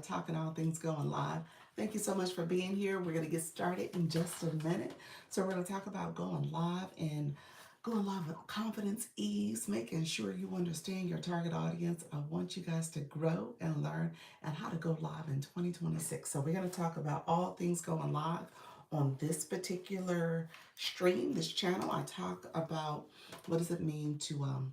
Talking All Things Going Live. Thank you so much for being here. We're going to get started in just a minute. So we're going to talk about going live and going live with confidence, ease, making sure you understand your target audience. I want you guys to grow and learn and how to go live in 2026. So we're going to talk about all things going live on this particular stream, this channel. I talk about what does it mean to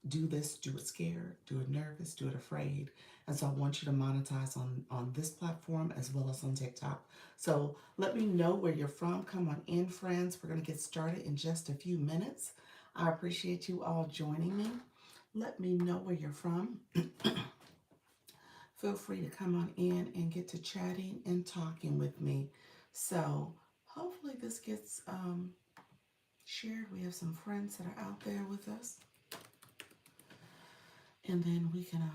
do this, do it scared, do it nervous, do it afraid. And so I want you to monetize on this platform as well as on TikTok. So let me know where you're from. Come on in, friends. We're going to get started in just a few minutes. I appreciate you all joining me. Let me know where you're from. Feel free to come on in and get to chatting and talking with me. So hopefully this gets shared. We have some friends that are out there with us. And then we can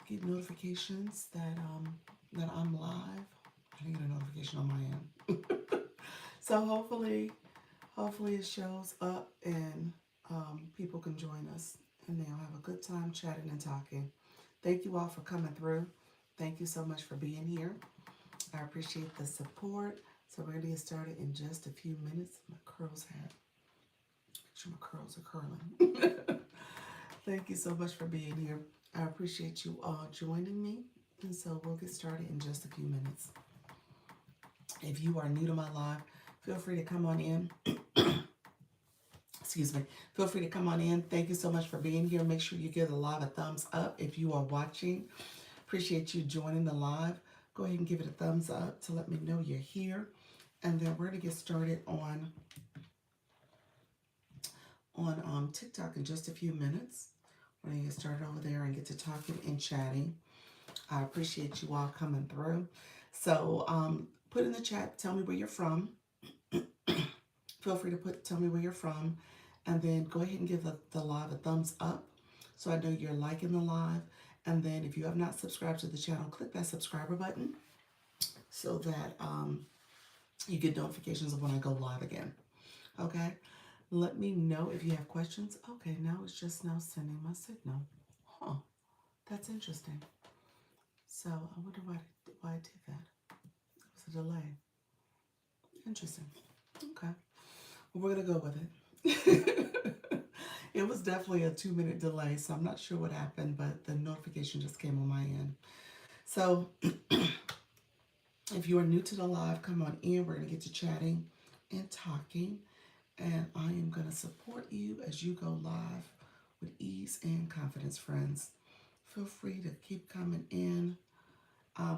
get notifications that I'm live. I didn't get a notification on my end. So hopefully it shows up and people can join us and they'll have a good time chatting and talking. Thank you all for coming through. Thank you so much for being here. I appreciate the support. So we're gonna get started in just a few minutes. My curls have, make sure my curls are curling. Thank you so much for being here. I appreciate you all joining me. And so we'll get started in just a few minutes. If you are new to my live, feel free to come on in. Excuse me. Feel free to come on in. Thank you so much for being here. Make sure you give the live a thumbs up if you are watching. Appreciate you joining the live. Go ahead and give it a thumbs up to let me know you're here. And then we're going to get started on TikTok in just a few minutes. We're going to get started over there and get to talking and chatting. I appreciate you all coming through. So put in the chat, tell me where you're from. Feel free to tell me where you're from. And then go ahead and give the live a thumbs up so I know you're liking the live. And then if you have not subscribed to the channel, click that subscriber button so that you get notifications of when I go live again. Okay? Let me know if you have questions. Okay, now it's just now sending my signal. Huh, that's interesting. So I wonder why it did that. It was a delay. Interesting. Okay. Well, we're going to go with it. It was definitely a 2-minute delay, so I'm not sure what happened, but the notification just came on my end. So if you are new to the live, come on in. We're going to get to chatting and talking, and I am going to support you as you go live with ease and confidence, friends. Feel free to keep coming in.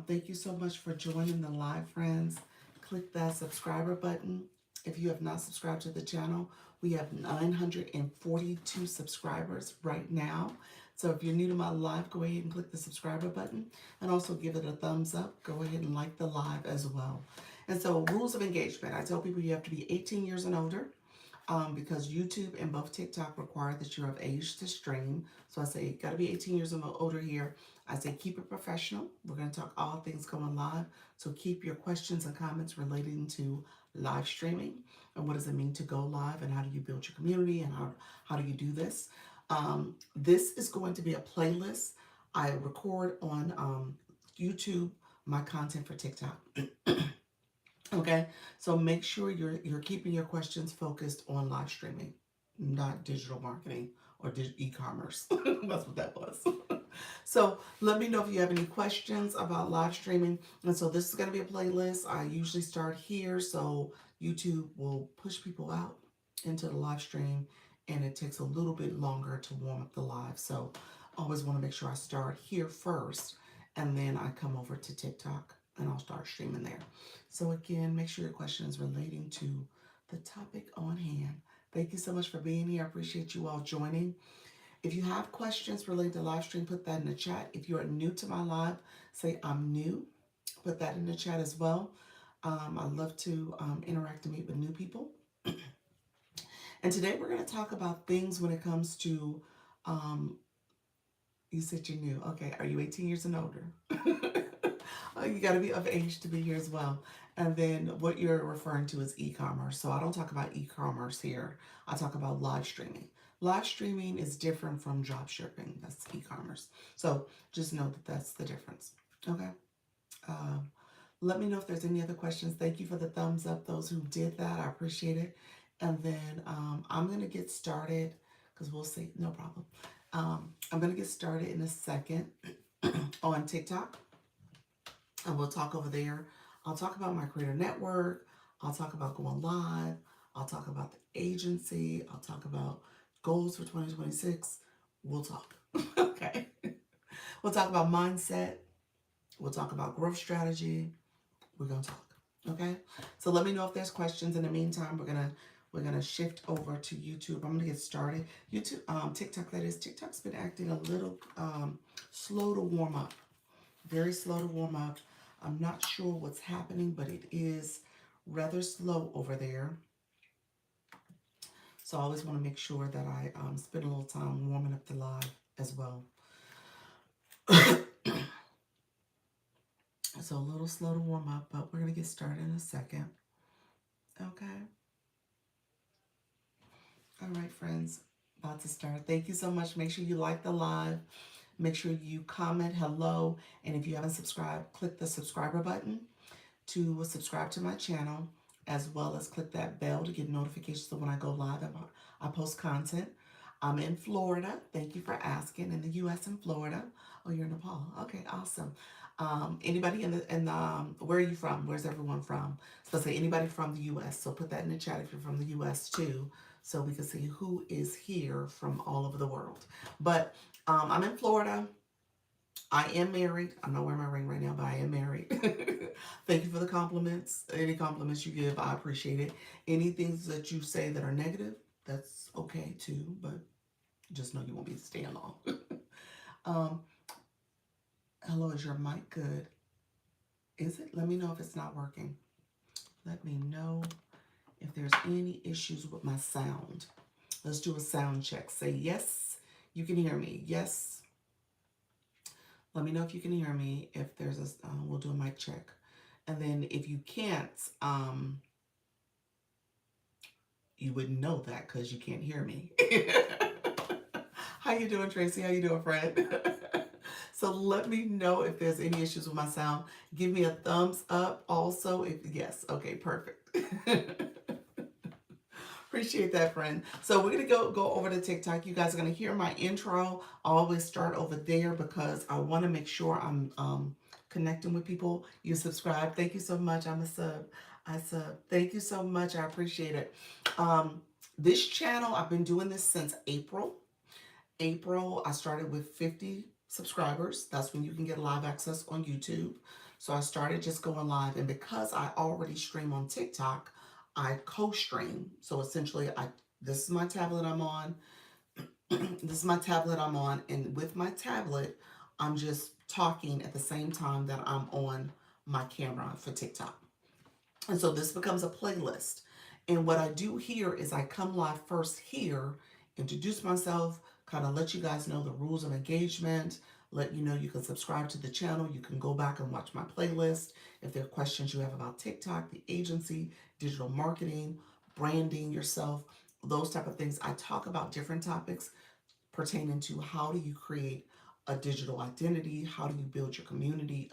Thank you so much for joining the live, friends. Click that subscriber button. If you have not subscribed to the channel, we have 942 subscribers right now. So if you're new to my live, go ahead and click the subscriber button and also give it a thumbs up. Go ahead and like the live as well. And so rules of engagement. I tell people you have to be 18 years and older. Because YouTube and both TikTok require that you're of age to stream. So I say, got to be 18 years and older here. I say, keep it professional. We're going to talk all things going live. So keep your questions and comments relating to live streaming and what does it mean to go live and how do you build your community and how do you do this. This is going to be a playlist. I record on YouTube my content for TikTok. Okay, so make sure you're keeping your questions focused on live streaming, not digital marketing or e-commerce. That's what that was. So let me know if you have any questions about live streaming. And so this is going to be a playlist. I usually start here, so YouTube will push people out into the live stream, and it takes a little bit longer to warm up the live. So I always want to make sure I start here first, and then I come over to TikTok and I'll start streaming there. So again, make sure your question is relating to the topic on hand. Thank you so much for being here. I appreciate you all joining. If you have questions related to live stream, put that in the chat. If you are new to my live, say I'm new. Put that in the chat as well. I love to interact and meet with new people. And today we're going to talk about things when it comes to, you said you're new. Okay, are you 18 years and older? You got to be of age to be here as well. And then what you're referring to is e-commerce. So I don't talk about e-commerce here. I talk about live streaming. Live streaming is different from drop shipping. That's e-commerce. So just know that that's the difference. Okay. Um, Let me know if there's any other questions. Thank you for the thumbs up, those who did that. I appreciate it. And then I'm going to get started because we'll see. No problem. I'm going to get started in a second on TikTok, and we'll talk over there. I'll talk about my creator network. I'll talk about going live. I'll talk about the agency. I'll talk about goals for 2026. We'll talk. Okay. We'll talk about mindset. We'll talk about growth strategy. We're gonna talk. Okay. So let me know if there's questions. In the meantime, we're gonna shift over to YouTube. I'm gonna get started. YouTube, TikTok. That is, TikTok's been acting a little slow to warm up. Very slow to warm up. I'm not sure what's happening, but it is rather slow over there. So I always want to make sure that I spend a little time warming up the live as well. So a little slow to warm up, but we're gonna get started in a second. Okay. All right, friends. About to start. Thank you so much. Make sure you like the live. Make sure you comment hello. And if you haven't subscribed, click the subscriber button to subscribe to my channel, as well as click that bell to get notifications so when I go live, I post content. I'm in Florida. Thank you for asking. In the U.S. and Florida. Oh, you're in Nepal. Okay, awesome. Anybody where are you from? Where's everyone from? So say anybody from the U.S. So put that in the chat if you're from the U.S. too, so we can see who is here from all over the world. But I'm in Florida. I am married. I'm not wearing my ring right now, but I am married. Thank you for the compliments. Any compliments you give, I appreciate it. Any things that you say that are negative, that's okay too, but just know you won't be staying long. um, Hello, is your mic good? Is it? Let me know if it's not working. Let me know if there's any issues with my sound. Let's do a sound check. Say yes, you can hear me. Yes. Let me know if you can hear me. If there's a, we'll do a mic check. And then if you can't, you wouldn't know that because you can't hear me. How you doing, Tracy? How you doing, friend? So let me know if there's any issues with my sound. Give me a thumbs up also if yes. Okay, perfect. Appreciate that, friend. So we're gonna go over to TikTok. You guys are gonna hear my intro. I always start over there because I want to make sure I'm connecting with people. You subscribe. Thank you so much. I'm a sub. I sub. Thank you so much. I appreciate it. This channel, I've been doing this since April. I started with 50 subscribers. That's when you can get live access on YouTube. So I started just going live, and because I already stream on TikTok, I co-stream. So essentially, this is my tablet I'm on. This is my tablet I'm on, and with my tablet, I'm just talking at the same time that I'm on my camera for TikTok. And so this becomes a playlist. And what I do here is I come live first here, introduce myself, kind of let you guys know the rules of engagement, let you know you can subscribe to the channel, you can go back and watch my playlist. If there are questions you have about TikTok, the agency, digital marketing, branding yourself, those type of things. I talk about different topics pertaining to how do you create a digital identity, how do you build your community,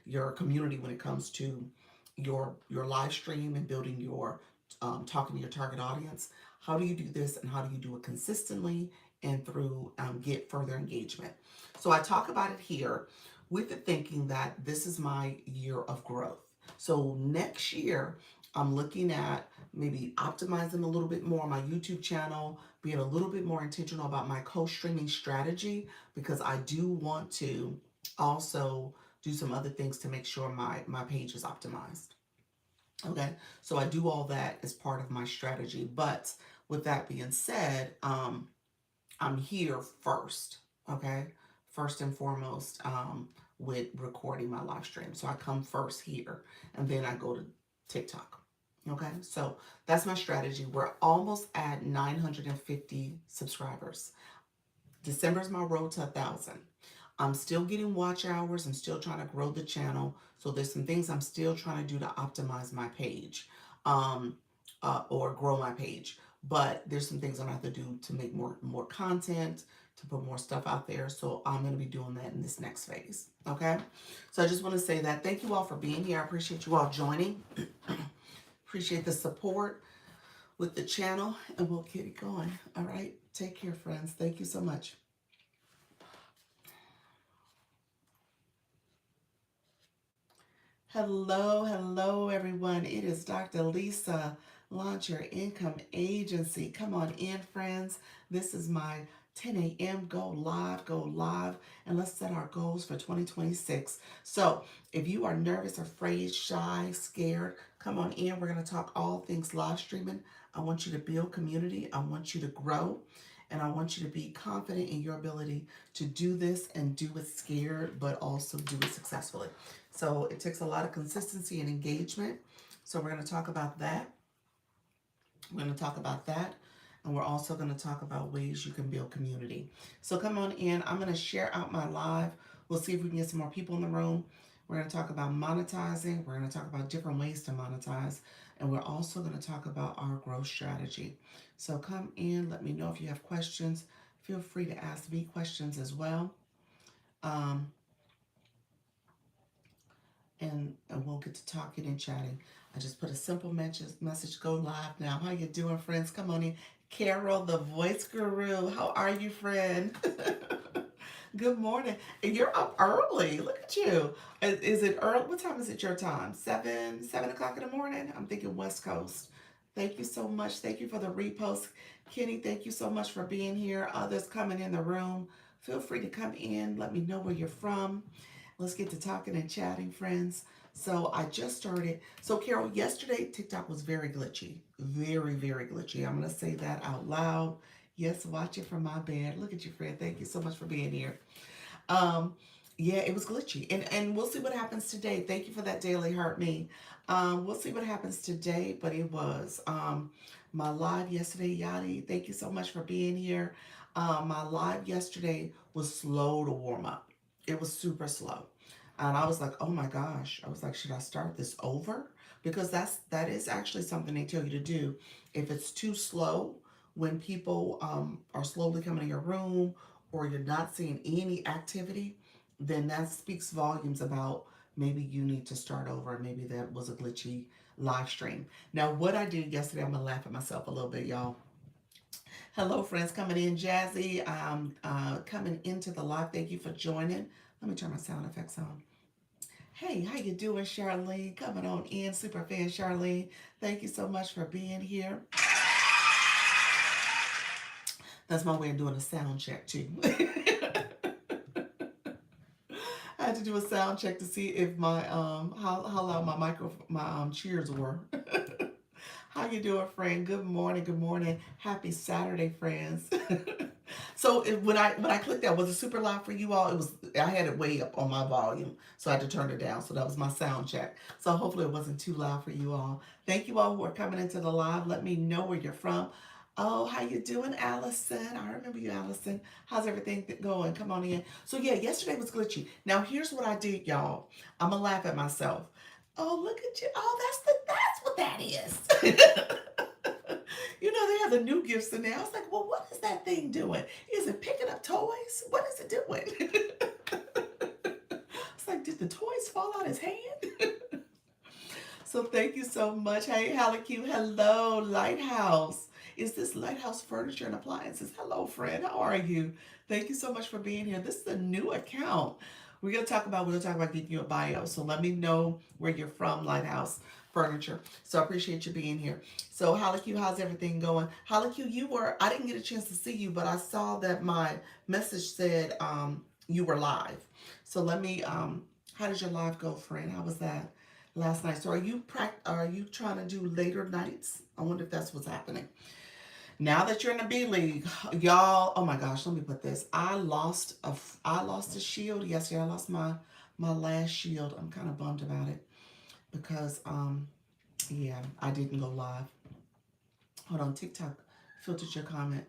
your community when it comes to your live stream and building your talking to your target audience. How do you do this, and how do you do it consistently and through get further engagement? So I talk about it here with the thinking that this is my year of growth. So next year, I'm looking at maybe optimizing a little bit more on my YouTube channel, being a little bit more intentional about my co-streaming strategy, because I do want to also do some other things to make sure my page is optimized. Okay, so I do all that as part of my strategy. But with that being said, I'm here first. Okay, first and foremost, with recording my live stream. So I come first here, and then I go to TikTok. Okay, so that's my strategy. We're almost at 950 subscribers. December is my road to 1,000. I'm still getting watch hours. I'm still trying to grow the channel. So there's some things I'm still trying to do to optimize my page, or grow my page. But there's some things I'm gonna have to do to make more content, to put more stuff out there. So I'm going to be doing that in this next phase. Okay. So I just want to say that thank you all for being here. I appreciate you all joining. Appreciate the support with the channel, and we'll get it going. All right. Take care, friends. Thank you so much. Hello, everyone. It is Dr. Lisa, Launch Your Income Agency. Come on in, friends. This is my 10 a.m. Go live, and let's set our goals for 2026. So, if you are nervous, afraid, shy, scared, come on in. We're going to talk all things live streaming. I want you to build community. I want you to grow. And I want you to be confident in your ability to do this and do it scared, but also do it successfully. So it takes a lot of consistency and engagement. So we're going to talk about that. We're going to talk about that. And we're also going to talk about ways you can build community. So come on in. I'm going to share out my live. We'll see if we can get some more people in the room. We're going to talk about monetizing. We're going to talk about different ways to monetize. And we're also going to talk about our growth strategy. So come in. Let me know if you have questions. Feel free to ask me questions as well. And we'll get to talking and chatting. I just put a simple message go live now. How you doing, friends? Come on in. Carol, the voice guru. How are you, friend? Good morning. And you're up early. Look at you. Is it early? What time is it your time? 7 o'clock in the morning? I'm thinking West Coast. Thank you so much. Thank you for the repost. Kenny, thank you so much for being here. Others coming in the room. Feel free to come in. Let me know where you're from. Let's get to talking and chatting, friends. So I just started. So Carol, yesterday TikTok was very glitchy. Very, very glitchy. I'm going to say that out loud. Yes, watch it from my bed. Look at you, friend. Thank you so much for being here. Yeah, it was glitchy. And we'll see what happens today. Thank you for that daily heart me. We'll see what happens today, but it was my live yesterday, Yadi. Thank you so much for being here. My live yesterday was slow to warm up. It was super slow. And I was like, oh my gosh. I was like, should I start this over? Because that is actually something they tell you to do. If it's too slow, when people are slowly coming in your room or you're not seeing any activity, then that speaks volumes about maybe you need to start over. Maybe that was a glitchy live stream. Now, what I did yesterday, I'm going to laugh at myself a little bit, y'all. Hello, friends coming in. Jazzy, coming into the live. Thank you for joining. Let me turn my sound effects on. Hey, how you doing, Charlene? Coming on in, Superfan Charlene. Thank you so much for being here. That's my way of doing a sound check, too. I had to do a sound check to see if my how loud my cheers were. How you doing, friend? Good morning. Happy Saturday, friends. So when I clicked that, was it super loud for you all? It was. I had it way up on my volume, so I had to turn it down. So that was my sound check. So hopefully it wasn't too loud for you all. Thank you all who are coming into the live. Let me know where you're from. Oh, how you doing, Allison? I remember you, Allison. How's everything going? Come on in. So yeah, yesterday was glitchy. Now here's what I did, y'all. I'm gonna laugh at myself. Oh, look at you. Oh, that's what that is. You know, they have the new gifts in there. I was like, well, what is that thing doing? Is it picking up toys? What is it doing? It's like, did the toys fall out his hand? So thank you so much. Hey, Halleck-Q. Hello, Lighthouse. Is this Lighthouse Furniture and Appliances? Hello, friend. How are you? Thank you so much for being here. This is a new account. We're gonna talk about getting you a bio. So let me know where you're from, Lighthouse Furniture. So I appreciate you being here. So Halleck-Q, how's everything going? Halleck-Q, I didn't get a chance to see you, but I saw that my message said you were live. So let me how did your live go, friend? How was that last night? So are you trying to do later nights? I wonder if that's what's happening. Now that you're in the B League, y'all, oh my gosh, let me put this. I lost a shield yesterday. I lost my last shield. I'm kind of bummed about it because yeah, I didn't go live. Hold on, TikTok filtered your comment.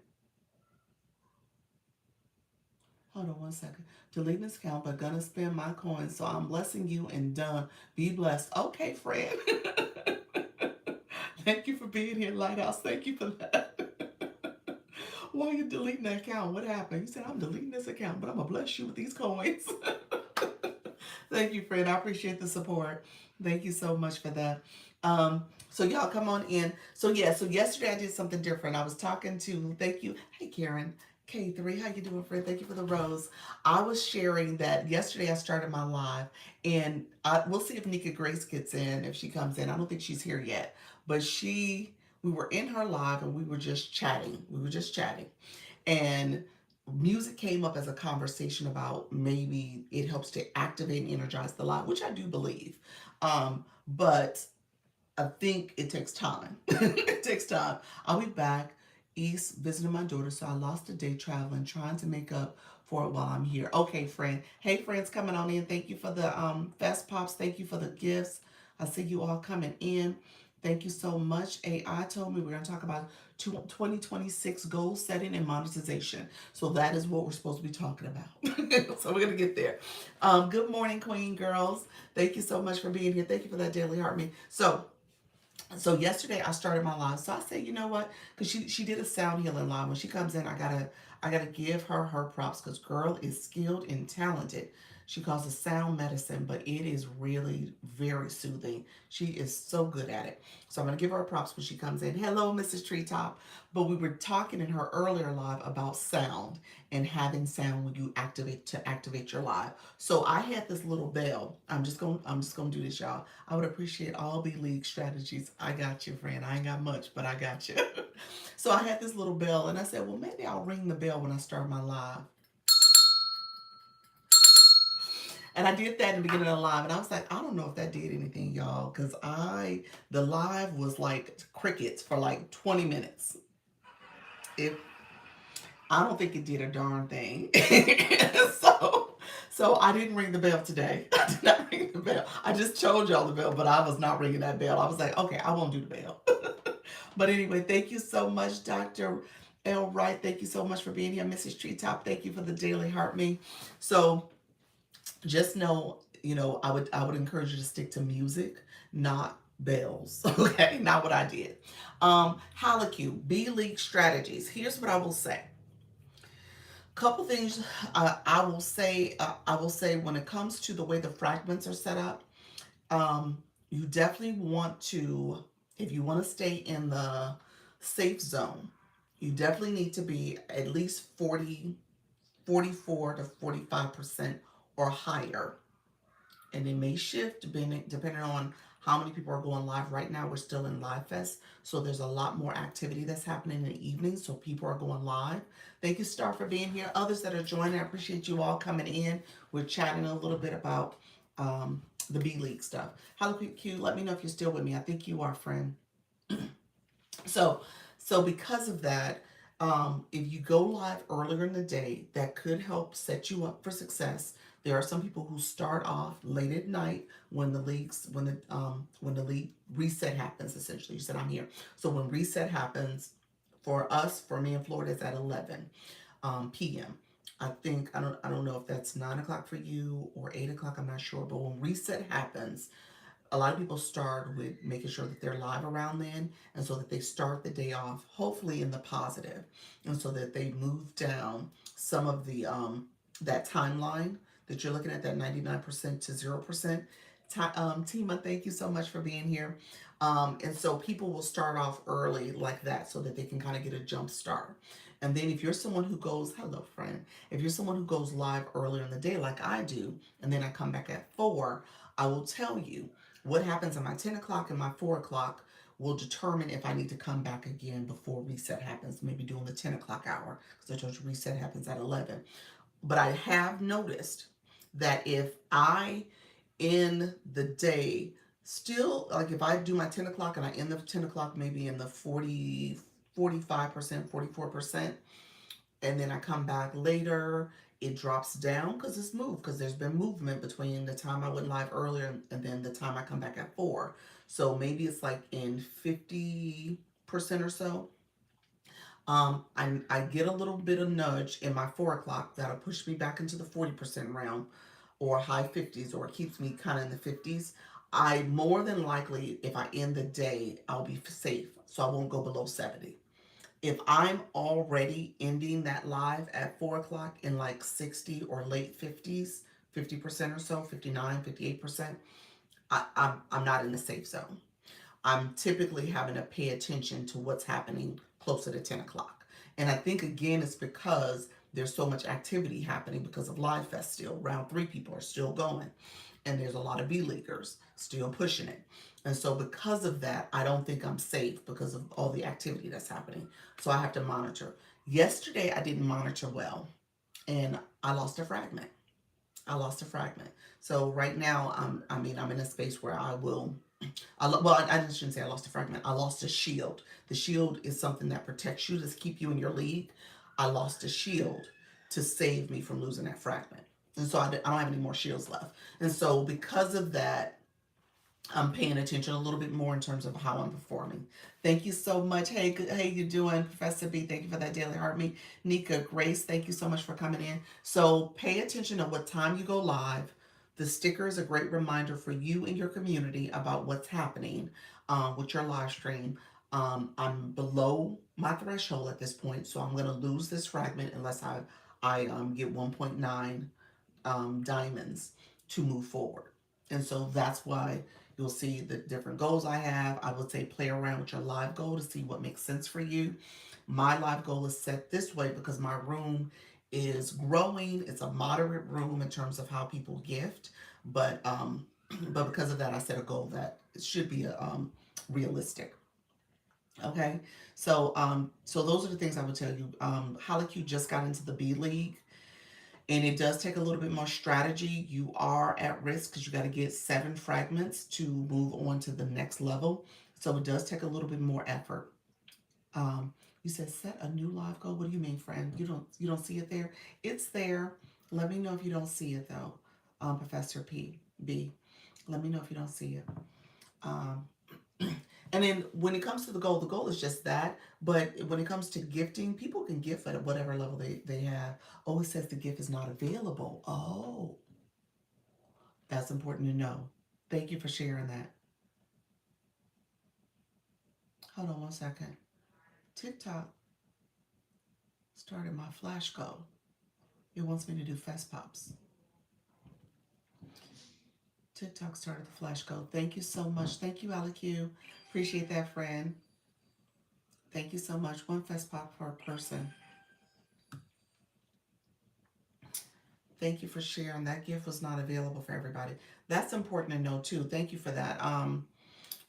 Hold on one second. Deleting this account, but gonna spend my coins. So I'm blessing you and done. Be blessed. Okay, friend. Thank you for being here, Lighthouse. Thank you for that. Why are you deleting that account? What happened? He said, I'm deleting this account, but I'm going to bless you with these coins. Thank you, friend. I appreciate the support. Thank you so much for that. So y'all come on in. So yeah, so yesterday I did something different. I was talking to, thank you. Hey Karen, K3, how you doing, friend? Thank you for the rose. I was sharing that yesterday I started my live, and we'll see if Nika Grace gets in, if she comes in. I don't think she's here yet, but we were in her live and we were just chatting. We were just chatting. And music came up as a conversation about maybe it helps to activate and energize the live, which I do believe. But I think it takes time. It takes time. I'll be back east visiting my daughter, so I lost a day traveling, trying to make up for it while I'm here. Okay, friend. Hey, friends coming on in. Thank you for the fast pops. Thank you for the gifts. I see you all coming in. Thank you so much. AI told me we're going to talk about 2026 goal setting and monetization. So that is what we're supposed to be talking about. So we're going to get there. Good morning, Queen Girls. Thank you so much for being here. Thank you for that daily heart me. So yesterday I started my live. So I said, you know what? Because she did a sound healing live. When she comes in, I gotta give her props because girl is skilled and talented. She calls it sound medicine, but it is really very soothing. She is so good at it. So I'm gonna give her props when she comes in. Hello, Mrs. Treetop. But we were talking in her earlier live about sound and having sound when you activate your live. So I had this little bell. I'm just gonna do this, y'all. I would appreciate all B League strategies. I got you, friend. I ain't got much, but I got you. So I had this little bell, and I said, well, maybe I'll ring the bell when I start my live. And I did that in the beginning of the live, and I was like, I don't know if that did anything, y'all, because the live was like crickets for like 20 minutes. If I don't think it did a darn thing. so I didn't ring the bell today. I did not ring the bell. I just told y'all the bell, but I was not ringing that bell. I was like, okay, I won't do the bell. But anyway, thank you so much, Dr. L. Wright. Thank you so much for being here. Mrs. Treetop, thank you for the daily heart me. So just know, I would encourage you to stick to music, not bells. Okay, not what I did. Halacue, B League strategies. Here's what I will say. Couple things I will say when it comes to the way the fragments are set up. You definitely want to, if you want to stay in the safe zone, you definitely need to be at least 44 to 45% or higher. And it may shift depending on how many people are going live. Right now we're still in Live Fest, so there's a lot more activity that's happening in the evening, so people are going live. Thank you, Star, for being here. Others that are joining, I appreciate you all coming in. We're chatting a little bit about the B League stuff. Hello, Q, let me know if you're still with me. I think you are, friend. So, because of that, if you go live earlier in the day, that could help set you up for success. There are some people who start off late at night when the league reset happens. Essentially, you said I'm here. So when reset happens, for me in Florida, it's at 11 p.m. I don't know if that's 9 o'clock for you or 8 o'clock. I'm not sure, but when reset happens, a lot of people start with making sure that they're live around then, and so that they start the day off hopefully in the positive, and so that they move down some of the that timeline that you're looking at, that 99% to 0%. Tima, thank you so much for being here. And so people will start off early like that so that they can kind of get a jump start. And then if you're someone who goes, hello friend, if you're someone who goes live earlier in the day like I do, and then I come back at 4, I will tell you what happens at my 10 o'clock and my 4 o'clock will determine if I need to come back again before reset happens, maybe during the 10 o'clock hour, because I told you reset happens at 11. But I have noticed that if I, in the day, still, like if I do my 10 o'clock and I end the 10 o'clock maybe in the 45%, 44%, and then I come back later, it drops down because it's moved, because there's been movement between the time I went live earlier and then the time I come back at 4. So maybe it's like in 50% or so. I get a little bit of nudge in my 4 o'clock that'll push me back into the 40% realm, or high 50s, or it keeps me kind of in the 50s. I more than likely, if I end the day, I'll be safe, so I won't go below 70. If I'm already ending that live at 4 o'clock in like 60 or late 50s, 50% or so, 59, 58%, I'm not in the safe zone. I'm typically having to pay attention to what's happening closer to 10 o'clock. And I think again, it's because there's so much activity happening because of Live Fest still. Round three people are still going. And there's a lot of B-Leaguers still pushing it. And so because of that, I don't think I'm safe because of all the activity that's happening. So I have to monitor. Yesterday, I didn't monitor well, and I lost a fragment. I lost a fragment. So right now, I'm in a space where I will I shouldn't say I lost a fragment. I lost a shield. The shield is something that protects you to keep you in your league. I lost a shield to save me from losing that fragment. And so I don't have any more shields left. And so because of that, I'm paying attention a little bit more in terms of how I'm performing. Thank you so much. Hey, hey, you doing, Professor B? Thank you for that daily heart me. Nika, Grace, thank you so much for coming in. So pay attention to what time you go live. The sticker is a great reminder for you and your community about what's happening with your live stream. I'm below my threshold at this point, so I'm going to lose this fragment unless I get 1.9 diamonds to move forward. And so that's why you'll see the different goals I have. I would say play around with your live goal to see what makes sense for you. My live goal is set this way because my room is growing. It's a moderate room in terms of how people gift, but but because of that, I set a goal that it should be realistic. Okay, so those are the things I would tell you. Holocu just got into the B League, and it does take a little bit more strategy. You are at risk because you got to get 7 fragments to move on to the next level. So it does take a little bit more effort. You said set a new live goal. What do you mean, friend? You don't see it there? It's there. Let me know if you don't see it though, Professor P B. Let me know if you don't see it. Um, and then when it comes to the goal is just that. But when it comes to gifting, people can gift at whatever level they have. Oh, it says the gift is not available. Oh, that's important to know. Thank you for sharing that. Hold on one second. TikTok started my flash go. It wants me to do fest pops. TikTok started the flash go. Thank you so much. Thank you, Aliq. Appreciate that, friend. Thank you so much. One fest pop per person. Thank you for sharing. That gift was not available for everybody. That's important to know too. Thank you for that.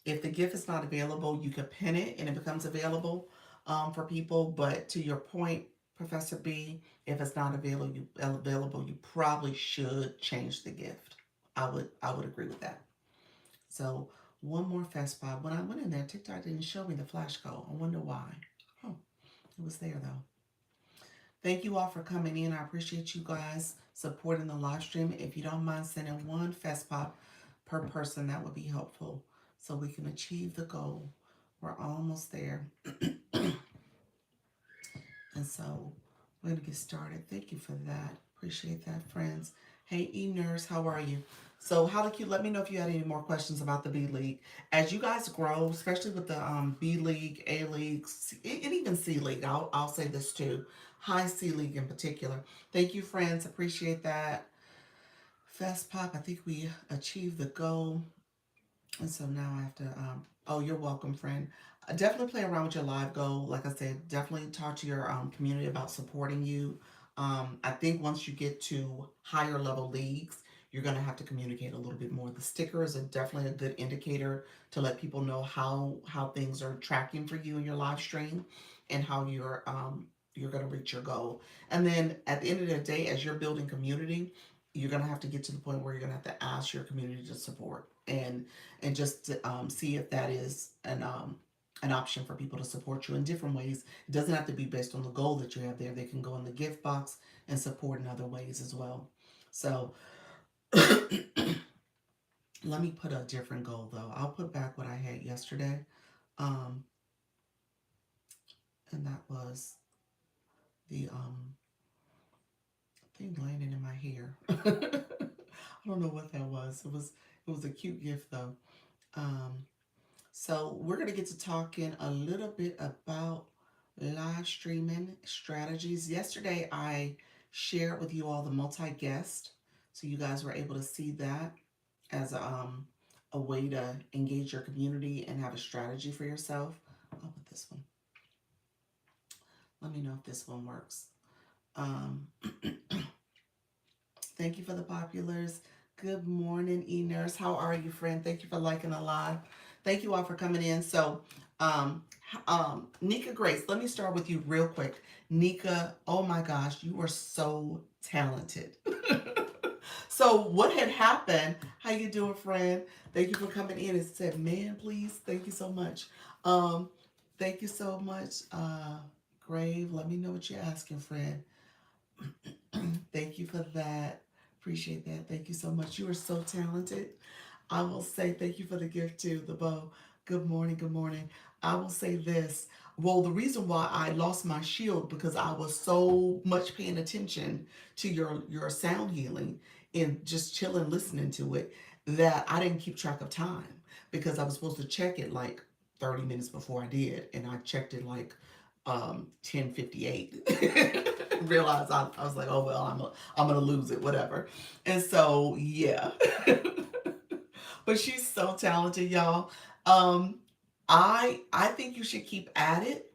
If the gift is not available, you can pin it and it becomes available for people. But to your point, Professor B, if it's not available, you probably should change the gift. I would agree with that. So one more fast spot. When I went in there, TikTok didn't show me the flash code. I wonder why. Oh, it was there though. Thank you all for coming in. I appreciate you guys supporting the live stream. If you don't mind sending one fest pop per person, that would be helpful so we can achieve the goal. We're almost there. And so we're going to get started. Thank you for that. Appreciate that, friends. Hey, E-Nurse, how are you? So, how to let me know if you had any more questions about the B League. As you guys grow, especially with the B League, A League, and even C League, I'll say this too. High C League in particular. Thank you, friends. Appreciate that. Fast Pop, I think we achieved the goal. And so now I have to, oh, you're welcome, friend. Definitely play around with your live goal. Like I said, definitely talk to your community about supporting you. I think once you get to higher level leagues, you're going to have to communicate a little bit more. The stickers are definitely a good indicator to let people know how things are tracking for you in your live stream and how you're going to reach your goal. And then at the end of the day, as you're building community, you're going to have to get to the point where you're going to have to ask your community to support and just to, see if that is an option for people to support you in different ways. It doesn't have to be based on the goal that you have there. They can go in the gift box and support in other ways as well. So let me put a different goal though. I'll put back what I had yesterday, um, and that was the thing landing in my hair. I don't know what that was. It was a cute gift though. Um, So we're going to get to talking a little bit about live streaming strategies. Yesterday, I shared with you all the multi-guest, so you guys were able to see that as a way to engage your community and have a strategy for yourself. I'll put this one. Let me know if this one works. Um, Thank you for the populars. Good morning, E-Nurse. How are you, friend? Thank you for liking a live. Thank you all for coming in. So, Nika Grace, let me start with you real quick. Nika, oh my gosh, you are so talented. So what had happened? How you doing, friend? Thank you for coming in and said, man, please. Thank you so much. Um, thank you so much. Grave, let me know what you're asking, friend. Thank you for that. Appreciate that. Thank you so much. You are so talented. I will say thank you for the gift too, the bow. Good morning. Good morning. I will say this. Well, the reason why I lost my shield because I was so much paying attention to your sound healing and just chilling listening to it that I didn't keep track of time because I was supposed to check it like 30 minutes before I did and I checked it like 10:58. Realized I was like, oh well, I'm gonna lose it, whatever. And so yeah. But she's so talented, y'all. Um, I think you should keep at it.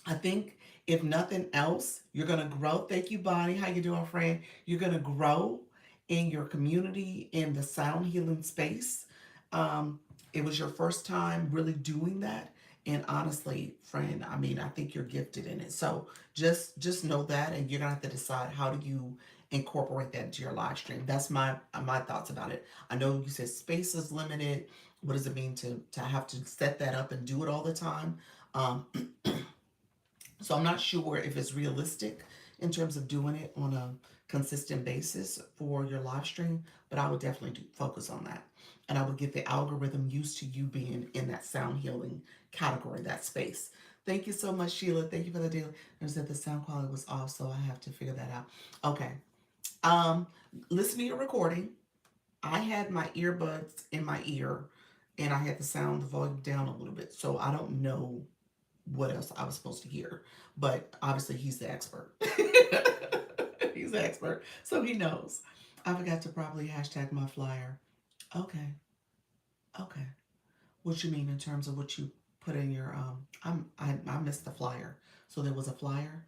I think if nothing else, you're gonna grow. Thank you, Bonnie. How you doing, friend? You're gonna grow in your community in the sound healing space. Um, it was your first time really doing that, and honestly, friend, I mean, I think you're gifted in it. So just know that, and you're gonna have to decide how do you incorporate that into your live stream. That's my thoughts about it. I know you said space is limited. What does it mean to have to set that up and do it all the time? Um, so I'm not sure if it's realistic in terms of doing it on a consistent basis for your live stream, but I would definitely focus on that. And I would get the algorithm used to you being in that sound healing category, that space. Thank you so much, Sheila. Thank you for the deal. There's that the sound quality was off, so I have to figure that out. Okay. Um, Listening to recording, I had my earbuds in my ear and I had the sound, the volume down a little bit. So I don't know what else I was supposed to hear. But obviously, he's the expert. He's the expert, so he knows. I forgot to probably hashtag my flyer. Okay, okay. What you mean in terms of what you put in your I missed the flyer. So there was a flyer.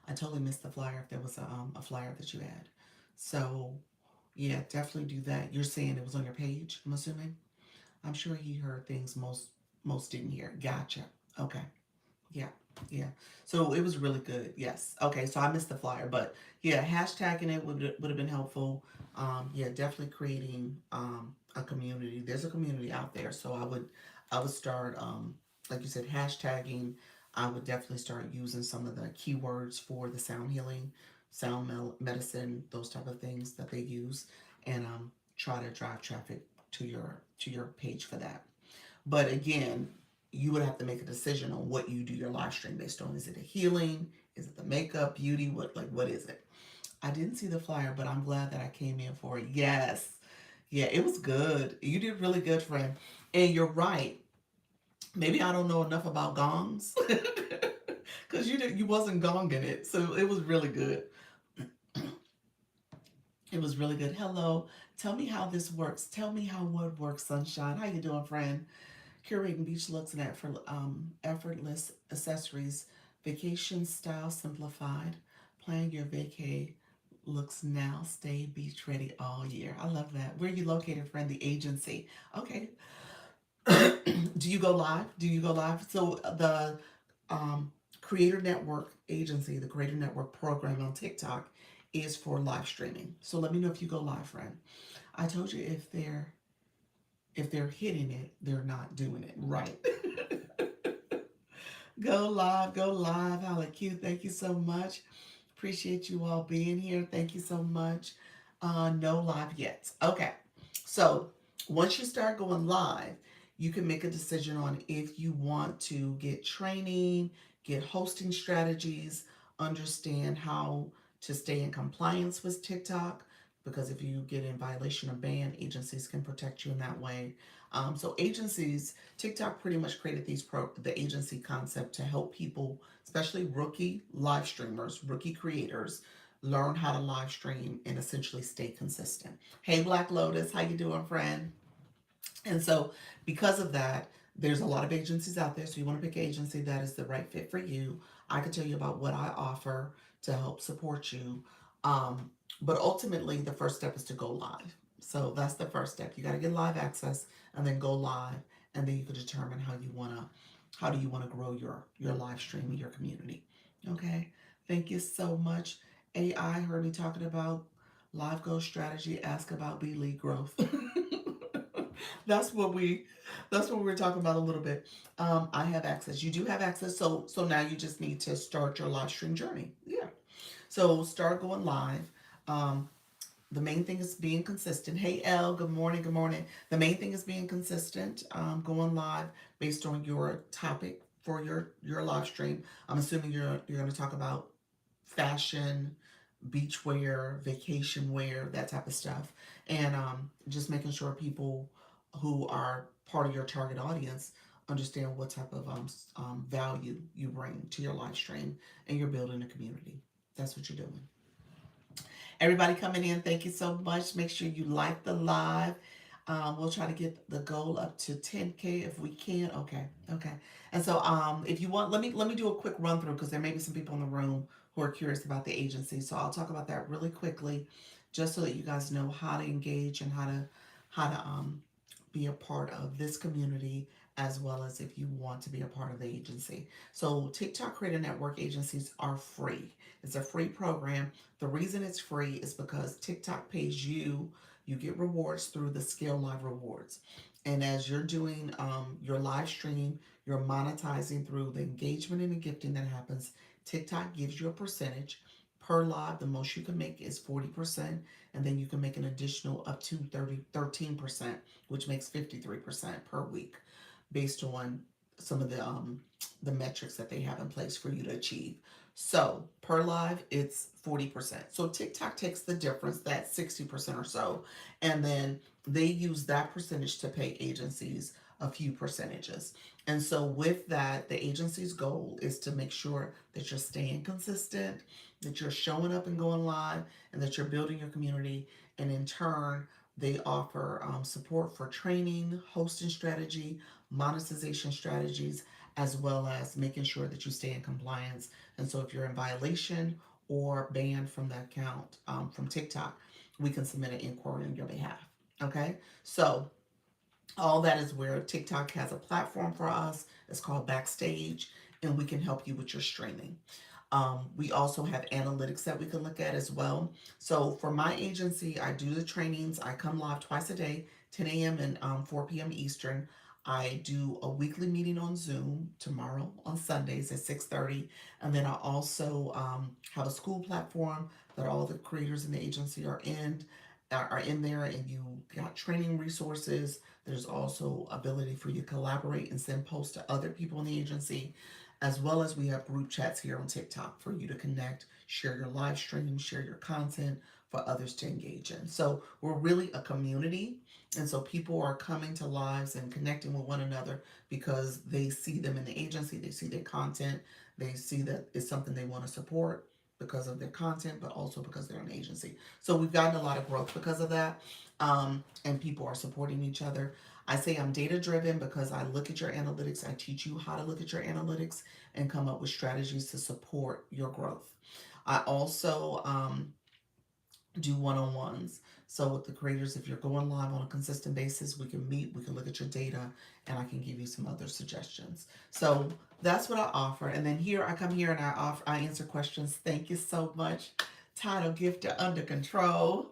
I totally missed the flyer if there was a flyer that you had. So yeah, definitely do that. You're saying it was on your page, I'm assuming. I'm sure he heard things most didn't hear. Gotcha. Okay. Yeah, yeah. So it was really good. Yes. Okay. So I missed the flyer, but yeah, hashtagging it would have been helpful. Yeah, definitely creating a community. There's a community out there, so I would start like you said, hashtagging. I would definitely start using some of the keywords for the sound healing, medicine, those type of things that they use, and try to drive traffic to your page for that. But again, you would have to make a decision on what you do your live stream based on. Is it a healing? Is it the makeup, beauty? What is it? I didn't see the flyer, but I'm glad that I came in for it. Yes. Yeah, it was good. You did really good, friend. And you're right. Maybe I don't know enough about gongs. Because you wasn't gonging it. So it was really good. It was really good. Hello. Tell me how this works. Tell me how what works, Sunshine. How you doing, friend? Curating beach looks and effortless accessories, vacation style simplified. Plan your vacay looks now. Stay beach ready all year. I love that. Where are you located, friend? The agency. Okay. Do you go live? Do you go live? So the Creator Network agency, the Creator Network program on TikTok is for live streaming. So let me know if you go live, friend. I told you if they're hitting it, they're not doing it right. Go live, go live. Holla cute. Thank you so much. Appreciate you all being here. Thank you so much. No live yet. Okay. So once you start going live, you can make a decision on if you want to get training, get hosting strategies, understand how to stay in compliance with TikTok, because if you get in violation or ban, agencies can protect you in that way. So agencies, TikTok pretty much created the agency concept to help people, especially rookie live streamers, rookie creators, learn how to live stream and essentially stay consistent. Hey, Black Lotus, how you doing, friend? And so, because of that, there's a lot of agencies out there. So, you want to pick an agency that is the right fit for you. I can tell you about what I offer to help support you. Um, but ultimately, the first step is to go live. So, that's the first step. You got to get live access and then go live. And then you can determine how do you want to grow your live stream in your community. Okay. Thank you so much. AI heard me talking about live goal strategy. Ask about B League growth. that's what we that's what we were talking about a little bit. I have access. You do have access, so now you just need to start your live stream journey. Yeah. So start going live. Um, the main thing is being consistent. Hey L, good morning, good morning. The main thing is being consistent, going live based on your topic for your live stream. I'm assuming you're going to talk about fashion, beachwear, vacation wear, that type of stuff, and just making sure people who are part of your target audience understand what type of value you bring to your live stream, and you're building a community. That's what you're doing. Everybody coming in, thank you so much. Make sure you like the live. We'll try to get the goal up to 10K if we can. Okay, okay. And so, if you want, let me do a quick run through because there may be some people in the room who are curious about the agency. So I'll talk about that really quickly, just so that you guys know how to engage and how to be a part of this community, as well as if you want to be a part of the agency. So TikTok Creator Network agencies are free. It's a free program. The reason it's free is because TikTok pays you. You get rewards through the Scale Live rewards. And as you're doing your live stream, you're monetizing through the engagement and the gifting that happens. TikTok gives you a percentage per live. The most you can make is 40%, and then you can make an additional up to 13%, which makes 53% per week, based on some of the metrics that they have in place for you to achieve. So per live, it's 40%. So TikTok takes the difference, that 60% or so, and then they use that percentage to pay agencies a few percentages. And so with that, the agency's goal is to make sure that you're staying consistent, that you're showing up and going live, and that you're building your community. And in turn, they offer support for training, hosting strategy, monetization strategies, as well as making sure that you stay in compliance. And so if you're in violation or banned from the account from TikTok, we can submit an inquiry on your behalf. Okay, so all that is where TikTok has a platform for us. It's called Backstage, and we can help you with your streaming. We also have analytics that we can look at as well. So for my agency, I do the trainings. I come live twice a day, 10 a.m. and 4 p.m. Eastern. I do a weekly meeting on Zoom tomorrow on Sundays at 6:30, and then I also have a school platform that all the creators in the agency are in there, and you got training resources. There's also ability for you to collaborate and send posts to other people in the agency, as well as we have group chats here on TikTok for you to connect, share your live stream, share your content for others to engage in. So we're really a community. And so people are coming to lives and connecting with one another because they see them in the agency, they see their content, they see that it's something they want to support because of their content, but also because they're an agency. So we've gotten a lot of growth because of that. And people are supporting each other. I say I'm data driven because I look at your analytics. I teach you how to look at your analytics and come up with strategies to support your growth. I also do one-on-ones. So with the creators, if you're going live on a consistent basis, we can meet, we can look at your data, and I can give you some other suggestions. So that's what I offer. And then here I come here and I answer questions. Thank you so much. Title Gifter Under Control.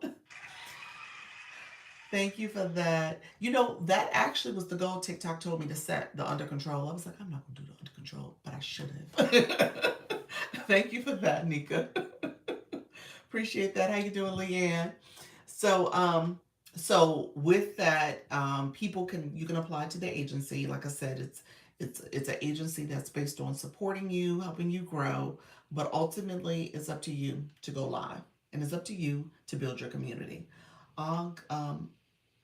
Thank you for that. You know, that actually was the goal TikTok told me to set, the under control. I was like, I'm not going to do the under control, but I should have. Thank you for that, Nika. Appreciate that. How you doing, Leanne? So, so with that, you can apply to the agency. Like I said, it's an agency that's based on supporting you, helping you grow, but ultimately it's up to you to go live. And it's up to you to build your community. Um, um,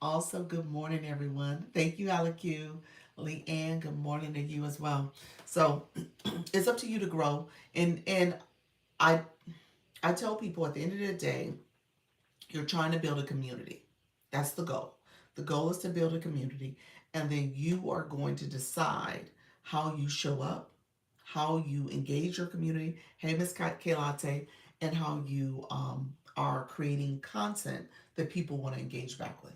Also, good morning, everyone. Thank you, Q. Leanne, good morning to you as well. So it's up to you to grow. And I I tell people at the end of the day, you're trying to build a community. That's the goal. The goal is to build a community, and then you are going to decide how you show up, how you engage your community. Hey, Miss Kaylate, and how you are creating content that people want to engage back with.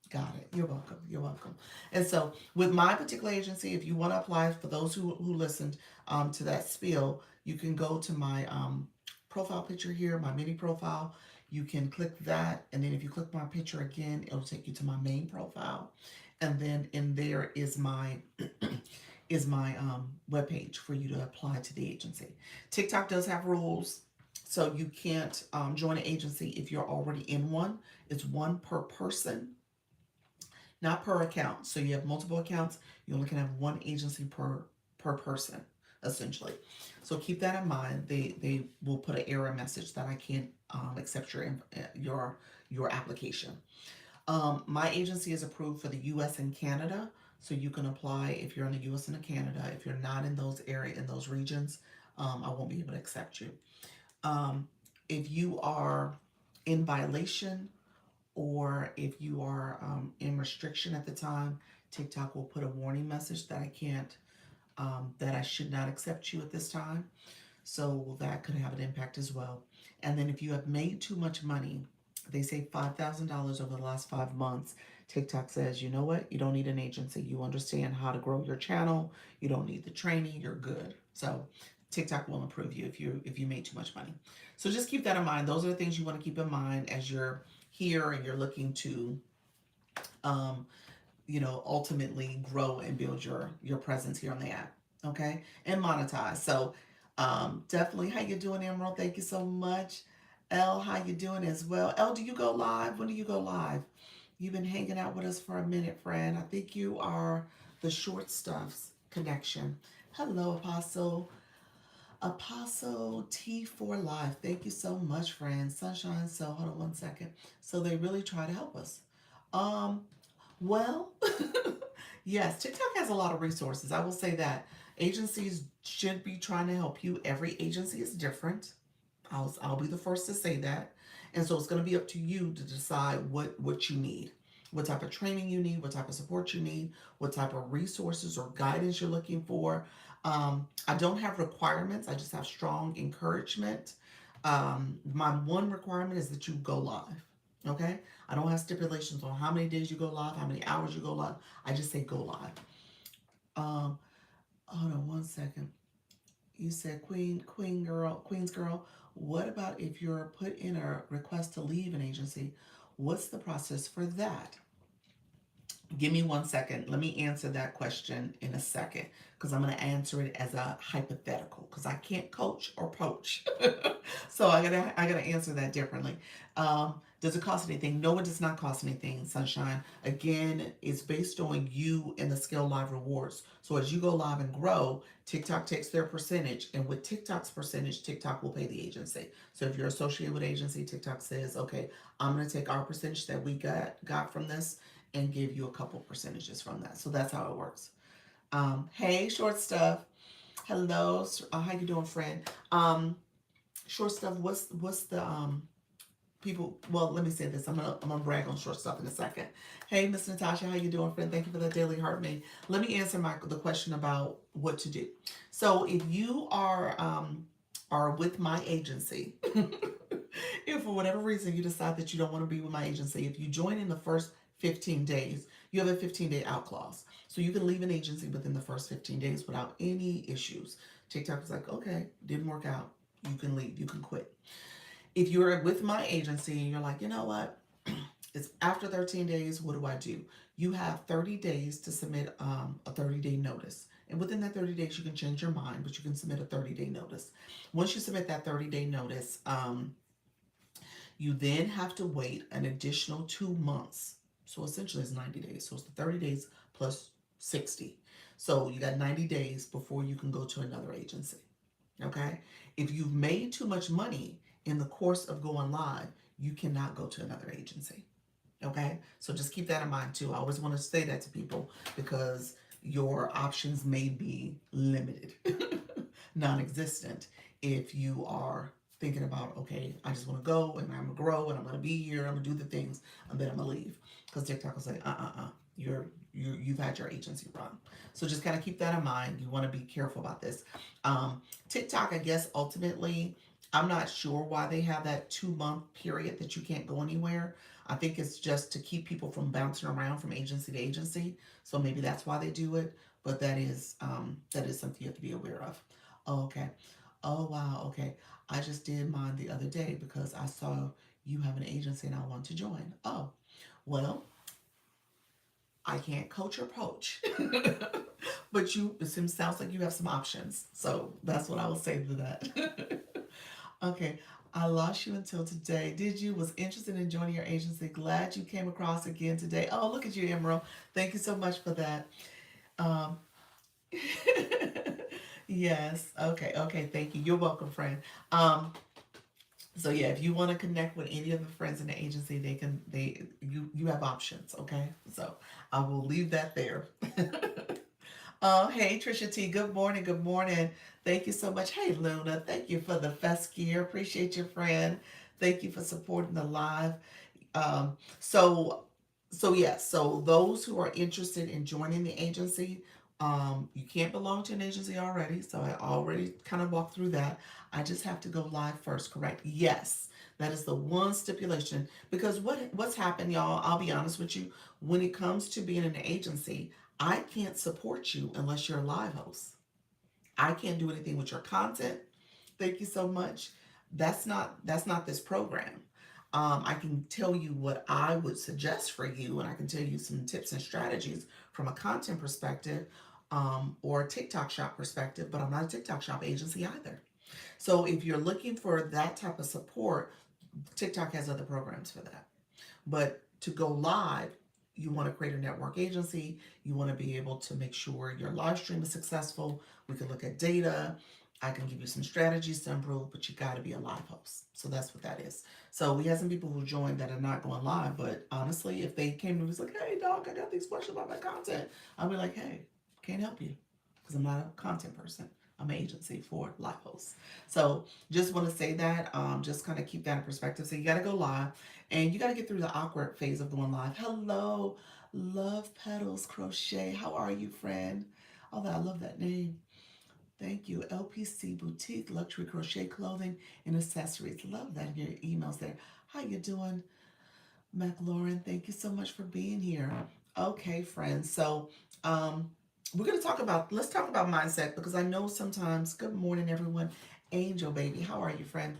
Got it. You're welcome. You're welcome. And so, with my particular agency, if you want to apply, for those who listened to that spiel, you can go to my profile picture here, my mini profile. You can click that, and then if you click my picture again, it'll take you to my main profile, and then in there is my webpage for you to apply to the agency. TikTok does have rules, so you can't join an agency if you're already in one. It's one per person, not per account. So you have multiple accounts, you only can have one agency per person, essentially. So keep that in mind. They will put an error message that I can't accept your application. My agency is approved for the U.S. and Canada, so you can apply if you're in the U.S. and Canada. If you're not in those regions, I won't be able to accept you. Um, if you are in violation, or if you are in restriction at the time, TikTok will put a warning message that I can't, that I should not accept you at this time. So that could have an impact as well. And then if you have made too much money, they say $5,000 over the last 5 months. TikTok says, you know what? You don't need an agency. You understand how to grow your channel. You don't need the training. You're good. So TikTok won't approve you if you made too much money. So just keep that in mind. Those are the things you want to keep in mind as you're here and you're looking to um, ultimately grow and build your presence here on the app. Okay, and monetize. So definitely, how you doing, Emerald? Thank you so much. Elle, how you doing as well? Elle, do you go live? When do you go live? You've been hanging out with us for a minute, friend. I think you are the Short Stuffs connection. Hello, Apostle. Apostle T4 Live. Thank you so much, friend. Sunshine. So hold on one second. So they really try to help us. Um, well, yes, TikTok has a lot of resources. I will say that agencies should be trying to help you. Every agency is different. I'll be the first to say that. And so it's going to be up to you to decide what you need, what type of training you need, what type of support you need, what type of resources or guidance you're looking for. I don't have requirements. I just have strong encouragement. My one requirement is that you go live. Okay, I don't have stipulations on how many days you go live, how many hours you go live. I just say go live. Um, Hold on one second. You said Queen's girl. What about if you're put in a request to leave an agency? What's the process for that? Give me one second. Let me answer that question in a second because I'm going to answer it as a hypothetical because I can't coach or poach. So I gotta answer that differently. Does it cost anything? No, it does not cost anything, Sunshine. Again, it's based on you and the Scale Live rewards. So as you go live and grow, TikTok takes their percentage, and with TikTok's percentage, TikTok will pay the agency. So if you're associated with agency, TikTok says, okay, I'm gonna take our percentage that we got from this and give you a couple percentages from that. So that's how it works. Hey, Short Stuff. Hello. How you doing, friend? Short Stuff. What's the people? Well, let me say this. I'm gonna brag on Short Stuff in a second. Hey, Miss Natasha, how you doing, friend? Thank you for the daily heart mate. Let me answer the question about what to do. So if you are with my agency, if for whatever reason you decide that you don't want to be with my agency, if you join in the first 15 days, you have a 15-day out clause. So you can leave an agency within the first 15 days without any issues. TikTok is like, okay, didn't work out. You can leave, you can quit. If you're with my agency and you're like, you know what, it's after 13 days, what do I do? You have 30 days to submit a 30-day notice. And within that 30 days, you can change your mind, but you can submit a 30-day notice. Once you submit that 30-day notice, you then have to wait an additional 2 months. So essentially it's 90 days. So it's the 30 days plus 60. So you got 90 days before you can go to another agency. Okay? If you've made too much money in the course of going live, you cannot go to another agency. Okay, so just keep that in mind too. I always want to say that to people because your options may be limited, non-existent, if you are thinking about, okay, I just want to go and I'm gonna grow and I'm gonna be here, I'm gonna do the things, and then I'm gonna leave. Because TikTok will say, you've had your agency run. So just kind of keep that in mind. You want to be careful about this. TikTok, I guess ultimately, I'm not sure why they have that 2 month period that you can't go anywhere. I think it's just to keep people from bouncing around from agency to agency. So maybe that's why they do it. But that is something you have to be aware of. Oh, okay. Oh wow. Okay. I just did mine the other day because I saw you have an agency and I want to join. Oh, well, I can't coach or poach, but sounds like you have some options. So that's what I will say to that. Okay, I lost you until today. Did you? Was interested in joining your agency. Glad you came across again today. Oh, look at you, Emerald. Thank you so much for that. Um, yes. Okay. Okay. Thank you. You're welcome, friend. Um, so yeah, if you want to connect with any of the friends in the agency, you have options. Okay. So I will leave that there. Hey, Trisha T. Good morning. Good morning. Thank you so much. Hey, Luna. Thank you for the fest gear. Appreciate your friend. Thank you for supporting the live. Um, so, so yes. So those who are interested in joining the agency, you can't belong to an agency already. So I already kind of walked through that. I just have to go live first. Correct? Yes. That is the one stipulation. Because what's happened, y'all? I'll be honest with you. When it comes to being in an agency, I can't support you unless you're a live host. I can't do anything with your content. Thank you so much. That's not this program. I can tell you what I would suggest for you, and I can tell you some tips and strategies from a content perspective, or a TikTok shop perspective. But I'm not a TikTok shop agency either. So if you're looking for that type of support, TikTok has other programs for that. But to go live, you want to create a network agency. You want to be able to make sure your live stream is successful. We can look at data. I can give you some strategies to improve, but you got to be a live host. So that's what that is. So we have some people who joined that are not going live, but honestly, if they came to me and was like, hey, dog, I got these questions about my content, I'll be like, hey, can't help you because I'm not a content person. I'm an agency for live hosts. So just want to say that, just kind of keep that in perspective. So you got to go live. And you got to get through the awkward phase of going live. Hello, Love Petals Crochet. How are you, friend? Oh, I love that name. Thank you. LPC Boutique, Luxury Crochet Clothing and Accessories. Love that in your emails there. How you doing, McLaurin? Thank you so much for being here. Okay, friends. So, we're going to let's talk about mindset because I know sometimes, good morning, everyone. Angel, baby. How are you, friend?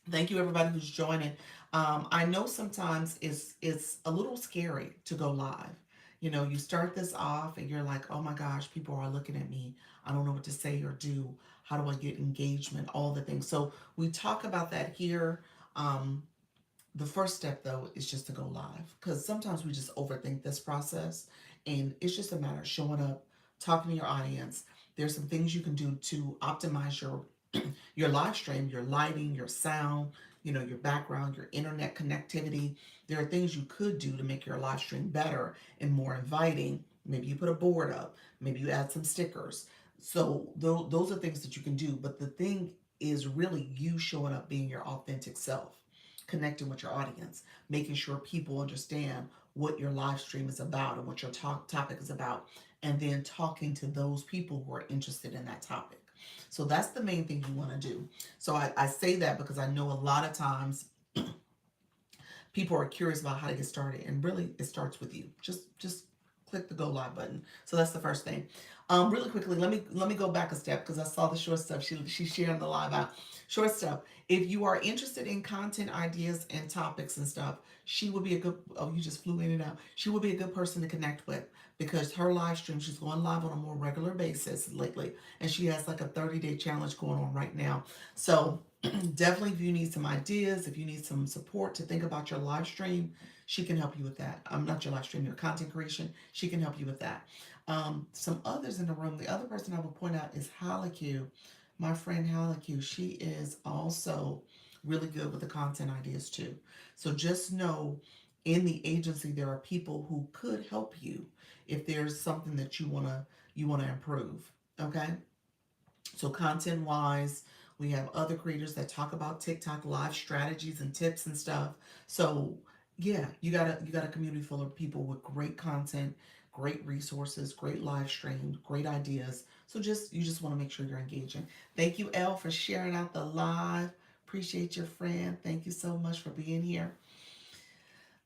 Thank you, everybody who's joining. I know sometimes it's a little scary to go live. You know, you start this off and you're like, oh my gosh, people are looking at me. I don't know what to say or do. How do I get engagement? All the things. So we talk about that here. Um, the first step though is just to go live because sometimes we just overthink this process, and it's just a matter of showing up, talking to your audience. There's some things you can do to optimize your live stream, your lighting, your sound, your background, your internet connectivity. There are things you could do to make your live stream better and more inviting. Maybe you put a board up, maybe you add some stickers. So those are things that you can do, but the thing is really you showing up being your authentic self, connecting with your audience, making sure people understand what your live stream is about and what your topic is about, and then talking to those people who are interested in that topic. So that's the main thing you want to do. So I say that because I know a lot of times people are curious about how to get started, and really it starts with you. Just click the go live button. So that's the first thing. Really quickly, let me go back a step because I saw the short stuff she's sharing the live out. Short stuff. If you are interested in content ideas and topics and stuff, she would be a good. Oh, you just flew in and out. She would be a good person to connect with because her live stream, she's going live on a more regular basis lately, and she has like a 30-day challenge going on right now. So definitely, if you need some ideas, if you need some support to think about your live stream, she can help you with that. Not your live stream, your content creation. She can help you with that. Some others in the room. The other person I will point out is Halaku, my friend Halaku. She is also really good with the content ideas too. So just know in the agency there are people who could help you if there's something that you want to improve. Okay? So content wise, we have other creators that talk about TikTok live strategies and tips and stuff. So yeah, you got a community full of people with great content, great resources, great live streams, great ideas. So you just want to make sure you're engaging. Thank you, Elle, for sharing out the live. Appreciate your friend. Thank you so much for being here.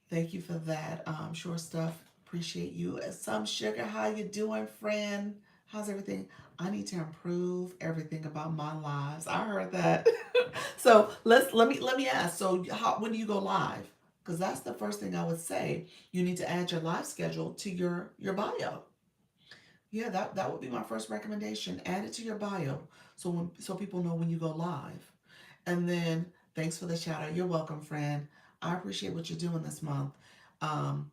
Thank you for that. Sure stuff. Appreciate you. Some sugar, how you doing, friend? How's everything? I need to improve everything about my lives. I heard that. So let me ask. So when do you go live? Because that's the first thing I would say. You need to add your live schedule to your bio. Yeah, that would be my first recommendation. Add it to your bio so people know when you go live. And then thanks for the shout out. You're welcome, friend. I appreciate what you're doing this month. Um,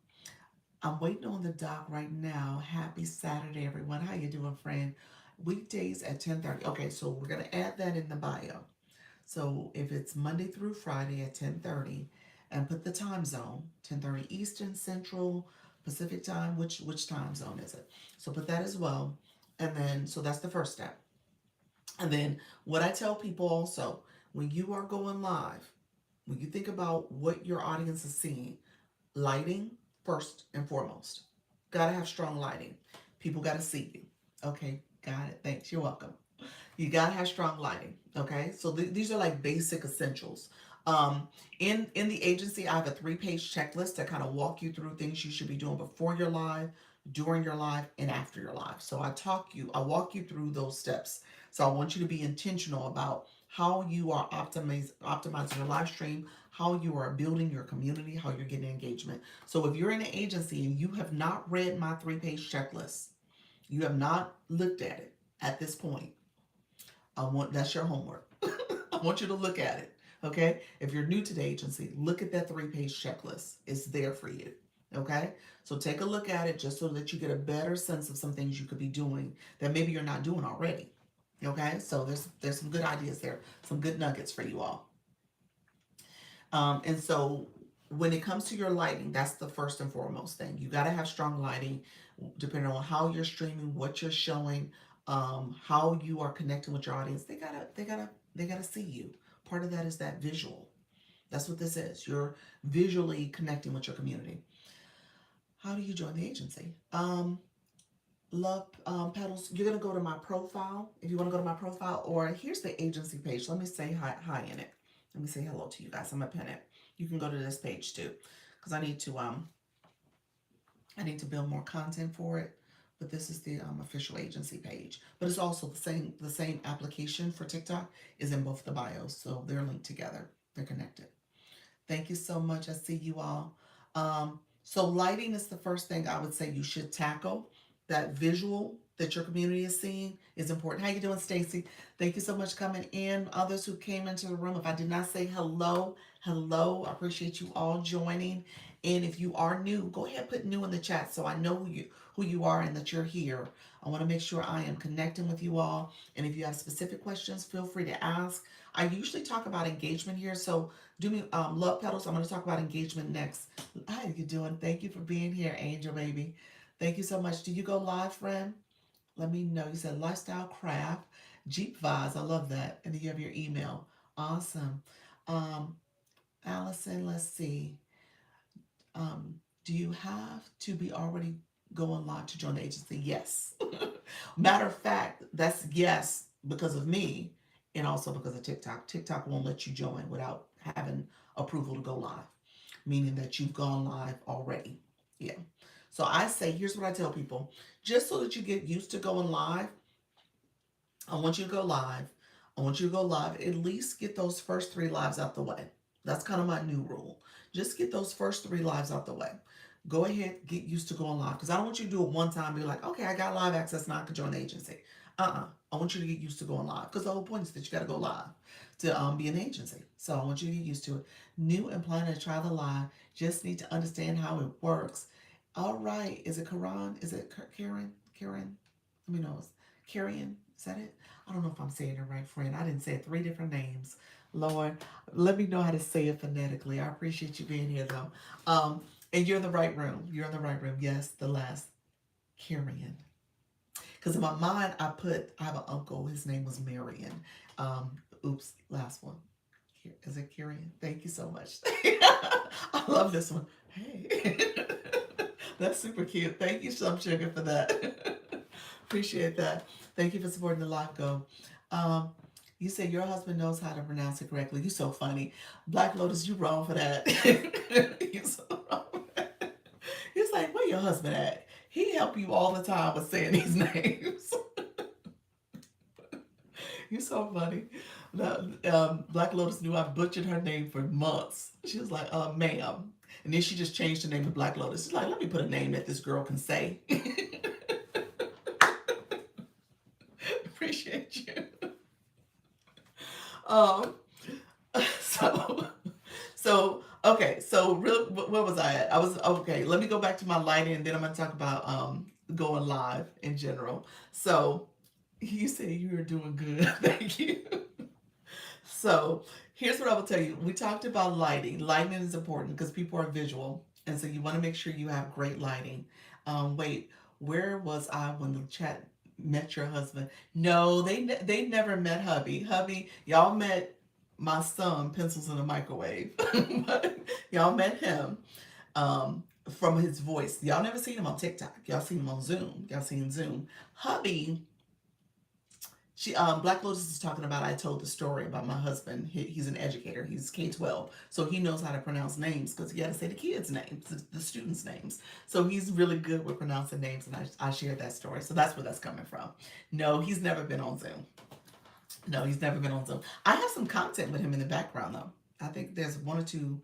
I'm waiting on the doc right now. Happy Saturday, everyone. How you doing, friend? Weekdays at 10:30. Okay, so we're gonna add that in the bio. So if it's Monday through Friday at 10:30, and put the time zone, 10:30 Eastern, Central, Pacific time, which time zone is it? So put that as well. And then so that's the first step. And then what I tell people also, when you are going live, when you think about what your audience is seeing, lighting first and foremost. Gotta have strong lighting. People gotta see you. Okay, got it. Thanks. You're welcome. You gotta have strong lighting. Okay, so these are like basic essentials. In the agency, I have a 3-page checklist to kind of walk you through things you should be doing before your live, during your live, and after your live. So I walk you through those steps. So I want you to be intentional about how you are optimizing your live stream, how you are building your community, how you're getting engagement. So if you're in an agency and you have not read my 3-page checklist, you have not looked at it at this point, that's your homework. I want you to look at it. Okay? If you're new to the agency, look at that 3-page checklist. It's there for you. Okay? So take a look at it just so that you get a better sense of some things you could be doing that maybe you're not doing already. Okay? So there's some good ideas there, some good nuggets for you all. And so when it comes to your lighting, that's the first and foremost thing. You got to have strong lighting, depending on how you're streaming, what you're showing, how you are connecting with your audience. They gotta see you. Part of that is that visual. That's what this is. You're visually connecting with your community. How do you join the agency? Love Petals. You're gonna go to my profile if you want to go to my profile, or here's the agency page. Let me say hi in it. Let me say hello to you guys. I'm gonna pin it. You can go to this page too, because I need to build more content for it. But this is the official agency page. But it's also the same application for TikTok is in both the bios, so they're linked together. They're connected. Thank you so much. I see you all. So lighting is the first thing I would say you should tackle. That visual that your community is seeing is important. How you doing, Stacy? Thank you so much coming in. Others who came into the room. If I did not say hello, hello. I appreciate you all joining. And if you are new, go ahead and put new in the chat so I know who you are and that you're here. I want to make sure I am connecting with you all. And if you have specific questions, feel free to ask. I usually talk about engagement here, so do me love petals. I'm going to talk about engagement next. How you doing? Thank you for being here, Angel baby. Thank you so much. Do you go live, friend? Let me know. You said lifestyle craft, Jeep vibes. I love that. And then you have your email. Awesome. Um, Allison, let's see. Do you have to be already going live to join the agency? Yes. Matter of fact, that's yes because of me and also because of TikTok. TikTok won't let you join without having approval to go live, meaning that you've gone live already. Yeah. So I say, here's what I tell people just so that you get used to going live, I want you to go live. I want you to go live, at least get those first 3 lives out the way. That's kind of my new rule. Just get those first 3 lives out the way. Go ahead, get used to going live. Because I don't want you to do it one time, be like, okay, I got live access, now I can join the agency. I want you to get used to going live. Because the whole point is that you got to go live to be an agency. So I want you to get used to it. New and planning to try the live. Just need to understand how it works. All right. Is it Karan? Is it Karen? Karen? Let me know. Karen? Is that it? I don't know if I'm saying it right, friend. I didn't say 3 different names. Lord, let me know how to say it phonetically. I appreciate you being here, though. And you're in the right room. You're in the right room. Yes, the last Kyrian. Because in my mind, I have an uncle. His name was Marion. Oops, last one. Is it Kyrian? Thank you so much. I love this one. Hey, that's super cute. Thank you, Some Sugar, for that. Appreciate that. Thank you for supporting the live go. Um, you say your husband knows how to pronounce it correctly. You so funny. Black Lotus, you wrong for that. You so wrong for that. He's like, where your husband at? He help you all the time with saying these names. You're so funny. Black Lotus knew I butchered her name for months. She was like, ma'am. And then she just changed the name to Black Lotus. She's like, let me put a name that this girl can say. Appreciate you. Um, so, okay. So, real, where was I at? I was okay. Let me go back to my lighting, and then I'm gonna talk about going live in general. So, you say you were doing good. Thank you. So, here's what I will tell you. We talked about lighting. Lighting is important because people are visual, and so you want to make sure you have great lighting. Wait, where was I when the chat met your husband? No, they never met hubby. Hubby, y'all met my son, Pencils in a Microwave. But y'all met him from his voice. Y'all never seen him on TikTok. Y'all seen him on Zoom. Y'all seen Zoom. Hubby, Black Lotus is talking about. I told the story about my husband. He's an educator. He's K-12, so he knows how to pronounce names because you got to say the kids' names, the students' names. So he's really good with pronouncing names, and I shared that story. So that's where that's coming from. No, he's never been on Zoom. No, he's never been on Zoom. I have some content with him in the background though. I think there's one or two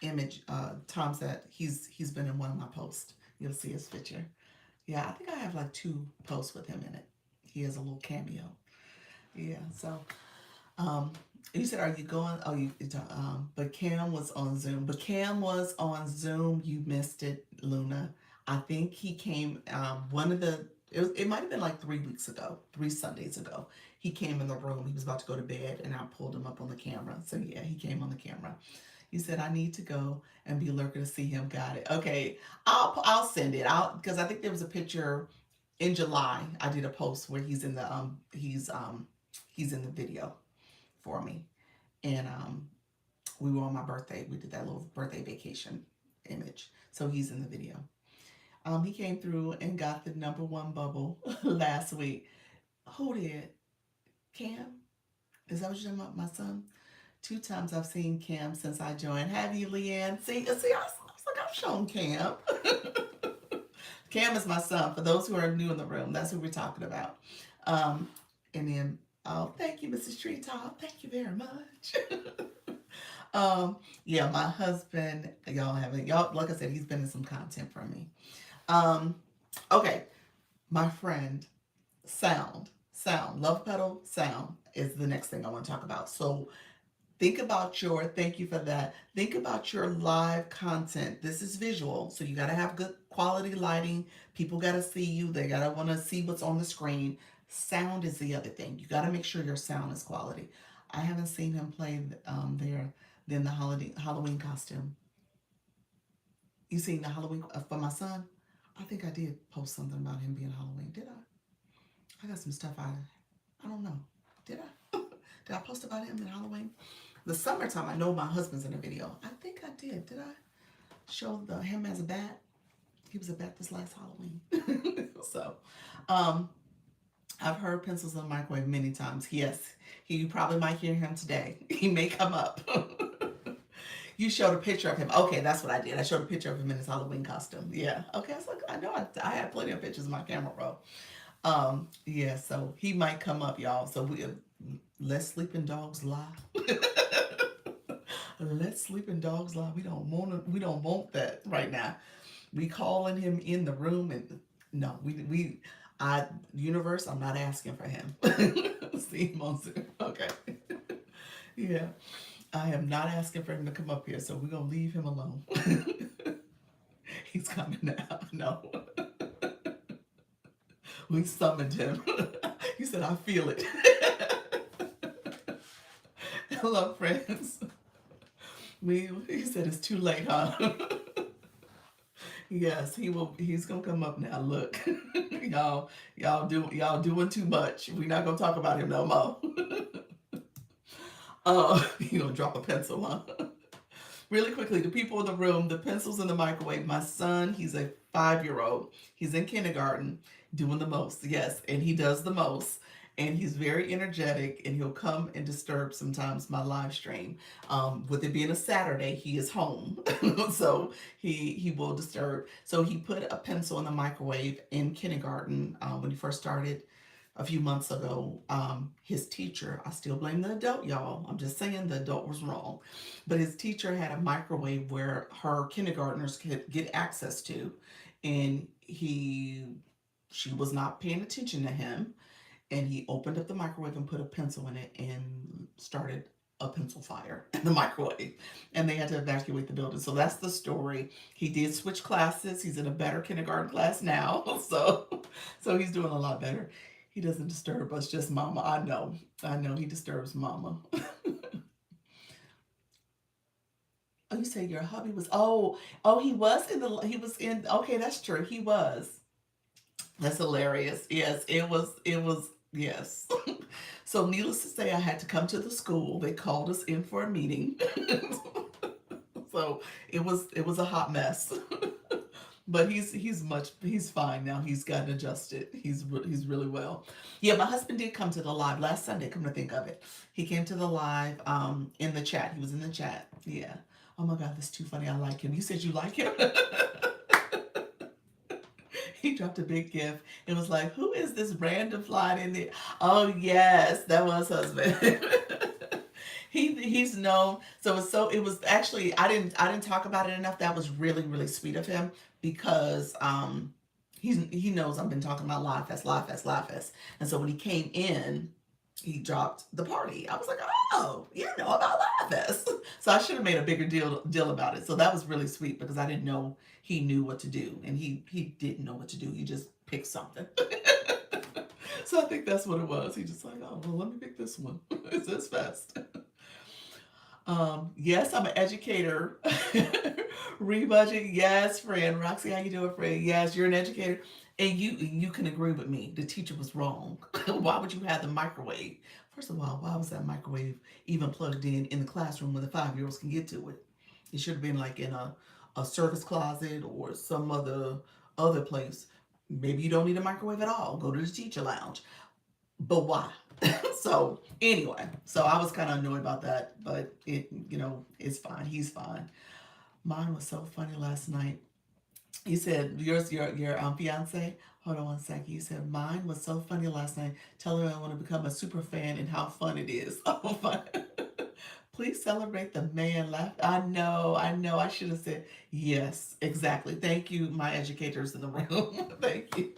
image times that he's been in one of my posts. You'll see his picture. Yeah, I think I have like two posts with him in it. He has a little cameo. Yeah, so you said, are you going? Oh, but Cam was on Zoom. But Cam was on Zoom. You missed it, Luna. I think he came, one of the, it might have been like 3 weeks ago, 3 Sundays ago. He came in the room. He was about to go to bed, and I pulled him up on the camera. So yeah, he came on the camera. He said, I need to go and be a lurker to see him. Got it. Okay, I'll send it out because I think there was a picture in July. I did a post where he's in the he's in the video for me, and we were on my birthday. We did that little birthday vacation image, so he's in the video. He came through and got the #1 bubble last week. Who did? Cam? Is that what you're talking about? My son? 2 times I've seen Cam since I joined. Have you, Leanne? See, I was like, I've shown Cam. Cam is my son. For those who are new in the room, that's who we're talking about. And then, oh, thank you, Mrs. Treetop. Thank you very much. Yeah, my husband, y'all, like I said, he's been in some content for me. Okay, my friend, sound, love pedal, sound is the next thing I want to talk about. So thank you for that. Think about your live content. This is visual, so you got to have good quality lighting. People got to see you. They got to want to see what's on the screen. Sound is the other thing. You got to make sure your sound is quality. I haven't seen him play then the Halloween costume. You seen the Halloween for my son? I think I did post something about him being Halloween. Did I? I got some stuff I don't know. Did I? Did I post about him in Halloween? The summertime, I know my husband's in the video. I think I did. Did I show him as a bat? He was a bat this last Halloween. So, I've heard Pencils in the Microwave many times. Yes, you probably might hear him today. He may come up. You showed a picture of him. Okay, that's what I did. I showed a picture of him in his Halloween costume. Yeah. Okay, I know I had plenty of pictures in my camera roll. Yeah, so he might come up, y'all. So we let sleeping dogs lie. Let sleeping dogs lie. We don't want that right now. We calling him in the room, and no, universe, I'm not asking for him. See him on Zoom. Okay. Yeah. I am not asking for him to come up here, so we're gonna leave him alone. He's coming now. No. We summoned him. He said, I feel it. Hello, friends. He said it's too late, huh? Yes, he will. He's gonna come up now. Look, y'all doing too much. We're not gonna talk about him no more. You gonna drop a pencil, huh? Really quickly, the people in the room, the pencils in the microwave. My son, he's a 5 year old. He's in kindergarten, doing the most. Yes, and he does the most. And he's very energetic, and he'll come and disturb sometimes my live stream. With it being a Saturday, he is home, so he will disturb. So he put a pencil in the microwave in kindergarten when he first started a few months ago. His teacher, I still blame the adult, y'all. I'm just saying the adult was wrong. But his teacher had a microwave where her kindergartners could get access to. And she was not paying attention to him. And he opened up the microwave and put a pencil in it and started a pencil fire in the microwave, and they had to evacuate the building. So that's the story. He did switch classes. He's in a better kindergarten class now. So he's doing a lot better. He doesn't disturb us, just mama. I know he disturbs mama. Oh, you say your hubby was, oh, he was in, okay, that's true. He was. That's hilarious. Yes, it was, yes. So needless to say, I had to come to the school. They called us in for a meeting. So it was a hot mess. But he's fine now. He's gotten adjusted. He's really well. Yeah, my husband did come to the live last Sunday, come to think of it. He came to the live in the chat. He was in the chat. Yeah. Oh my God, that's too funny. I like him. You said you like him? He dropped a big gift. It was like, who is this random flying in there? Oh yes, that was husband. He's known. So it was actually, I didn't talk about it enough. That was really really sweet of him because he knows I've been talking about Live Fest, Live Fest, Live Fest, and so when he came in, he dropped the party. I was like, oh, you know about Live Fest. So I should have made a bigger deal about it. So that was really sweet because I didn't know he knew what to do, and he didn't know what to do. He just picked something. So I think that's what it was. He just like, oh well, let me pick this one. It's this fest. Yes, I'm an educator. Rebudget, yes, friend. Roxy, how you doing, friend? Yes, you're an educator. And you can agree with me. The teacher was wrong. Why would you have the microwave? First of all, why was that microwave even plugged in the classroom when the 5 year olds can get to it? It should have been like in a service closet or some other place. Maybe you don't need a microwave at all. Go to the teacher lounge. But why? So anyway, so I was kind of annoyed about that, but it's fine. He's fine. Mine was so funny last night. You said yours, your fiance. Hold on one second. You said mine was so funny last night. Tell her I want to become a super fan and how fun it is. Oh, fun. Please celebrate the man laugh. I know. I should have said yes, exactly. Thank you, my educators in the room. Thank you.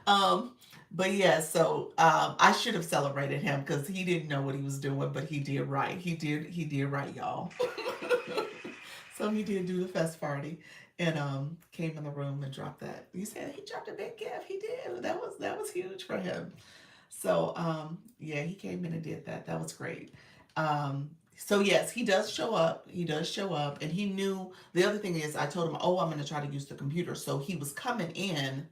Um, but yeah, so I should have celebrated him because he didn't know what he was doing, but he did right. He did right, y'all. So he did do the fest party and came in the room and dropped that. You said he dropped a big gift. He did. That was huge for him. So yeah, he came in and did that. That was great. So yes, he does show up. He does show up, and he knew. The other thing is, I told him, "Oh, I'm going to try to use the computer." So he was coming in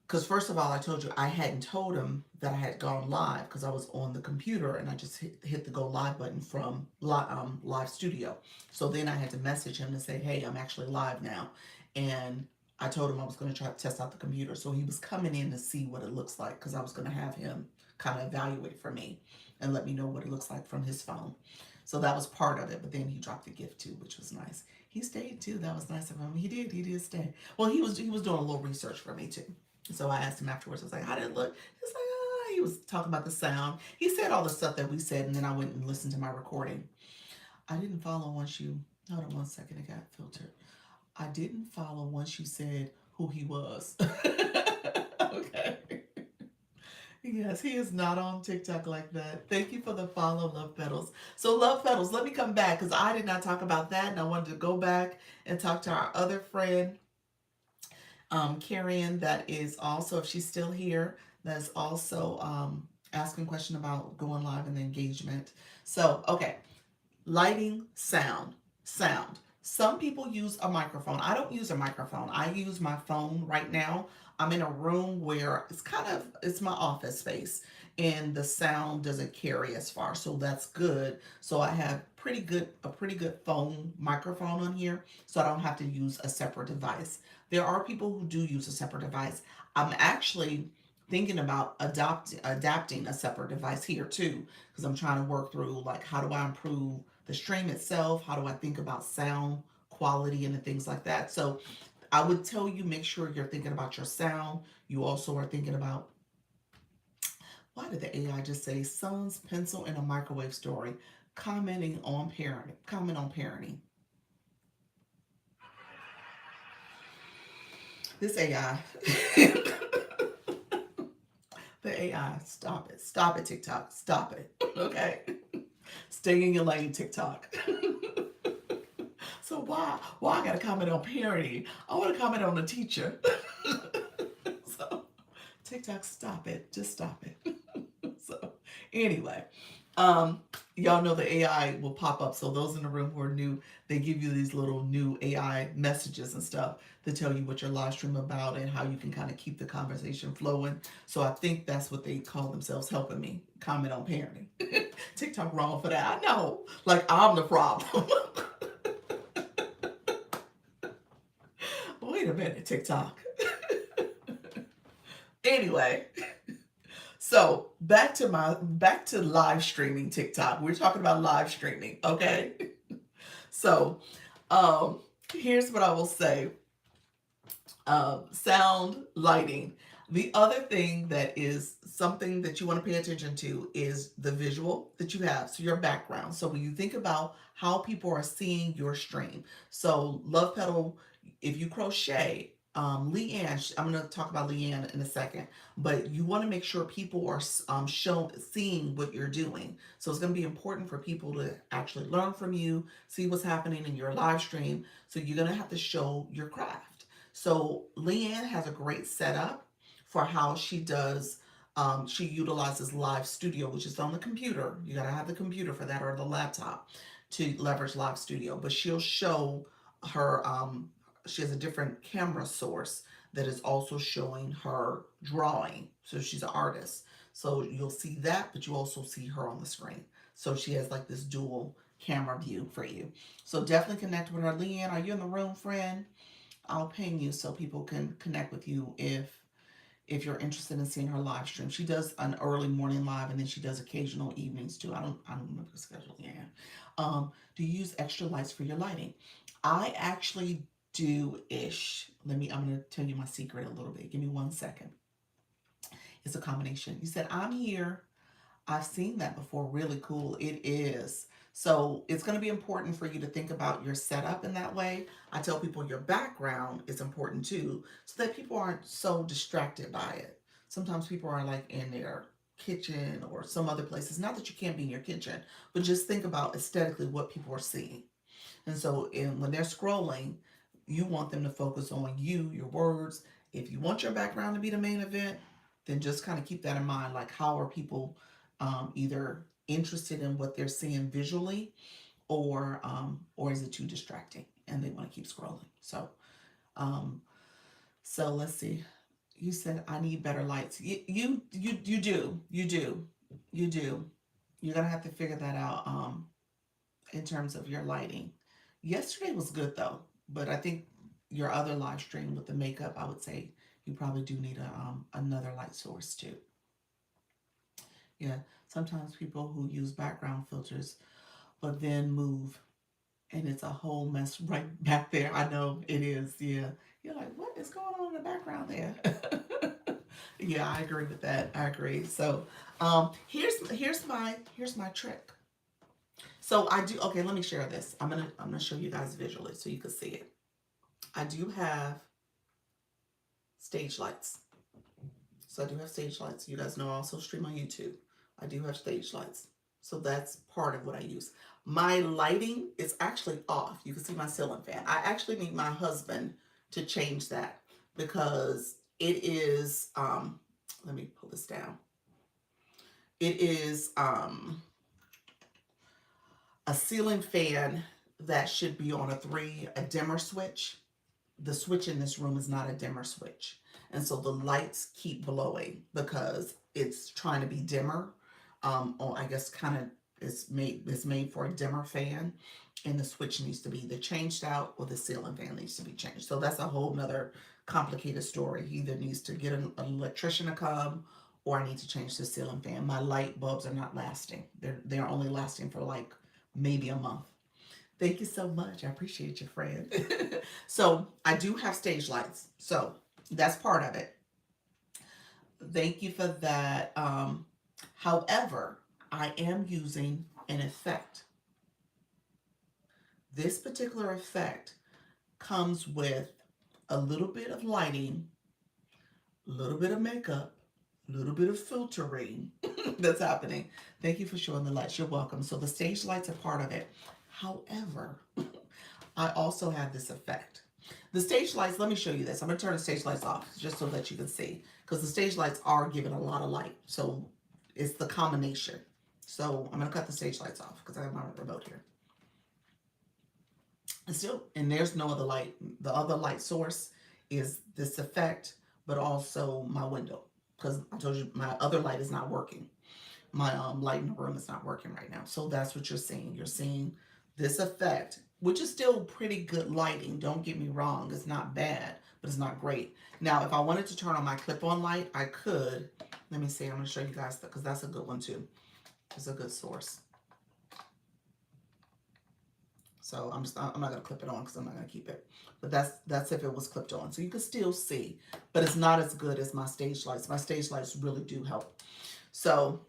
because first of all, I told you I hadn't told him that I had gone live because I was on the computer and I just hit the go live button from live studio. So then I had to message him to say, hey, I'm actually live now. And I told him I was going to try to test out the computer. So he was coming in to see what it looks like because I was going to have him kind of evaluate for me and let me know what it looks like from his phone. So that was part of it. But then he dropped the gift too, which was nice. He stayed too. That was nice of him. He did stay. Well, he was doing a little research for me too. So I asked him afterwards. I was like, "How did it look?" He's like, "Ah." He was talking about the sound. He said all the stuff that we said, and then I went and listened to my recording. I didn't follow once you. Hold on one second. It got filtered. I didn't follow once you said who he was. Okay. Yes, he is not on TikTok like that. Thank you for the follow, Love Petals. So, Love Petals, let me come back because I did not talk about that, and I wanted to go back and talk to our other friend, Carrion, that is also, if she's still here, that is also asking question about going live and the engagement. So, okay, lighting, sound. Some people use a microphone. I don't use a microphone. I use my phone right now. I'm in a room where it's my office space and the sound doesn't carry as far. So that's good. So I have a pretty good phone microphone on here, so I don't have to use a separate device. There are people who do use a separate device. I'm actually thinking about adapting a separate device here too, because I'm trying to work through like how do I improve the stream itself, how do I think about sound quality and the things like that. So I would tell you, make sure you're thinking about your sound. You also are thinking about, why did the AI just say son's pencil in a microwave story, comment on parenting. This AI. The AI, stop it, TikTok, stop it. Okay, stay in your lane, TikTok. So why I gotta comment on parenting? I want to comment on the teacher. So TikTok, stop it, just stop it. So anyway, um, y'all know the AI will pop up. So those in the room who are new, they give you these little new AI messages and stuff to tell you what your live stream about and how you can kind of keep the conversation flowing. So I think that's what they call themselves, helping me comment on parenting. TikTok wrong for that. I know, like I'm the problem. Wait a minute, TikTok. Anyway, so back to live streaming TikTok. We're talking about live streaming, okay? So, um, here's what I will say. Sound, lighting. The other thing that is something that you want to pay attention to is the visual that you have, so your background. So when you think about how people are seeing your stream, so Love Petal, if you crochet, Leanne, I'm going to talk about Leanne in a second, but you want to make sure people are seeing what you're doing. So it's going to be important for people to actually learn from you, see what's happening in your live stream. So you're going to have to show your craft. So Leanne has a great setup for how she does. She utilizes Live Studio, which is on the computer. You gotta have the computer for that or the laptop to leverage Live Studio. But she'll show her. She has a different camera source that is also showing her drawing. So she's an artist. So you'll see that, but you also see her on the screen. So she has like this dual camera view for you. So definitely connect with her. Leanne, are you in the room, friend? I'll ping you so people can connect with you if you're interested in seeing her live stream. She does an early morning live and then she does occasional evenings too. I don't remember the schedule. Yeah. Do you use extra lights for your lighting? I actually do ish. I'm gonna tell you my secret a little bit. Give me 1 second. It's a combination. You said I'm here. I've seen that before. Really cool. It is. So it's going to be important for you to think about your setup in that way. I tell people your background is important too, so that people aren't so distracted by it. Sometimes people are like in their kitchen or some other places. Not that you can't be in your kitchen, but just think about aesthetically what people are seeing. And so when they're scrolling, you want them to focus on you, your words. If you want your background to be the main event, then just kind of keep that in mind. Like, how are people either interested in what they're seeing visually, or is it too distracting and they want to keep scrolling? Um, so let's see. You said I need better lights. You do. You're gonna have to figure that out. In terms of your lighting. Yesterday was good though, but I think your other live stream with the makeup, I would say you probably do need another light source too. Yeah, sometimes people who use background filters but then move and it's a whole mess right back there. I know it is. Yeah, you're like, what is going on in the background there? Yeah, I agree with that. I agree. So, here's my trick. So I do, okay, let me share this. I'm gonna show you guys visually so you can see it. I do have stage lights. So I do have stage lights. You guys know I also stream on YouTube. I do have stage lights. So that's part of what I use. My lighting is actually off. You can see my ceiling fan. I actually need my husband to change that because it is, let me pull this down. It is a ceiling fan that should be on a dimmer switch. The switch in this room is not a dimmer switch. And so the lights keep blowing because it's trying to be dimmer. Or I guess kind of is made for a dimmer fan, and the switch needs to be either changed out or the ceiling fan needs to be changed. So that's a whole nother complicated story. He either needs to get an electrician to come, or I need to change the ceiling fan. My light bulbs are not lasting. They're only lasting for like maybe a month. Thank you so much. I appreciate you, friend. So I do have stage lights. So that's part of it. Thank you for that. However, I am using an effect. This particular effect comes with a little bit of lighting, a little bit of makeup, a little bit of filtering that's happening. Thank you for showing the lights. You're welcome. So the stage lights are part of it. However, I also have this effect. The stage lights, let me show you this. I'm going to turn the stage lights off just so that you can see. Because the stage lights are giving a lot of light. So it's the combination. So I'm going to cut the stage lights off because I have my remote here. And there's no other light. The other light source is this effect, but also my window. Because I told you my other light is not working. My light in the room is not working right now. So that's what you're seeing. You're seeing this effect, which is still pretty good lighting. Don't get me wrong. It's not bad, but it's not great. Now, if I wanted to turn on my clip-on light, I could. Let me see. I'm going to show you guys that because that's a good one too. It's a good source. So I'm not going to clip it on because I'm not going to keep it. But that's if it was clipped on. So you can still see, but it's not as good as my stage lights. My stage lights really do help. So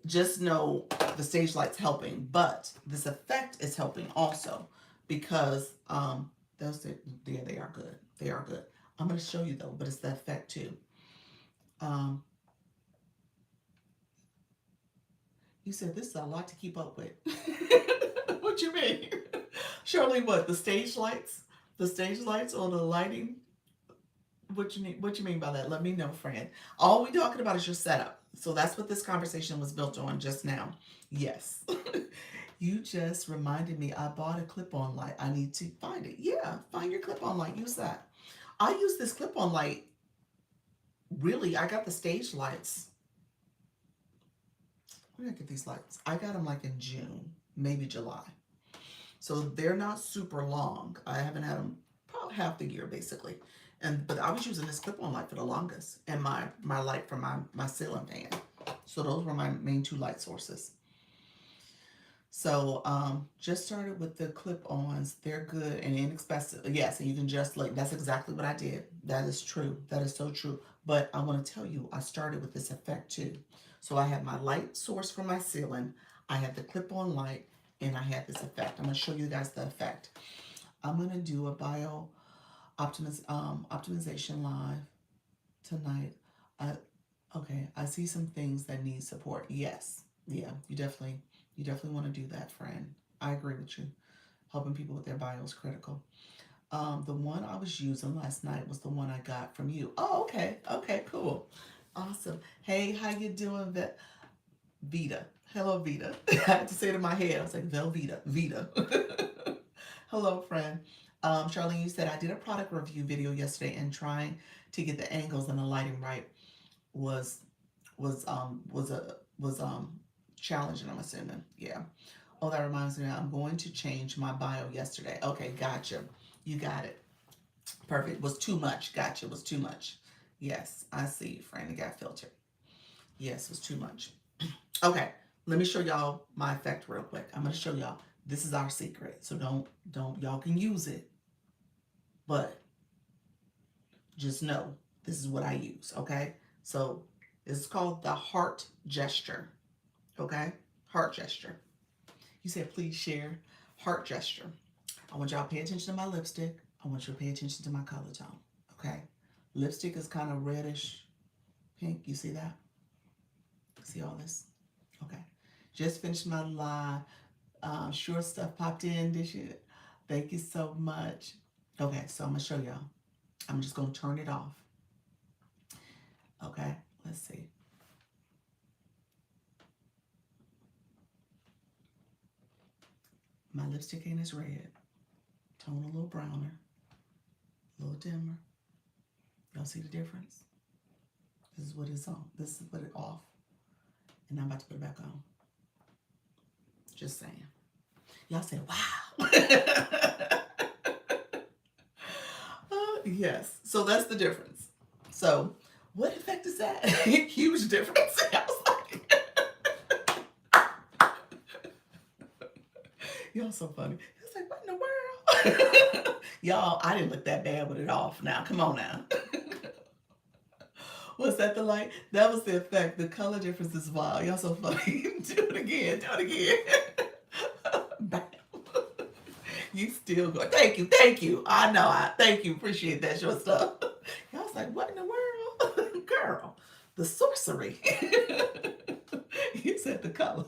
just know the stage light's helping, but this effect is helping also because yeah, they are good. They are good. I'm going to show you though, but it's the effect too. You said this is a lot to keep up with. What you mean? Shirley, what? The stage lights? The stage lights or the lighting? What you need? What you mean by that? Let me know, friend. All we talking about is your setup. So that's what this conversation was built on just now. Yes. You just reminded me I bought a clip-on light. I need to find it. Yeah, find your clip-on light. Use that. I use this clip-on light. Really, I got the stage lights. Where did I get these lights? I got them like in June, maybe July. So they're not super long. I haven't had them probably half the year basically. But I was using this clip-on light for the longest, and my light from my ceiling fan. So those were my main two light sources. So just started with the clip-ons. They're good and inexpensive. Yes, and you can just like that's exactly what I did. That is true. That is so true. But I want to tell you, I started with this effect too. So I had my light source from my ceiling. I had the clip-on light, and I had this effect. I'm going to show you guys the effect. I'm going to do a optimization live tonight. Okay, I see some things that need support. Yes, yeah, you definitely want to do that, friend. I agree with you. Helping people with their bio is critical. The one I was using last night was the one I got from you. Oh, okay, cool, awesome. Hey, how you doing, Vita? Hello, Vita. I had to say it in my head. I was like, Velveeta, Vita. Hello, friend. Charlene, you said I did a product review video yesterday, and trying to get the angles and the lighting right was challenging. I'm assuming, yeah. Oh, that reminds me. I'm going to change my bio yesterday. Okay, gotcha. You got it. Perfect. Was too much. Gotcha. Was too much. Yes, I see. Friend, it got filtered. Yes, it was too much. Okay, let me show y'all my effect real quick. I'm going to show y'all. This is our secret. So don't, y'all can use it. But just know this is what I use, okay? So it's called the heart gesture, okay? Heart gesture. You said please share heart gesture. I want y'all to pay attention to my lipstick. I want you to pay attention to my color tone, okay? Lipstick is kind of reddish pink. You see that? See all this? Okay. Just finished my live. Sure stuff popped in this year. Thank you so much. Okay, so I'm going to show y'all. I'm just going to turn it off. Okay, let's see. My lipstick ain't as red. Tone a little browner, a little dimmer. Y'all see the difference? This is what it's on. This is what it off. And I'm about to put it back on. Just saying. Y'all say, wow. Yes. So that's the difference. So what effect is that? Huge difference. I was like, y'all so funny. It's like, what in the world? Y'all, I didn't look that bad with it off. Now, come on now. Was that the light? That was the effect. The color difference is wild. Y'all so funny. Do it again. Do it again. Bam. You still go. Thank you. Thank you. I know. Thank you. Appreciate that short stuff. Y'all was like, what in the world? Girl, the sorcery. You said the color.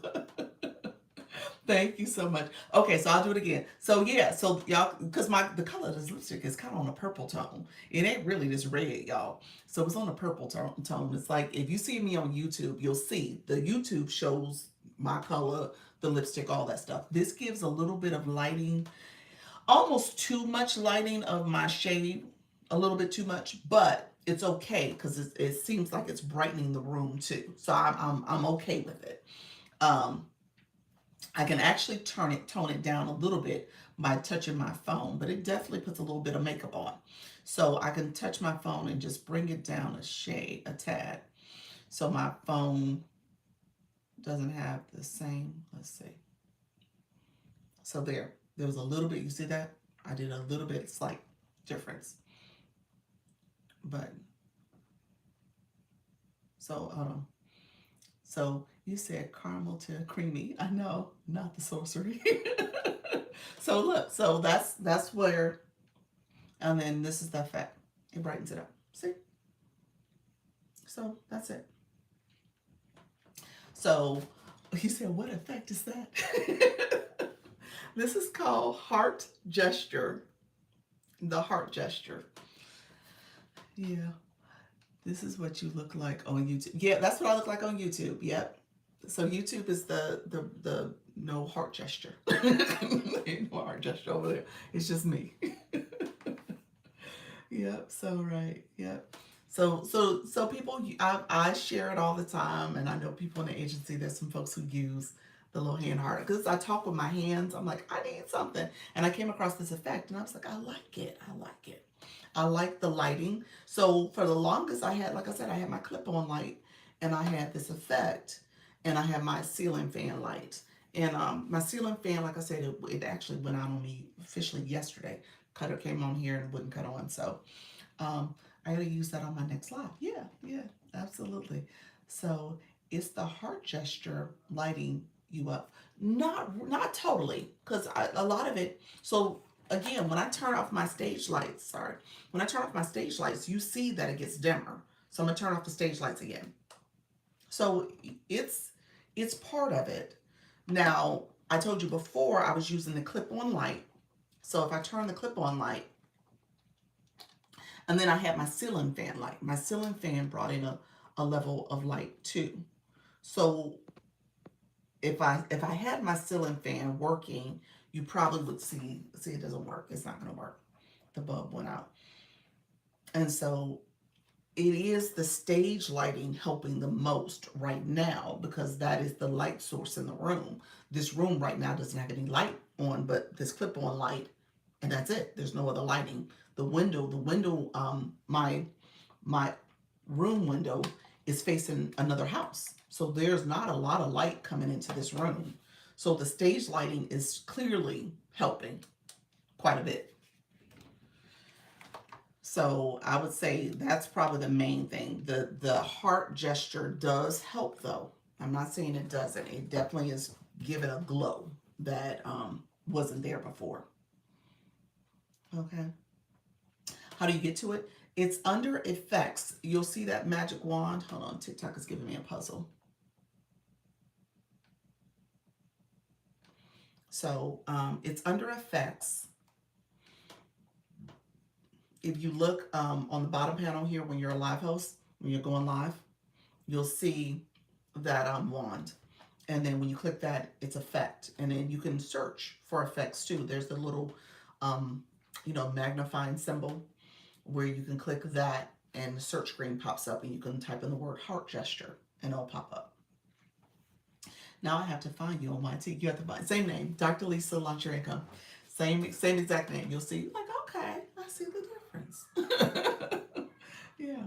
Thank you so much. Okay, so I'll do it again. So yeah, so y'all, because the color of this lipstick is kind of on a purple tone. It ain't really this red, y'all. So it's on a purple tone. It's like if you see me on YouTube, you'll see the YouTube shows my color, the lipstick, all that stuff. This gives a little bit of lighting, almost too much lighting of my shade, a little bit too much, but it's okay because it seems like it's brightening the room too. So I'm okay with it. I can actually tone it down a little bit by touching my phone, but it definitely puts a little bit of makeup on. So I can touch my phone and just bring it down a shade, a tad. So my phone doesn't have the same, let's see. So there was a little bit, you see that? I did a little bit slight difference. But, so, hold on. So you said caramel to creamy. I know, not the sorcery. So look, so that's where, and then this is the effect. It brightens it up. See? So that's it. So you said, what effect is that? This is called heart gesture. The heart gesture. Yeah. This is what you look like on YouTube. Yeah, that's what I look like on YouTube. Yep. So YouTube is the no heart gesture. Ain't no heart gesture over there. It's just me. Yep. So right. Yep. So people, I share it all the time, and I know people in the agency. There's some folks who use the little hand heart because I talk with my hands. I'm like, I need something, and I came across this effect, and I was like, I like it. I like it. I like the lighting. So for the longest, I had, like I said, I had my clip-on light, and I had this effect, and I had my ceiling fan light. And my ceiling fan, like I said, it actually went out on me officially yesterday. Cutter came on here and wouldn't cut on, so I gotta use that on my next live. Yeah, yeah, absolutely. So it's the heart gesture lighting you up. Not totally, because a lot of it. So again, when I turn off my stage lights, sorry, when I turn off my stage lights, you see that it gets dimmer. So I'm gonna turn off the stage lights again. So it's part of it. Now, I told you before I was using the clip-on light. So if I turn the clip-on light, and then I had my ceiling fan light. My ceiling fan brought in a level of light too. So if I had my ceiling fan working, you probably would see it doesn't work. It's not going to work. The bulb went out. And so it is the stage lighting helping the most right now because that is the light source in the room. This room right now doesn't have any light on, but this clip-on light, and that's it. There's no other lighting. The window, my room window is facing another house. So there's not a lot of light coming into this room. So the stage lighting is clearly helping quite a bit. So I would say that's probably the main thing. The heart gesture does help though. I'm not saying it doesn't. It definitely is giving a glow that wasn't there before. Okay. How do you get to it? It's under effects. You'll see that magic wand. Hold on, TikTok is giving me a puzzle. So it's under effects. If you look on the bottom panel here when you're a live host, when you're going live, you'll see that wand. And then when you click that, it's effect. And then you can search for effects too. There's the little, um, magnifying symbol where you can click that and the search screen pops up and you can type in the word heart gesture and it'll pop up. Now I have to find you on YT. You have to find same name, Dr. Lisa Launch Your Income. Same exact name. You'll see like, okay, I see the difference. Yeah.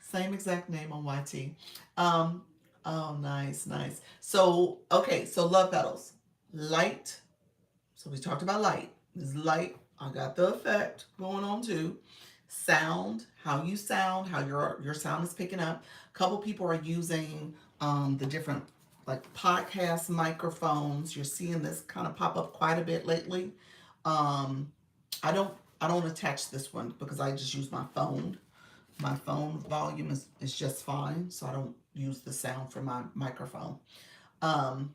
Same exact name on YT. Um, oh, nice, nice. So, okay, so love petals. Light. So we talked about light. This light. I got the effect going on too. Sound, how you sound, how your sound is picking up. A couple people are using the different like podcast microphones. You're seeing this kind of pop up quite a bit lately. Um, I don't attach this one because I just use my phone. My phone volume is just fine, so I don't use the sound for my microphone. Um,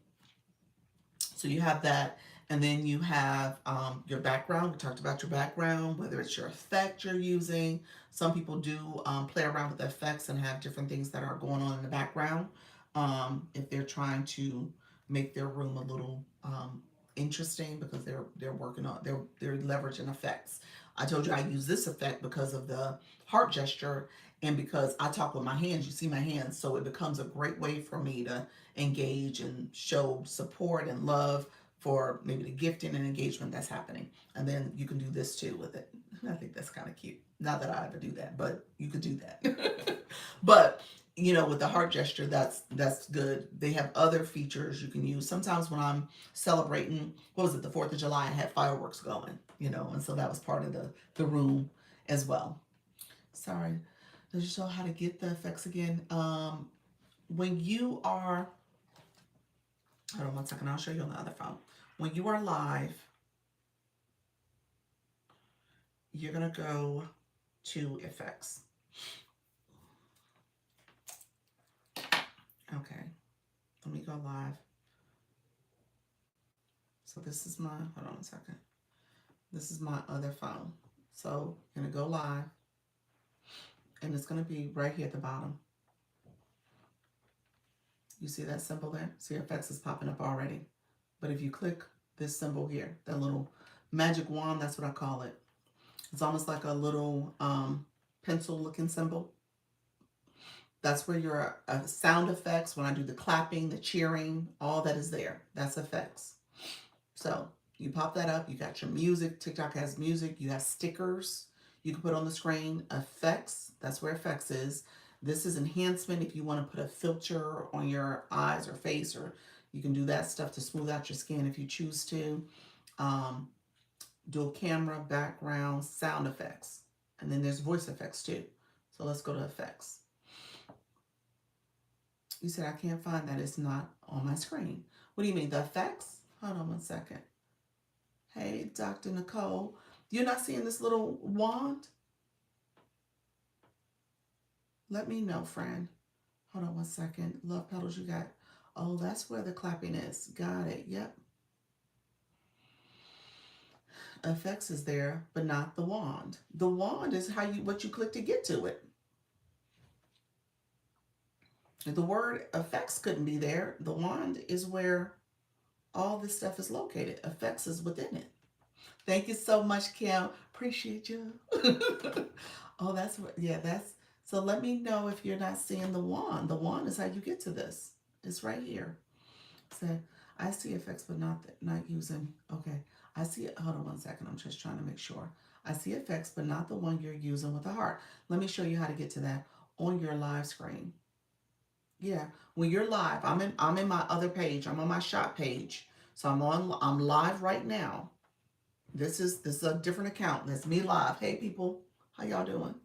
so you have that, and then you have your background. We talked about your background, whether it's your effect you're using. Some people do play around with effects and have different things that are going on in the background if they're trying to make their room a little interesting because they're working on they're leveraging effects. I told you I use this effect because of the heart gesture and because I talk with my hands. You see my hands, so it becomes a great way for me to engage and show support and love for maybe the gifting and engagement that's happening. And then you can do this too with it. I think that's kind of cute. Not that I ever do that, but you could do that. But with the heart gesture, that's good. They have other features you can use. Sometimes when I'm celebrating, what was it, the 4th of July, I had fireworks going, and so that was part of the room as well. Sorry. Does you show how to get the effects again? When you are, hold on one second, I'll show you on the other phone. When you are live, you're going to go to effects. Okay, let me go live. So this is my, hold on a second. This is my other phone. So I'm going to go live, and it's going to be right here at the bottom. You see that symbol there? See, effects is popping up already. But if you click this symbol here, that little magic wand, that's what I call it. It's almost like a little pencil looking symbol. That's where your sound effects, when I do the clapping, the cheering, all that is there. That's effects. So you pop that up. You got your music. TikTok has music. You have stickers you can put on the screen. Effects, that's where effects is. This is enhancement if you want to put a filter on your eyes or face, or you can do that stuff to smooth out your skin if you choose to. Dual camera, background, sound effects. And then there's voice effects too. So let's go to effects. You said I can't find that. It's not on my screen. What do you mean, the effects? Hold on one second. Hey, Dr. Nicole, you're not seeing this little wand? Let me know, friend. Hold on one second. Love petals you got. Oh, that's where the clapping is. Got it. Yep. Effects is there, but not the wand. The wand is what you click to get to it. If the word effects couldn't be there, the wand is where all this stuff is located. Effects is within it. Thank you so much, Kim. Appreciate you. Oh, that's what, yeah, that's, so let me know if you're not seeing the wand. The wand is how you get to this. It's right here. So I see effects, but not using, okay. I see it, hold on one second. I'm just trying to make sure. I see effects, but not the one you're using with the heart. Let me show you how to get to that on your live screen. Yeah, when you're live, I'm in my other page. I'm on my shop page. So I'm live right now. This is a different account. That's me live. Hey people, how y'all doing?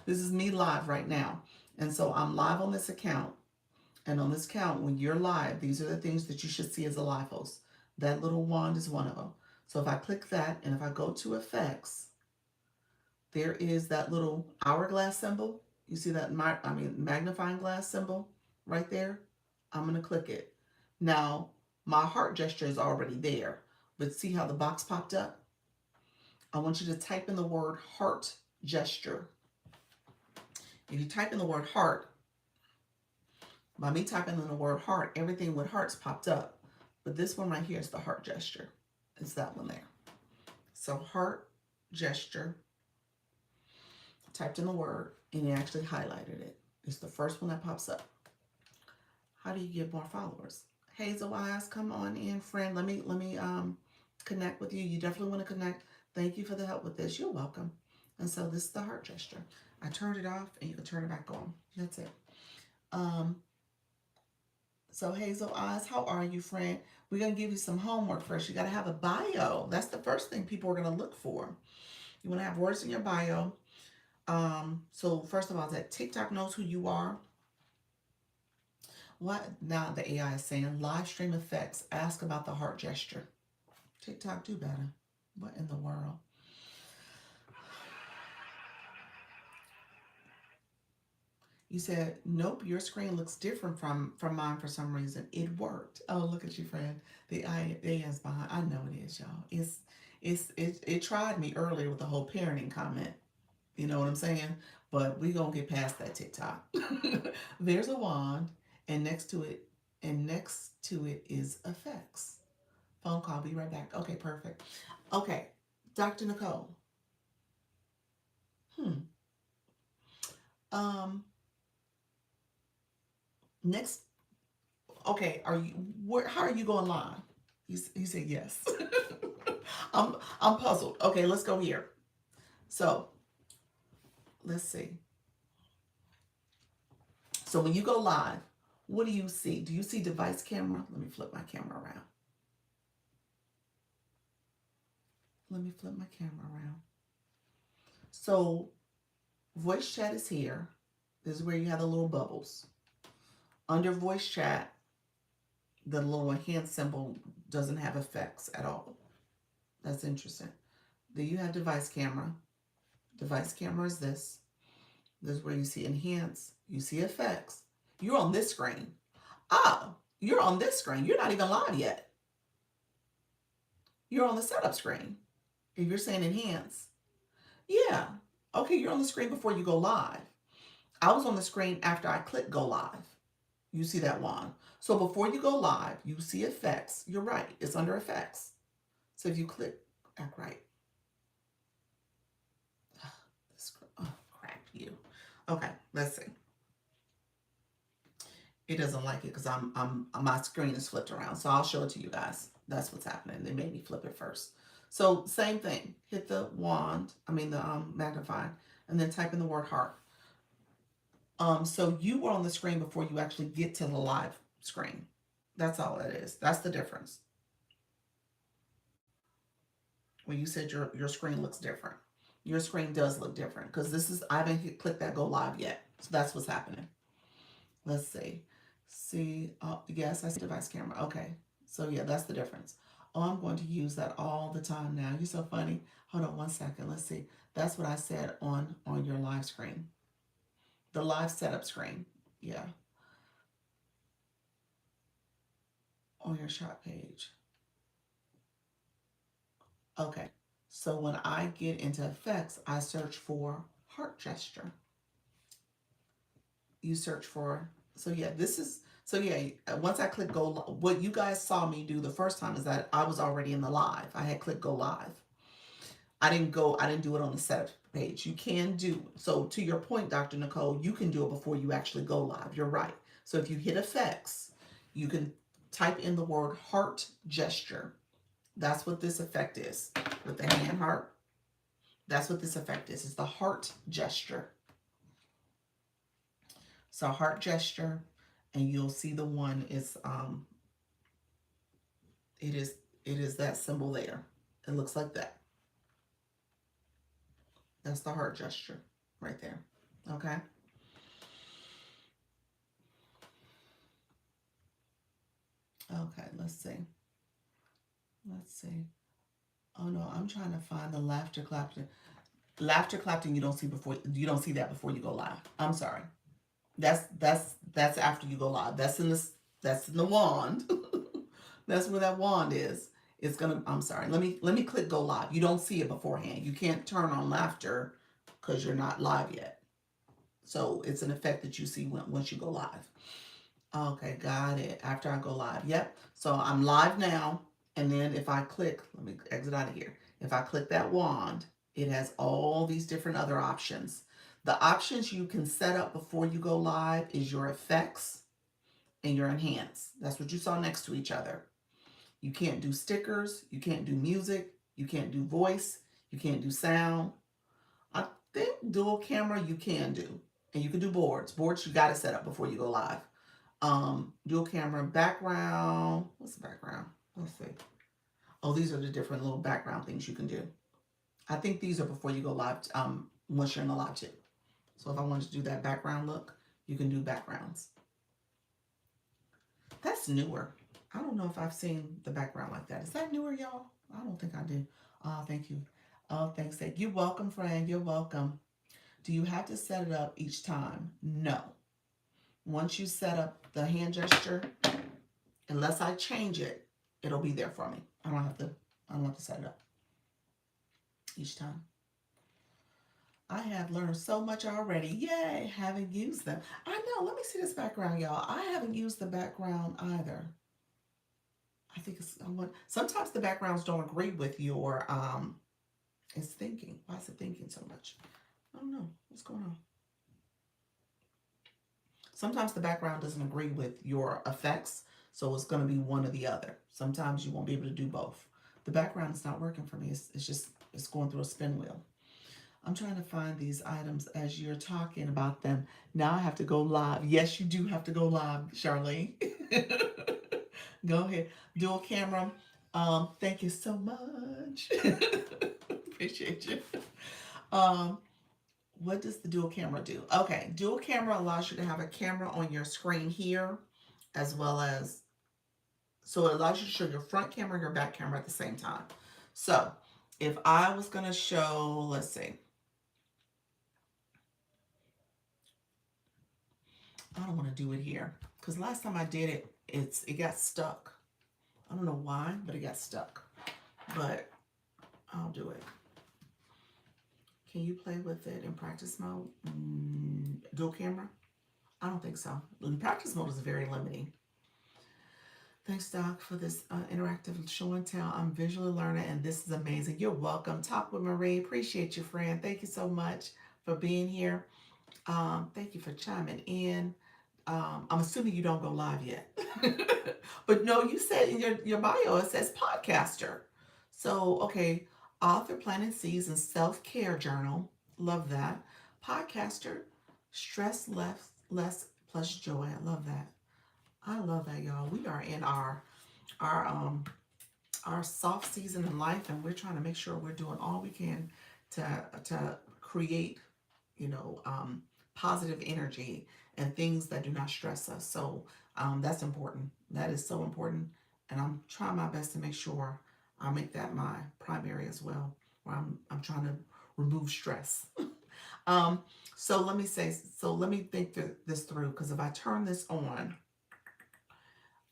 This is me live right now. And so I'm live on this account. And on this account, when you're live, these are the things that you should see as a live host. That little wand is one of them. So if I click that and if I go to effects, there is that little hourglass symbol. You see that magnifying glass symbol right there? I'm going to click it. Now, my heart gesture is already there, but see how the box popped up? I want you to type in the word heart gesture. If you type in the word heart, By me typing in the word heart, everything with hearts popped up. But this one right here is the heart gesture. It's that one there. So heart gesture, typed in the word, and it actually highlighted it. It's the first one that pops up. How do you get more followers? Hazel Eyes, come on in, friend. Let me connect with you. You definitely want to connect. Thank you for the help with this. You're welcome. And so this is the heart gesture. I turned it off and you can turn it back on. That's it. Um, so Hazel Eyes, how are you, friend? We're gonna give you some homework first. You gotta have a bio. That's the first thing people are gonna look for. You wanna have words in your bio. So first of all, that TikTok knows who you are. What now the AI is saying, live stream effects, ask about the heart gesture. TikTok, do better. What in the world? You said, nope, your screen looks different from mine for some reason. It worked. Oh, look at you, friend. The AI is behind. I know it is, y'all. It tried me earlier with the whole parenting comment. You know what I'm saying? But we gonna get past that TikTok. There's a wand, and next to it is effects. Phone call. Be right back. Okay, perfect. Okay, Dr. Nicole. Hmm. Um. Next. Okay. Are you? Where? How are you going live? You said yes. I'm puzzled. Okay, let's go here. So let's see. So when you go live, what do you see? Do you see device camera? Let me flip my camera around. Let me flip my camera around. So voice chat is here. This is where you have the little bubbles. Under voice chat, the little hand symbol doesn't have effects at all. That's interesting. Then you have device camera. Device camera is this. This is where you see enhance. You see effects. You're on this screen. Oh, you're on this screen. You're not even live yet. You're on the setup screen. If you're saying enhance, yeah. Okay, you're on the screen before you go live. I was on the screen after I click go live. You see that wand. So before you go live, you see effects. You're right. It's under effects. So if you click, act right. Oh, crap you. Okay, let's see. It doesn't like it because my screen is flipped around. So I'll show it to you guys. That's what's happening. They made me flip it first. So same thing. Hit the wand. I mean the magnify, and then type in the word heart. So you were on the screen before you actually get to the live screen. That's all it is. That's the difference. When you said your screen looks different, your screen does look different because this is I haven't clicked that go live yet. So that's what's happening. Let's see. See, yes, I see device camera. Okay, so yeah, that's the difference. Oh, I'm going to use that all the time now. You're so funny. Hold on one second. Let's see. That's what I said on your live screen, the live setup screen. Yeah, on your shop page. Okay, so when I get into effects, I search for heart gesture. You search for, so yeah, this is, so yeah, once I click go, what you guys saw me do the first time is that I was already in the live. I had clicked go live. I didn't do it on the setup page. You can do, so to your point, Dr. Nicole, you can do it before you actually go live. You're right. So if you hit effects, you can type in the word heart gesture. That's what this effect is with the hand heart. That's what this effect is. It's the heart gesture. So heart gesture, and you'll see the one is it is that symbol there. It looks like that. That's the heart gesture right there. Okay. Okay, let's see. Let's see. Oh no, I'm trying to find the laughter clapping. Laughter clapping you don't see that before you go live. I'm sorry. That's after you go live. That's in the wand. That's where that wand is. It's gonna, I'm sorry. Let me click go live. You don't see it beforehand. You can't turn on laughter because you're not live yet. So it's an effect that you see once you go live. Okay, got it. After I go live. Yep. So I'm live now. And then if I click, let me exit out of here. If I click that wand, it has all these different other options. The options you can set up before you go live is your effects and your enhance. That's what you saw next to each other. You can't do stickers. You can't do music. You can't do voice. You can't do sound. I think dual camera you can do. And you can do boards. Boards you got to set up before you go live. Dual camera background. What's the background? Let's see. Oh, these are the different little background things you can do. I think these are before you go live, once you're in the live tip. So if I wanted to do that background look, you can do backgrounds. That's newer. I don't know if I've seen the background like that. Is that newer, y'all? I don't think I do. Oh, thank you. Oh, thanks. You're welcome, friend. You're welcome. Do you have to set it up each time? No. Once you set up the hand gesture, unless I change it, it'll be there for me. I don't have to set it up each time. I have learned so much already. Yay, haven't used them. I know, let me see this background, y'all. I haven't used the background either. I think it's sometimes the backgrounds don't agree with your it's thinking. Why is it thinking so much? I don't know. What's going on? Sometimes the background doesn't agree with your effects, so it's going to be one or the other. Sometimes you won't be able to do both. The background is not working for me. It's going through a spin wheel. I'm trying to find these items as you're talking about them. Now I have to go live. Yes, you do have to go live, Charlene. Go ahead. Dual camera. Thank you so much. Appreciate you. What does the dual camera do? Okay, dual camera allows you to have a camera on your screen here, as well as, so it allows you to show your front camera and your back camera at the same time. So if I was going to show, let's see, I don't want to do it here because last time I did it, it got stuck. I don't know why, but it got stuck. But I'll do it. Can you play with it in practice mode? Dual camera? I don't think so. In practice mode is very limiting. Thanks, Doc, for this interactive show and tell. I'm visually learning, and this is amazing. You're welcome. Talk with Marie. Appreciate you, friend. Thank you so much for being here. Thank you for chiming in. I'm assuming you don't go live yet. But no, you said in your bio, it says podcaster. So, okay, author, planting seeds, and self-care journal. Love that. Podcaster, stress less plus joy. I love that. I love that, y'all. We are in our our soft season in life, and we're trying to make sure we're doing all we can to create, you know, positive energy and things that do not stress us. So that's important. That is so important, and I'm trying my best to make sure I make that my primary as well. Where I'm trying to remove stress. um, so let me say. So let me think this through, because if I turn this on,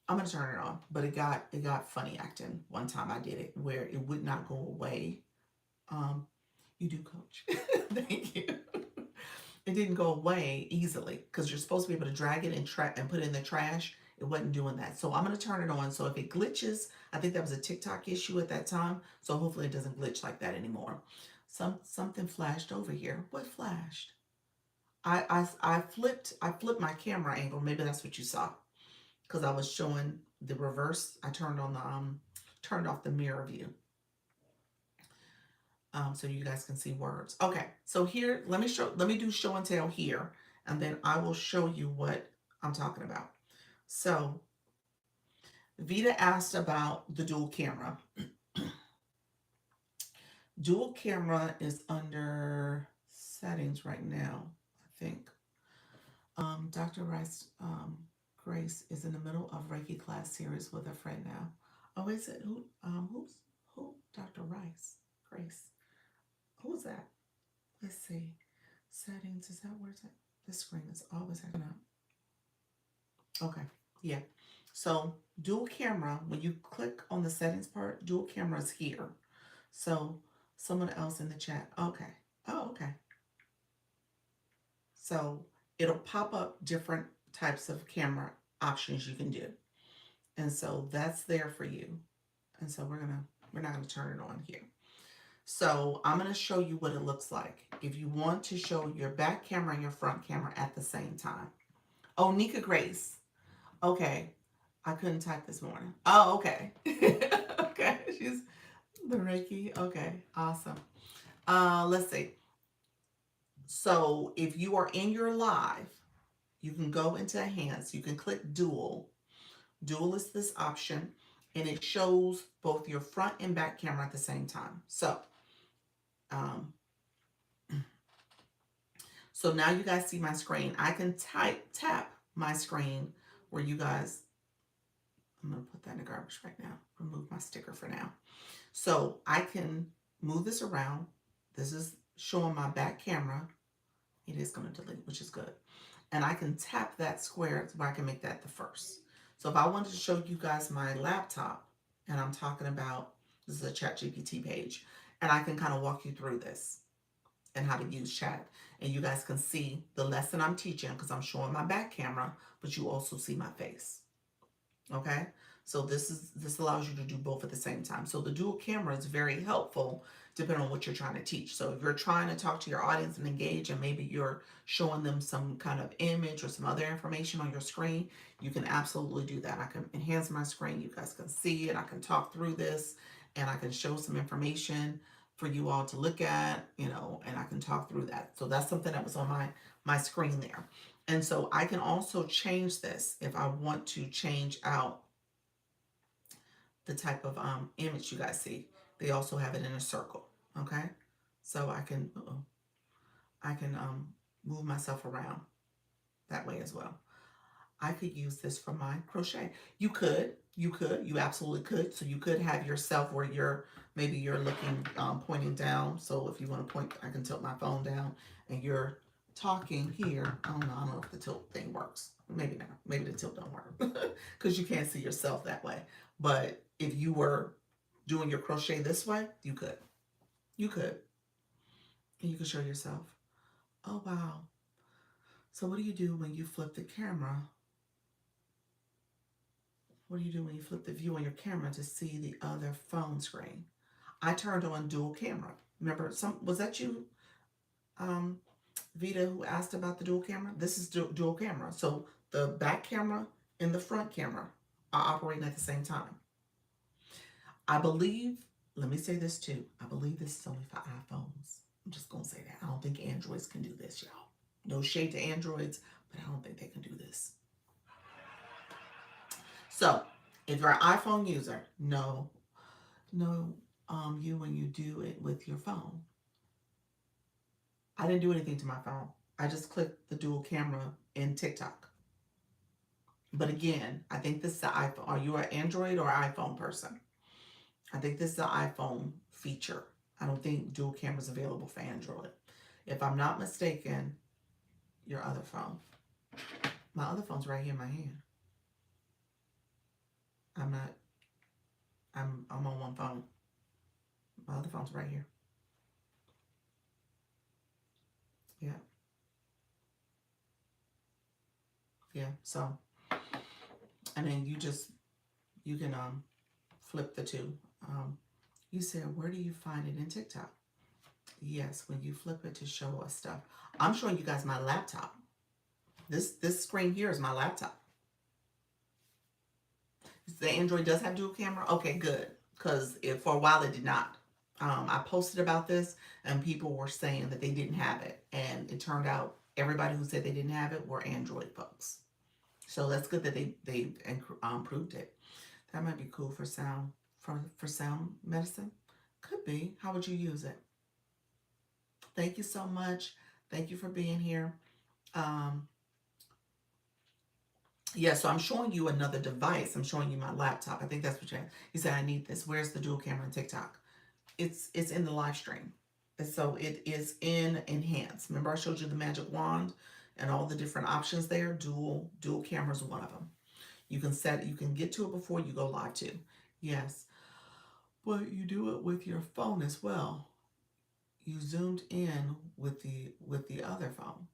I'm gonna turn it on. But it got funny acting one time. I did it where it would not go away. You do, coach. Thank you. It didn't go away easily because you're supposed to be able to drag it and put it in the trash. It wasn't doing that. So I'm going to turn it on. So if it glitches, I think that was a TikTok issue at that time. So hopefully it doesn't glitch like that anymore. Something flashed over here. What flashed? I flipped my camera angle. Maybe that's what you saw, because I was showing the reverse. I turned on the turned off the mirror view. So you guys can see words. Okay, so here, let me do show and tell here, and then I will show you what I'm talking about. So Vita asked about the dual camera. Dual camera is under settings right now, I think. Dr. Rice, Grace is in the middle of Reiki class series with a friend now. Oh, is it? Who? Dr. Rice, Grace. Who's that? Let's see. Settings, is that where it's at? This screen is always acting up. Okay, yeah. So dual camera, when you click on the settings part, dual camera is here. So someone else in the chat. Okay. Oh, okay. So it'll pop up different types of camera options you can do. And so that's there for you. And so we're not gonna turn it on here. So I'm gonna show you what it looks like if you want to show your back camera and your front camera at the same time. Oh, Nika Grace. Okay. I couldn't type this morning. Oh, okay. Okay. She's the Reiki. Okay. Awesome. Let's see. So if you are in your live, you can go into Enhance. You can click Dual. Dual is this option, and it shows both your front and back camera at the same time. Um, so now you guys see my screen. I can tap my screen where you guys, I'm going to put that in the garbage right now. Remove my sticker for now. So I can move this around. This is showing my back camera. It is going to delete, which is good. And I can tap that square so I can make that the first. So if I wanted to show you guys my laptop, and I'm talking about, this is a ChatGPT page, and I can kind of walk you through this and how to use chat. And you guys can see the lesson I'm teaching because I'm showing my back camera, but you also see my face. Okay? So this allows you to do both at the same time. So the dual camera is very helpful depending on what you're trying to teach. So if you're trying to talk to your audience and engage, and maybe you're showing them some kind of image or some other information on your screen, you can absolutely do that. I can enhance my screen. You guys can see it. I can talk through this, and I can show some information for you all to look at, you know, and I can talk through that. So that's something that was on my screen there. And so I can also change this if I want to change out the type of image you guys see. They also have it in a circle. Okay, so I can move myself around that way as well. I could use this for my crochet. You absolutely could. So you could have yourself where maybe you're looking, pointing down. So if you want to point, I can tilt my phone down and you're talking here. I don't know if the tilt thing works. Maybe not. Maybe the tilt don't work because you can't see yourself that way. But if you were doing your crochet this way, you could. You could. And you could show yourself. Oh, wow. So what do you do when you flip the camera? What do you do when you flip the view on your camera to see the other phone screen? I turned on dual camera. Remember, was that you, Vita, who asked about the dual camera? This is dual camera. So the back camera and the front camera are operating at the same time. I believe, let me say this too. I believe this is only for iPhones. I'm just going to say that. I don't think Androids can do this, y'all. No shade to Androids, but I don't think they can do this. So if you're an iPhone user, no, you when you do it with your phone. I didn't do anything to my phone. I just clicked the dual camera in TikTok. But again, I think this is the iPhone. Are you an Android or iPhone person? I think this is the iPhone feature. I don't think dual camera is available for Android. If I'm not mistaken, your other phone. My other phone's right here in my hand. I'm on one phone. My other phone's right here. Yeah. Yeah. So, and then you can flip the two. You said, where do you find it in TikTok? Yes, when you flip it to show us stuff. I'm showing you guys my laptop. This screen here is my laptop. The Android does have dual camera. Okay, good. Because for a while it did not. I posted about this and people were saying that they didn't have it. And it turned out everybody who said they didn't have it were Android folks. So that's good that they improved it. That might be cool for sound medicine. Could be. How would you use it? Thank you so much. Thank you for being here. Yeah, so I'm showing you another device. I'm showing you my laptop. I think that's what you said. I need this. Where's the dual camera on TikTok? It's in the live stream. And so it is in Enhance. Remember I showed you the magic wand and all the different options there. Dual camera is one of them. You can get to it before you go live too. Yes. But you do it with your phone as well. You zoomed in with the other phone.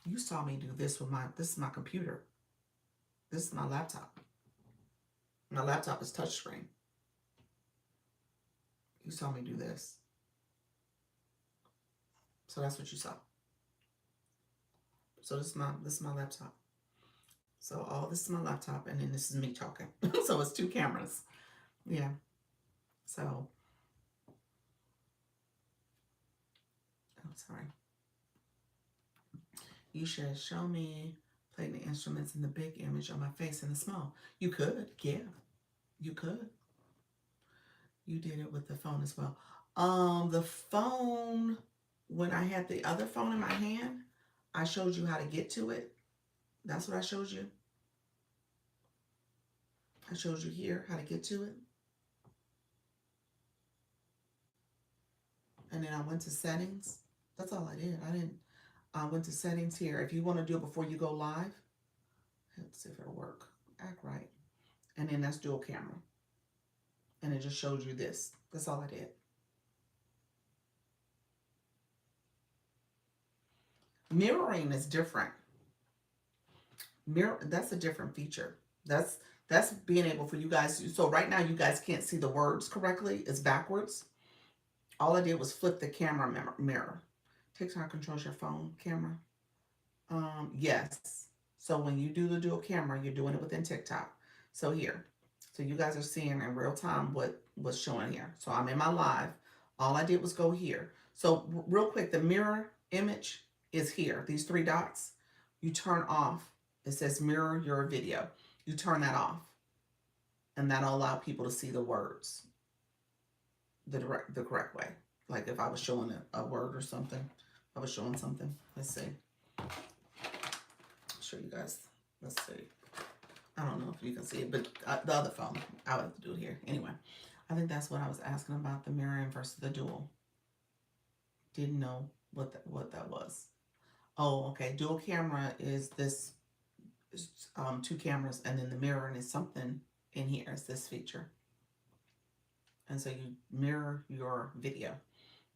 You saw me do this with this is my computer. This is my laptop. My laptop is touchscreen. You saw me do this. So that's what you saw. So this is my laptop. So all this is my laptop, and then this is me talking. So it's two cameras. Yeah. So, I'm sorry. You should show me playing the instruments in the big image on my face and the small. You could, yeah, you could. You did it with the phone as well. The phone, when I had the other phone in my hand, I showed you how to get to it. That's what I showed you. I showed you here how to get to it. And then I went to settings. That's all I did. I went to settings here. If you want to do it before you go live, let's see if it'll work. Act right. And then that's dual camera. And it just shows you this. That's all I did. Mirroring is different. That's a different feature. That's being able for you guys. So right now you guys can't see the words correctly. It's backwards. All I did was flip the camera mirror. TikTok controls your phone camera. Yes. So when you do the dual camera, you're doing it within TikTok. So here. So you guys are seeing in real time what was showing here. So I'm in my live. All I did was go here. So real quick, the mirror image is here. These three dots. You turn off. It says mirror your video. You turn that off. And that'll allow people to see the words the correct way. Like if I was showing a word or something. I was showing something. Let's see. I'll show you guys. Let's see. I don't know if you can see it, but the other phone, I would have to do it here. Anyway, I think that's what I was asking about, the mirroring versus the dual. Didn't know what that was. Oh, okay. Dual camera is this two cameras, and then the mirroring is something in here. It's this feature. And so you mirror your video.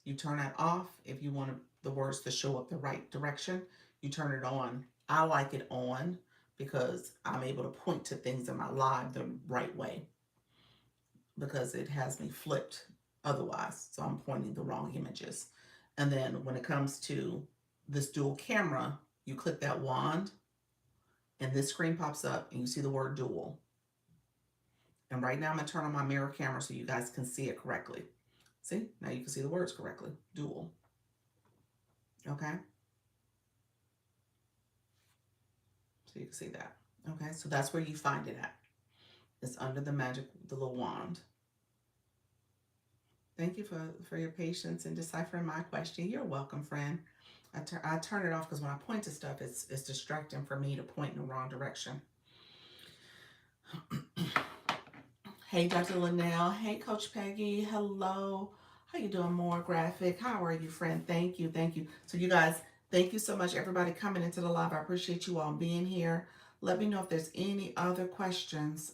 You turn that off if you want the words to show up the right direction. You turn it on. I like it on because I'm able to point to things in my live the right way because it has me flipped otherwise. So I'm pointing the wrong images. And then when it comes to this dual camera, you click that wand and this screen pops up and you see the word dual. And right now I'm going to turn on my mirror camera so you guys can see it correctly. See, now you can see the words correctly. Dual. Okay. So you can see that. Okay, so that's where you find it at. It's under the little wand. Thank you for your patience in deciphering my question. You're welcome, friend. I turn it off because when I point to stuff, it's distracting for me to point in the wrong direction. Hey, Dr. Linnell. Hey, Coach Peggy. Hello. How you doing, More Graphic? How are you, friend? Thank you. Thank you. So you guys, thank you so much, everybody coming into the live. I appreciate you all being here. Let me know if there's any other questions.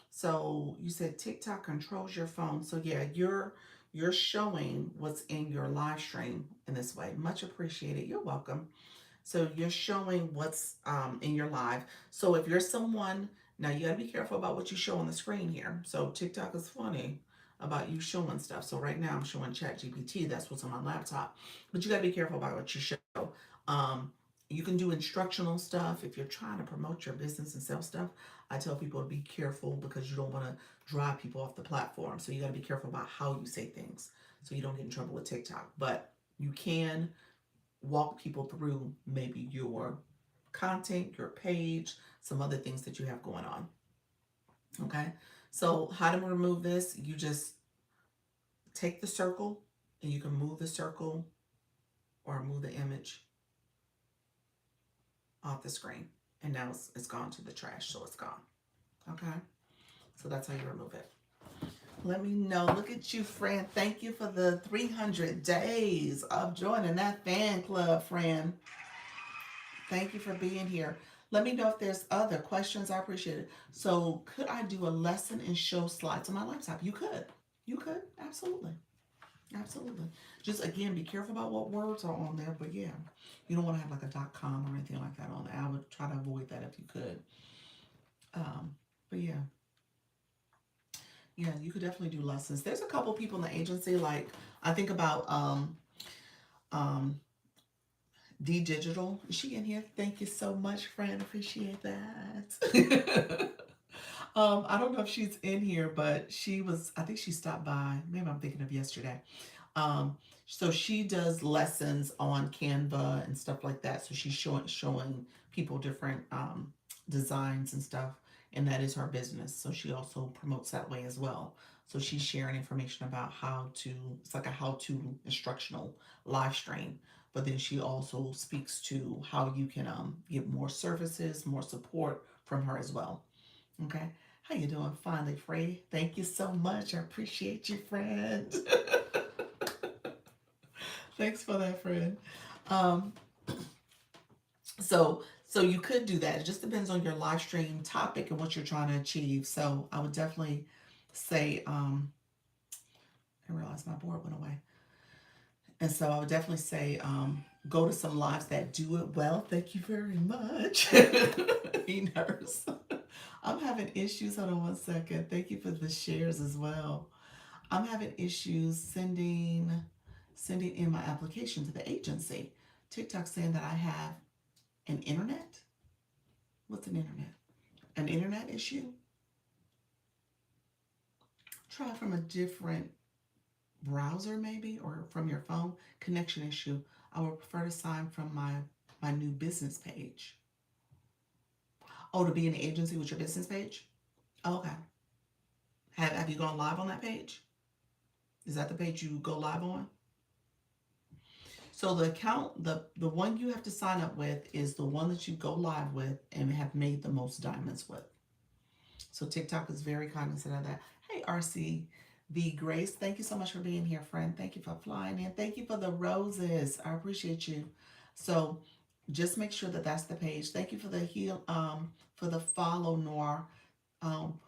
So you said TikTok controls your phone. So yeah, you're showing what's in your live stream in this way. Much appreciated. You're welcome. So you're showing what's in your live. So if you're someone, now you gotta be careful about what you show on the screen here. So TikTok is funny about you showing stuff. So right now I'm showing ChatGPT. That's what's on my laptop. But you gotta be careful about what you show. You can do instructional stuff if you're trying to promote your business and sell stuff. I tell people to be careful because you don't want to drive people off the platform. So you got to be careful about how you say things so you don't get in trouble with TikTok. But you can walk people through maybe your content, your page, some other things that you have going on. Okay, so how to remove this? You just take the circle and you can move the circle or move the image off the screen, and now it's gone to the trash, so it's gone. Okay, so that's how you remove it. Let me know. Look at you, friend. Thank you for the 300 days of joining that fan club, friend. Thank you for being here. Let me know if there's other questions. I appreciate it. So could I do a lesson and show slides on my laptop? You could. You could. Absolutely. Absolutely. Just again, be careful about what words are on there. But yeah, you don't want to have like a .com or anything like that on there. I would try to avoid that if you could. But yeah, yeah, you could definitely do lessons. There's a couple people in the agency. Like I think about um, D Digital. Is she in here? Thank you so much, friend. Appreciate that. I don't know if she's in here, but she was. I think she stopped by. Maybe I'm thinking of yesterday. So she does lessons on Canva and stuff like that. So she's showing people different designs and stuff, and that is her business. So she also promotes that way as well. So she's sharing information about how to. It's like a how-to instructional live stream. But then she also speaks to how you can get more services, more support from her as well. Okay. How you doing? Finally, Frey. Thank you so much. I appreciate you, friend. Thanks for that, friend. Um, so you could do that. It just depends on your live stream topic and what you're trying to achieve. So I would definitely say, I realized my board went away. And so I would definitely say, go to some lives that do it well. Thank you very much. He knows. I'm having issues. Hold on one second. Thank you for the shares as well. I'm having issues sending in my application to the agency. TikTok saying that I have an internet. What's an internet? An internet issue? Try from a different browser maybe or from your phone. Connection issue. I would prefer to sign from my new business page. Oh, to be in the agency with your business page? Oh, okay. Have you gone live on that page? Is that the page you go live on? So the account, the one you have to sign up with is the one that you go live with and have made the most diamonds with. So TikTok is very cognizant of that. Hey, RC, the Grace, thank you so much for being here, friend. Thank you for flying in. Thank you for the roses. I appreciate you. So just make sure that that's the page. Thank you for the for the follow, Noir. Um,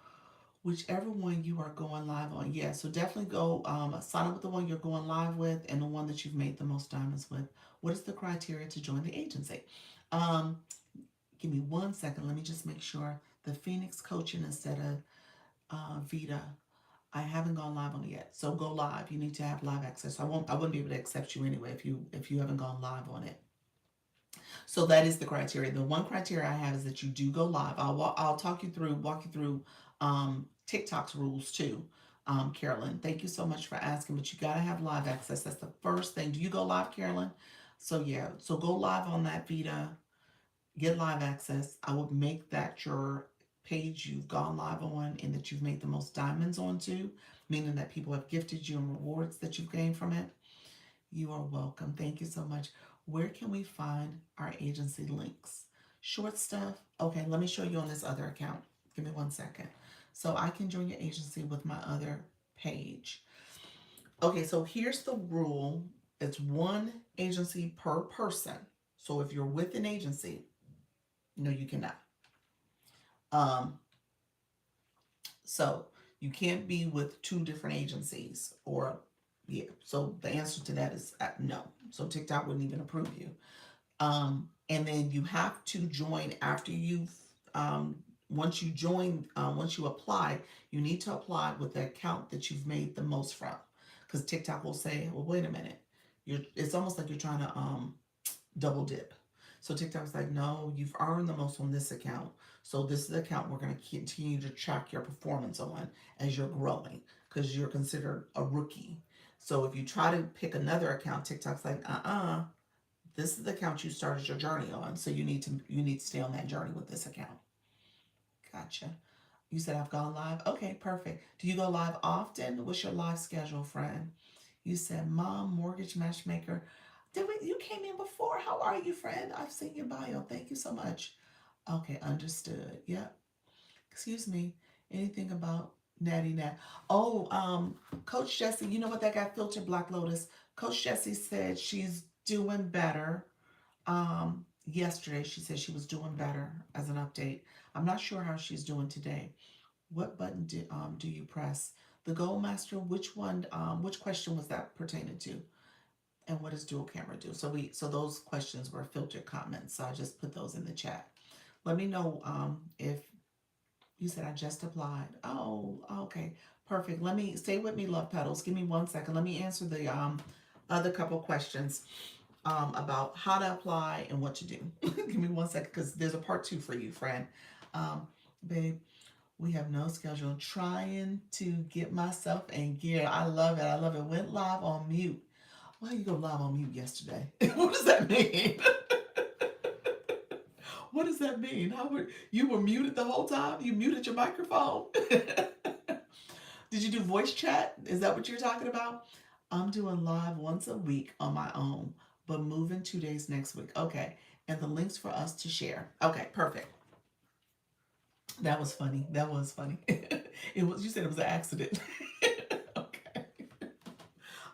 whichever one you are going live on. Yeah, so definitely go sign up with the one you're going live with and the one that you've made the most diamonds with. What is the criteria to join the agency? Um, Give me one second. Let me just make sure the Phoenix coaching instead of Vita. I haven't gone live on it yet. So go live. You need to have live access. I wouldn't be able to accept you anyway if you haven't gone live on it. So that is the criteria. The one criteria I have is that you do go live. I'll walk you through TikTok's rules too. Carolyn, thank you so much for asking, but you gotta have live access. That's the first thing. Do you go live, Carolyn? So yeah, so go live on that Vita, get live access. I would make that your page you've gone live on and that you've made the most diamonds onto, meaning that people have gifted you and rewards that you've gained from it. You are welcome. Thank you so much. Where can we find our agency links? Short stuff. Okay, let me show you on this other account. Give me one second. So I can join your agency with my other page. Okay, so here's the rule. It's one agency per person. So if you're with an agency, no, you cannot. Um, so you can't be with two different agencies or yeah. So the answer to that is no. So TikTok wouldn't even approve you. And then you have to join after you've once you join, once you apply, you need to apply with the account that you've made the most from, because TikTok will say, well, wait a minute, it's almost like you're trying to double dip. So TikTok's like, no, you've earned the most on this account. So this is the account we're going to continue to track your performance on as you're growing because you're considered a rookie. So if you try to pick another account, TikTok's like, this is the account you started your journey on. So you need to stay on that journey with this account. Gotcha. You said I've gone live. Okay, perfect. Do you go live often? What's your live schedule, friend? You said mom, mortgage matchmaker. You came in before. How are you, friend? I've seen your bio. Thank you so much. Okay, understood. Yep. Excuse me. Anything about Natty Nat? Oh, Coach Jessie, you know what that got filtered, Black Lotus? Coach Jessie said she's doing better. Yesterday she said she was doing better as an update. I'm not sure how she's doing today. What button do you press? The Gold Master, which question was that pertaining to? And what does dual camera do? So those questions were filtered comments. So I just put those in the chat. Let me know if you said I just applied. Oh, okay. Perfect. Let me stay with me, Love Petals. Give me 1 second. Let me answer the other couple questions about how to apply and what to do. Give me 1 second because there's a part 2 for you, friend. Babe, we have no schedule. Trying to get myself in gear. I love it. I love it. Went live on mute. Why you go live on mute yesterday? What does that mean? What does that mean? You were muted the whole time? You muted your microphone? Did you do voice chat? Is that what you're talking about? I'm doing live once a week on my own, but moving 2 days next week. Okay. And the links for us to share. Okay, perfect. That was funny. That was funny. You said it was an accident. Okay.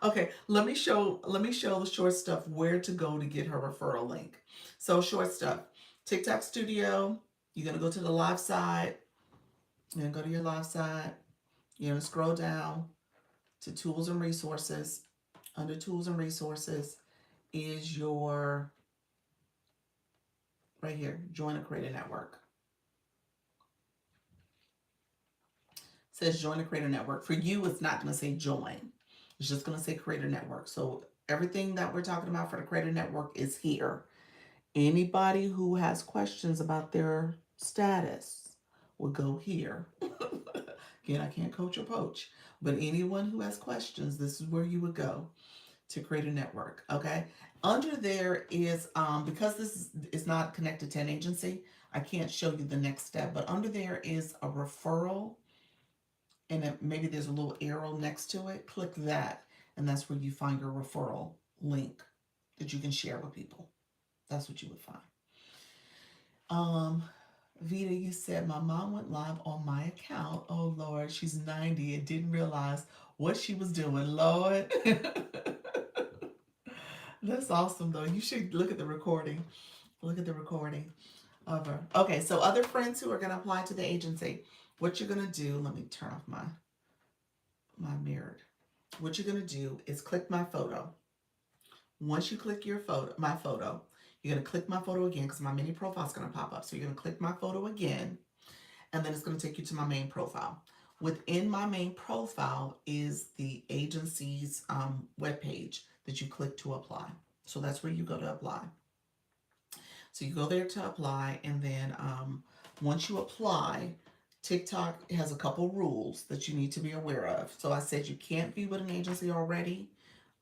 Okay, let me show the short stuff where to go to get her referral link. So short stuff. TikTok Studio, you're gonna go to the live side. You're gonna go to your live side. You're gonna scroll down to tools and resources. Under tools and resources is your right here, join a creator network. It says join a creator network. For you, it's not gonna say join. It's just gonna say creator network. So everything that we're talking about for the creator network is here. Anybody who has questions about their status will go here. Again, I can't coach or poach, but anyone who has questions, this is where you would go to create a network. Okay. Under there is, because this is not connected to an agency, I can't show you the next step, but under there is a referral and maybe there's a little arrow next to it. Click that, and that's where you find your referral link that you can share with people. That's what you would find. Vita, you said my mom went live on my account. Oh Lord, she's 90 and didn't realize what she was doing. Lord. That's awesome though. You should look at the recording. Look at the recording of her. Okay, so other friends who are going to apply to the agency, what you're going to do, let me turn off my mirrored. What you're going to do is click my photo. Once you click my photo, you're going to click my photo again because my mini profile is going to pop up. So you're going to click my photo again, and then it's going to take you to my main profile. Within my main profile is the agency's webpage that you click to apply. So that's where you go to apply. So you go there to apply, and then once you apply, TikTok has a couple rules that you need to be aware of. So I said you can't be with an agency already.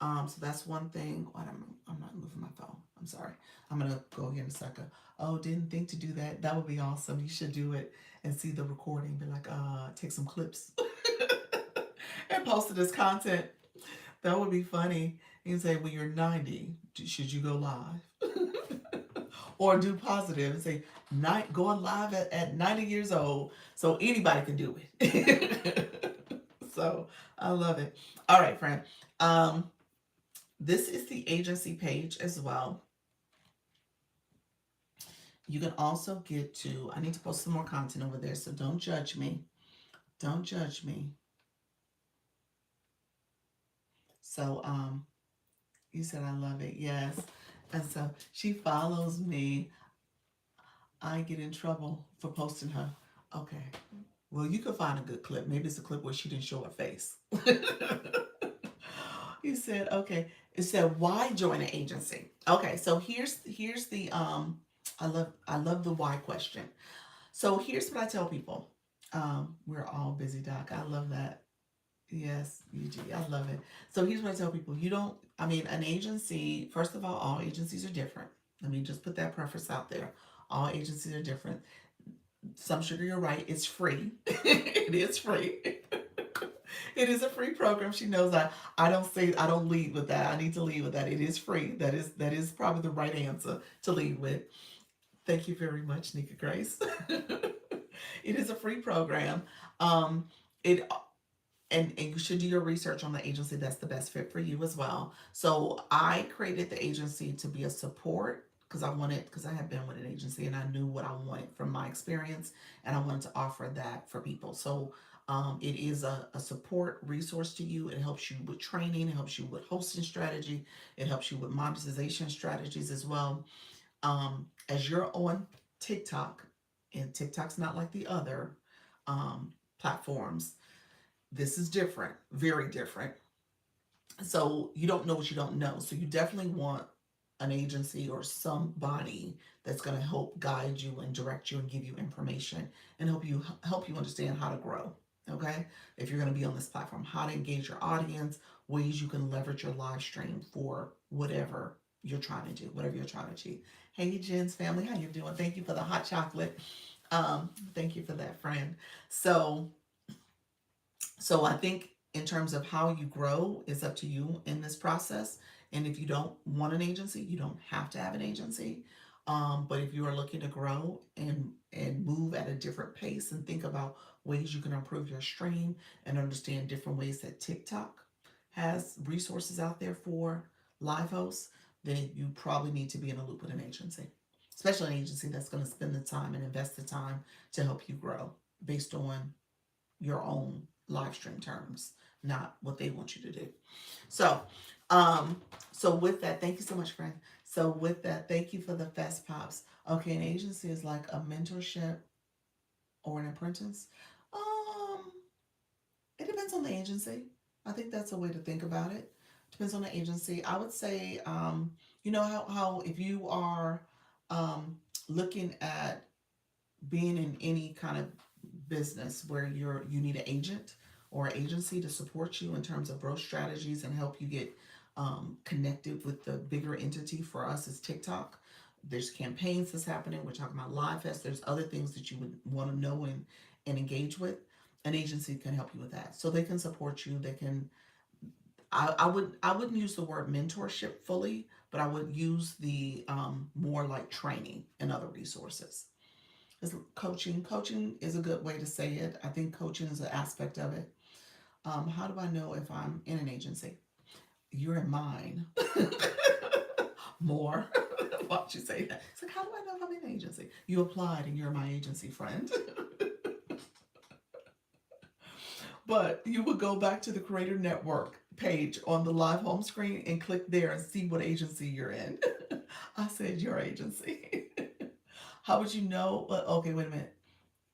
So that's one thing. Oh, I'm not moving my phone. I'm sorry. I'm going to go here in a second. Oh, didn't think to do that. That would be awesome. You should do it and see the recording. Be like, take some clips and post it as content. That would be funny. You can say, when you're 90, should you go live? Or do positive and say, going live at 90 years old. So anybody can do it. So I love it. All right, friend. This is the agency page as well. You can also get to, I need to post some more content over there, so don't judge me. Don't judge me. So, you said I love it. Yes. And so she follows me. I get in trouble for posting her. Okay. Well, you can find a good clip. Maybe it's a clip where she didn't show her face. You said, okay. It said, why join an agency? Okay, so here's the I love the why question. So here's what I tell people. We're all busy, Doc. I love that. Yes, UG, I love it. So here's what I tell people. An agency, first of all agencies are different. Let me just put that preface out there. All agencies are different. Some Sugar, you're right, it's free. It is free. It is a free program. She knows that I don't lead with that. I need to lead with that. It is free. That is probably the right answer to lead with. Thank you very much, Nika Grace. It is a free program. And you should do your research on the agency that's the best fit for you as well. So I created the agency to be a support because I had been with an agency and I knew what I wanted from my experience, and I wanted to offer that for people. So It is a support resource to you. It helps you with training, it helps you with hosting strategy, it helps you with monetization strategies as well. As you're on TikTok, and TikTok's not like the other platforms, this is different, very different. So you don't know what you don't know. So you definitely want an agency or somebody that's going to help guide you and direct you and give you information and help you understand how to grow. Okay, if you're going to be on this platform, how to engage your audience, ways you can leverage your live stream for whatever you're trying to do, whatever you're trying to achieve. Hey, Jen's family, how you doing? Thank you for the hot chocolate. Thank you for that, friend. So so I think in terms of how you grow is up to you in this process. And if you don't want an agency, you don't have to have an agency. But if you are looking to grow and move at a different pace and think about ways you can improve your stream and understand different ways that TikTok has resources out there for live hosts, then you probably need to be in a loop with an agency, especially an agency that's going to spend the time and invest the time to help you grow based on your own live stream terms, not what they want you to do. So, so with that, thank you so much, friend. So with that, thank you for the fast pops. Okay, an agency is like a mentorship or an apprentice. Um, it depends on the agency. I think that's a way to think about it. Depends on the agency. I would say, you know how if you are looking at being in any kind of business where you need an agent or an agency to support you in terms of growth strategies and help you get connected with the bigger entity. For us is TikTok. There's campaigns that's happening. We're talking about live fest. There's other things that you would want to know and engage with. An agency can help you with that, so they can support you. They can. I wouldn't use the word mentorship fully, but I would use the more like training and other resources. Is coaching. Coaching is a good way to say it. I think coaching is an aspect of it. How do I know if I'm in an agency? You're in mine. More. Why don't you say that? It's like, how do I know if I'm in an agency? You applied and you're my agency friend. But you would go back to the Creator Network page on the live home screen and click there and see what agency you're in. I said your agency. How would you know? Okay, wait a minute.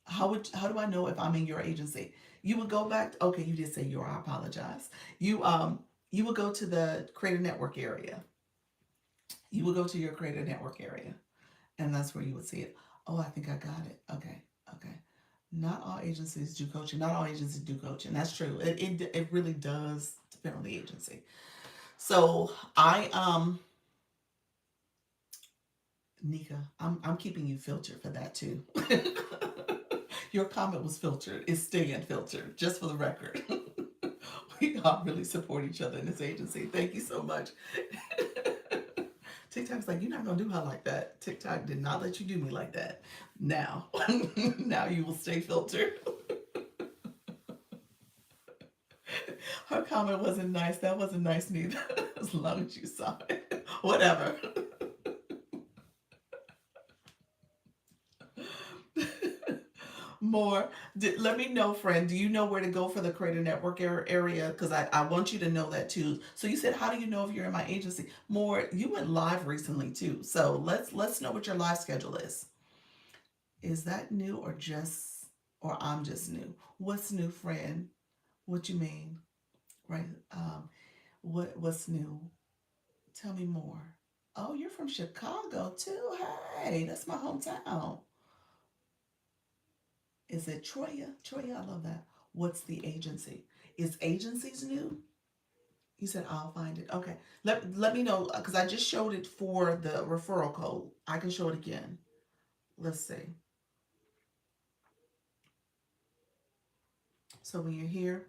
How do I know if I'm in your agency? You would go back. Okay, you did say your. I apologize. You would go to the Creator Network area. You would go to your Creator Network area, and that's where you would see it. Oh, I think I got it. Okay, okay. Not all agencies do coaching. Not all agencies do coaching. That's true. It really does depend on the agency. So Nika, I'm keeping you filtered for that too. Your comment was filtered. It's staying filtered, just for the record. We all really support each other in this agency. Thank you so much. TikTok's like, you're not gonna do her like that. TikTok did not let you do me like that. Now, now you will stay filtered. Her comment wasn't nice. That wasn't nice neither. As long as you saw it. Whatever. More. Let me know, friend. Do you know where to go for the Creator Network area? Because I want you to know that too. So you said, how do you know if you're in my agency? More. You went live recently too. So let's know what your live schedule is. Is that new or I'm just new? What's new, friend? What you mean? Right? What's new? Tell me more. Oh, you're from Chicago too. Hey, that's my hometown. Is it Troya? Troya, I love that. What's the agency? Is agencies new? You said I'll find it. Okay. Let me know because I just showed it for the referral code. I can show it again. Let's see. So when you're here,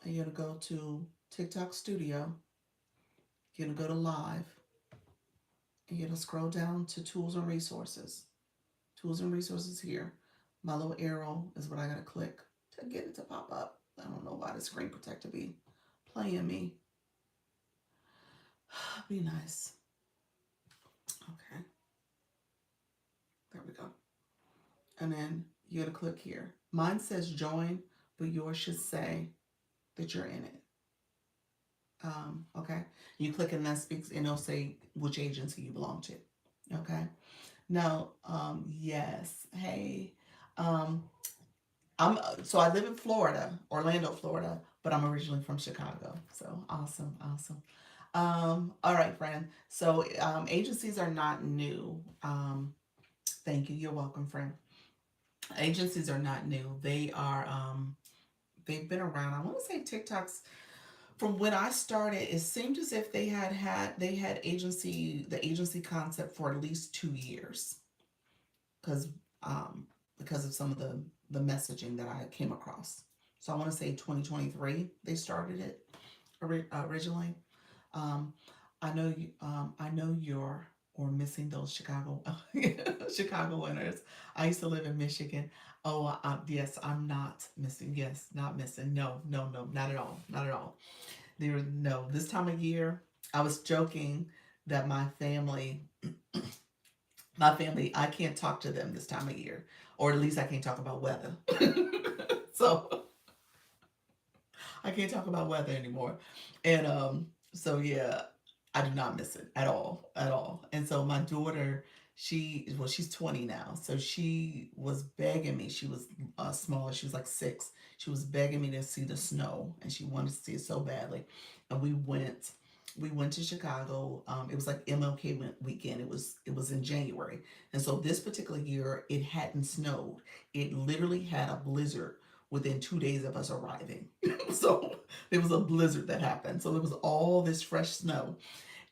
you're gonna go to TikTok Studio. You're gonna go to Live. And you're gonna scroll down to Tools and Resources. Tools and Resources here. My little arrow is what I gotta click to get it to pop up. I don't know why the screen protector be playing me. Be nice. Okay. There we go. And then you're gonna click here. Mine says join, but yours should say that you're in it. Okay. You click and that speaks, and it'll say which agency you belong to. Okay. Now, yes. Hey, um, so I live in Florida, Orlando, Florida, but I'm originally from Chicago. So awesome, awesome. All right, friend. So agencies are not new. Thank you. You're welcome, friend. Agencies are not new. They've been around. I want to say TikTok's from when I started. It seemed as if they had the agency concept for at least 2 years because um, because of some of the messaging that I came across. So I want to say 2023 they started it originally. Um, I know you're or missing those Chicago Chicago winners. I used to live in Michigan. Oh, yes, I'm not missing. Yes, not missing. No, no, no, not at all. Not at all. There, no. This time of year, I was joking that I can't talk to them this time of year, or at least I can't talk about weather. So I can't talk about weather anymore. And so yeah, I do not miss it at all, at all. And so my daughter, she's 20 now. So she was begging me. She was smaller. She was like 6. She was begging me to see the snow, and she wanted to see it so badly. And we went to Chicago. It was like MLK weekend. It was in January, and so this particular year it hadn't snowed. It literally had a blizzard within 2 days of us arriving. So there was a blizzard that happened. So there was all this fresh snow.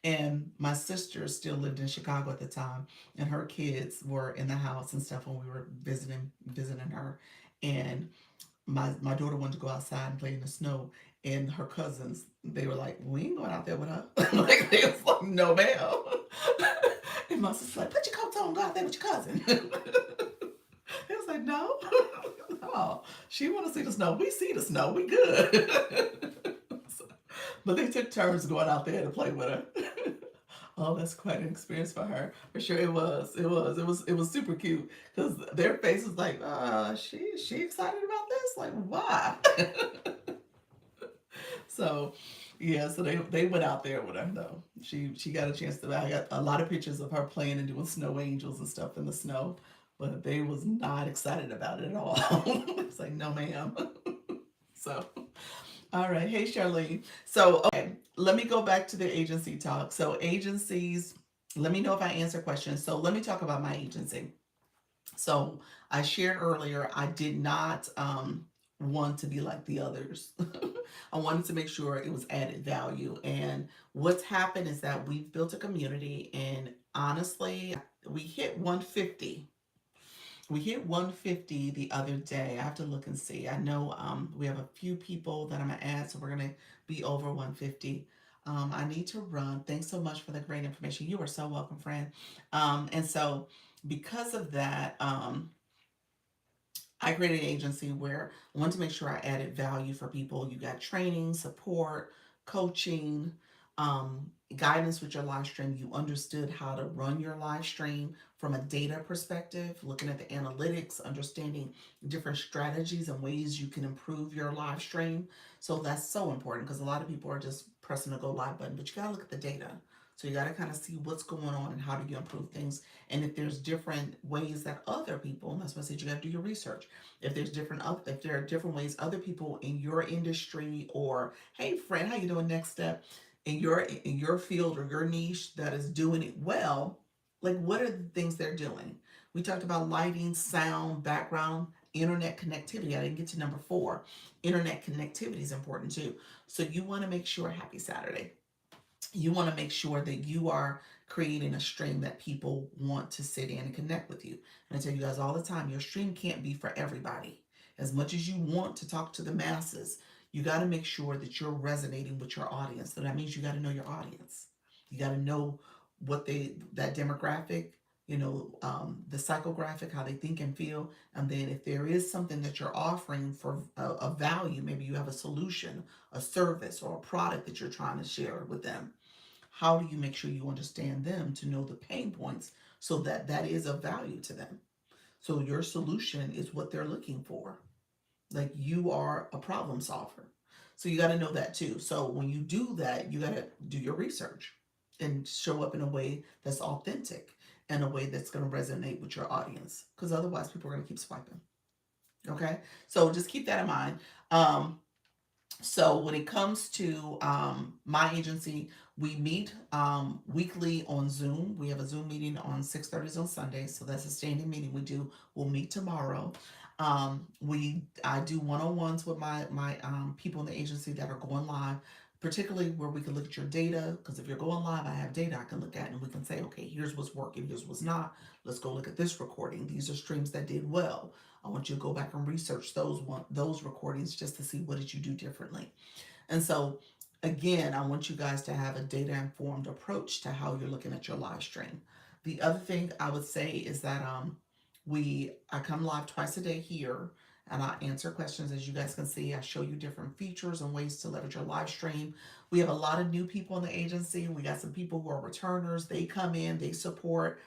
And my sister still lived in Chicago at the time, and her kids were in the house and stuff when we were visiting her. And my daughter wanted to go outside and play in the snow, and her cousins, they were like, "We ain't going out there with her." Like they was like, "No, ma'am." And my sister's like, "Put your coats on, go out there with your cousin." It was like, "No, no, she want to see the snow. We see the snow. We good." So, but they took turns going out there to play with her. Oh, that's quite an experience for her. For sure, it was. It was super cute because their face was like, she excited about this? Like, why?" So, yeah, so they went out there with her though. She got a chance to. I got a lot of pictures of her playing and doing snow angels and stuff in the snow, but they was not excited about it at all. It's like, no, ma'am. So, all right. Hey, Charlene. So, okay, let me go back to the agency talk. So, agencies, let me know if I answer questions. So, let me talk about my agency. So, I shared earlier, I did not want to be like the others. I wanted to make sure it was added value. And what's happened is that we've built a community, and honestly, we hit 150. We hit 150 the other day. I have to look and see. I know we have a few people that I'm gonna add, so we're gonna be over 150. I need to run. Thanks so much for the great information. You are so welcome, friend. And so because of that, I created an agency where I wanted to make sure I added value for people. You got training, support, coaching, guidance with your live stream. You understood how to run your live stream from a data perspective, looking at the analytics, understanding different strategies and ways you can improve your live stream. So that's so important because a lot of people are just pressing the go live button, but you got to look at the data. So you got to kind of see what's going on and how do you improve things. And if there's different ways that other people, and that's why I said you got to do your research. If there are different ways other people in your industry, or hey friend, how you doing? Next step in your field or your niche that is doing it well, like what are the things they're doing? We talked about lighting, sound, background, internet connectivity. I didn't get to number 4. Internet connectivity is important too. So you want to make sure, happy Saturday, you want to make sure that you are creating a stream that people want to sit in and connect with you. And I tell you guys all the time, your stream can't be for everybody. As much as you want to talk to the masses, you got to make sure that you're resonating with your audience. So that means you got to know your audience. You got to know that demographic, the psychographic, how they think and feel. And then if there is something that you're offering for a value, maybe you have a solution, a service, or a product that you're trying to share with them. How do you make sure you understand them to know the pain points so that that is of value to them? So your solution is what they're looking for. Like you are a problem solver. So you got to know that too. So when you do that, you got to do your research and show up in a way that's authentic and a way that's going to resonate with your audience. Because otherwise, people are going to keep swiping. Okay. So just keep that in mind. Um, so when it comes to my agency, we meet weekly on Zoom. We have a Zoom meeting on 6:30 on Sunday, so that's a standing meeting we do. We'll meet tomorrow. I do one-on-ones with my people in the agency that are going live, particularly where we can look at your data. Because if you're going live, I have data I can look at, and we can say, okay, here's what's working, here's what's not. Let's go look at this recording. These are streams that did well. I want you to go back and research those recordings just to see what did you do differently. And so again, I want you guys to have a data informed approach to how you're looking at your live stream. The other thing I would say is that I come live twice a day here and I answer questions. As you guys can see, I show you different features and ways to leverage your live stream. We have a lot of new people in the agency. We got some people who are returners. They come in, they support.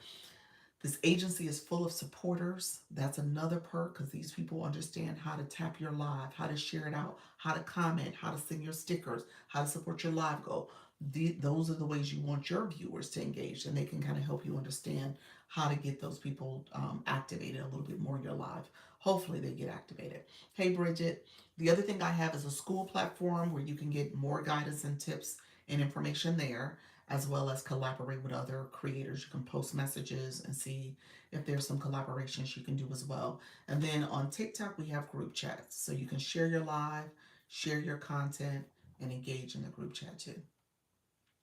This agency is full of supporters. That's another perk because these people understand how to tap your live, how to share it out, how to comment, how to send your stickers, how to support your live goal. Those are the ways you want your viewers to engage, and they can kind of help you understand how to get those people activated a little bit more in your live. Hopefully, they get activated. Hey, Bridget. The other thing I have is a school platform where you can get more guidance and tips and information there, as well as collaborate with other creators. You can post messages and see if there's some collaborations you can do as well. And then on TikTok, we have group chats. So you can share your live, share your content, and engage in the group chat too.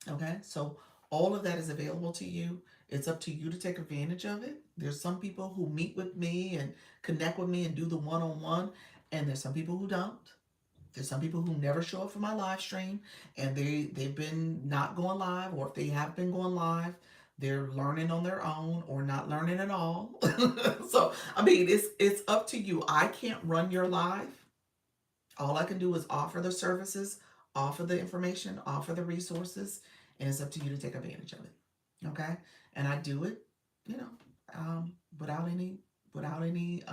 Okay, so all of that is available to you. It's up to you to take advantage of it. There's some people who meet with me and connect with me and do the one on one, and there's some people who don't. There's some people who never show up for my live stream and they've been not going live, or if they have been going live, they're learning on their own or not learning at all. So I mean it's up to you. I can't run your live. All I can do is offer the services, offer the information, offer the resources, and it's up to you to take advantage of it. Okay? And I do it, you know, without any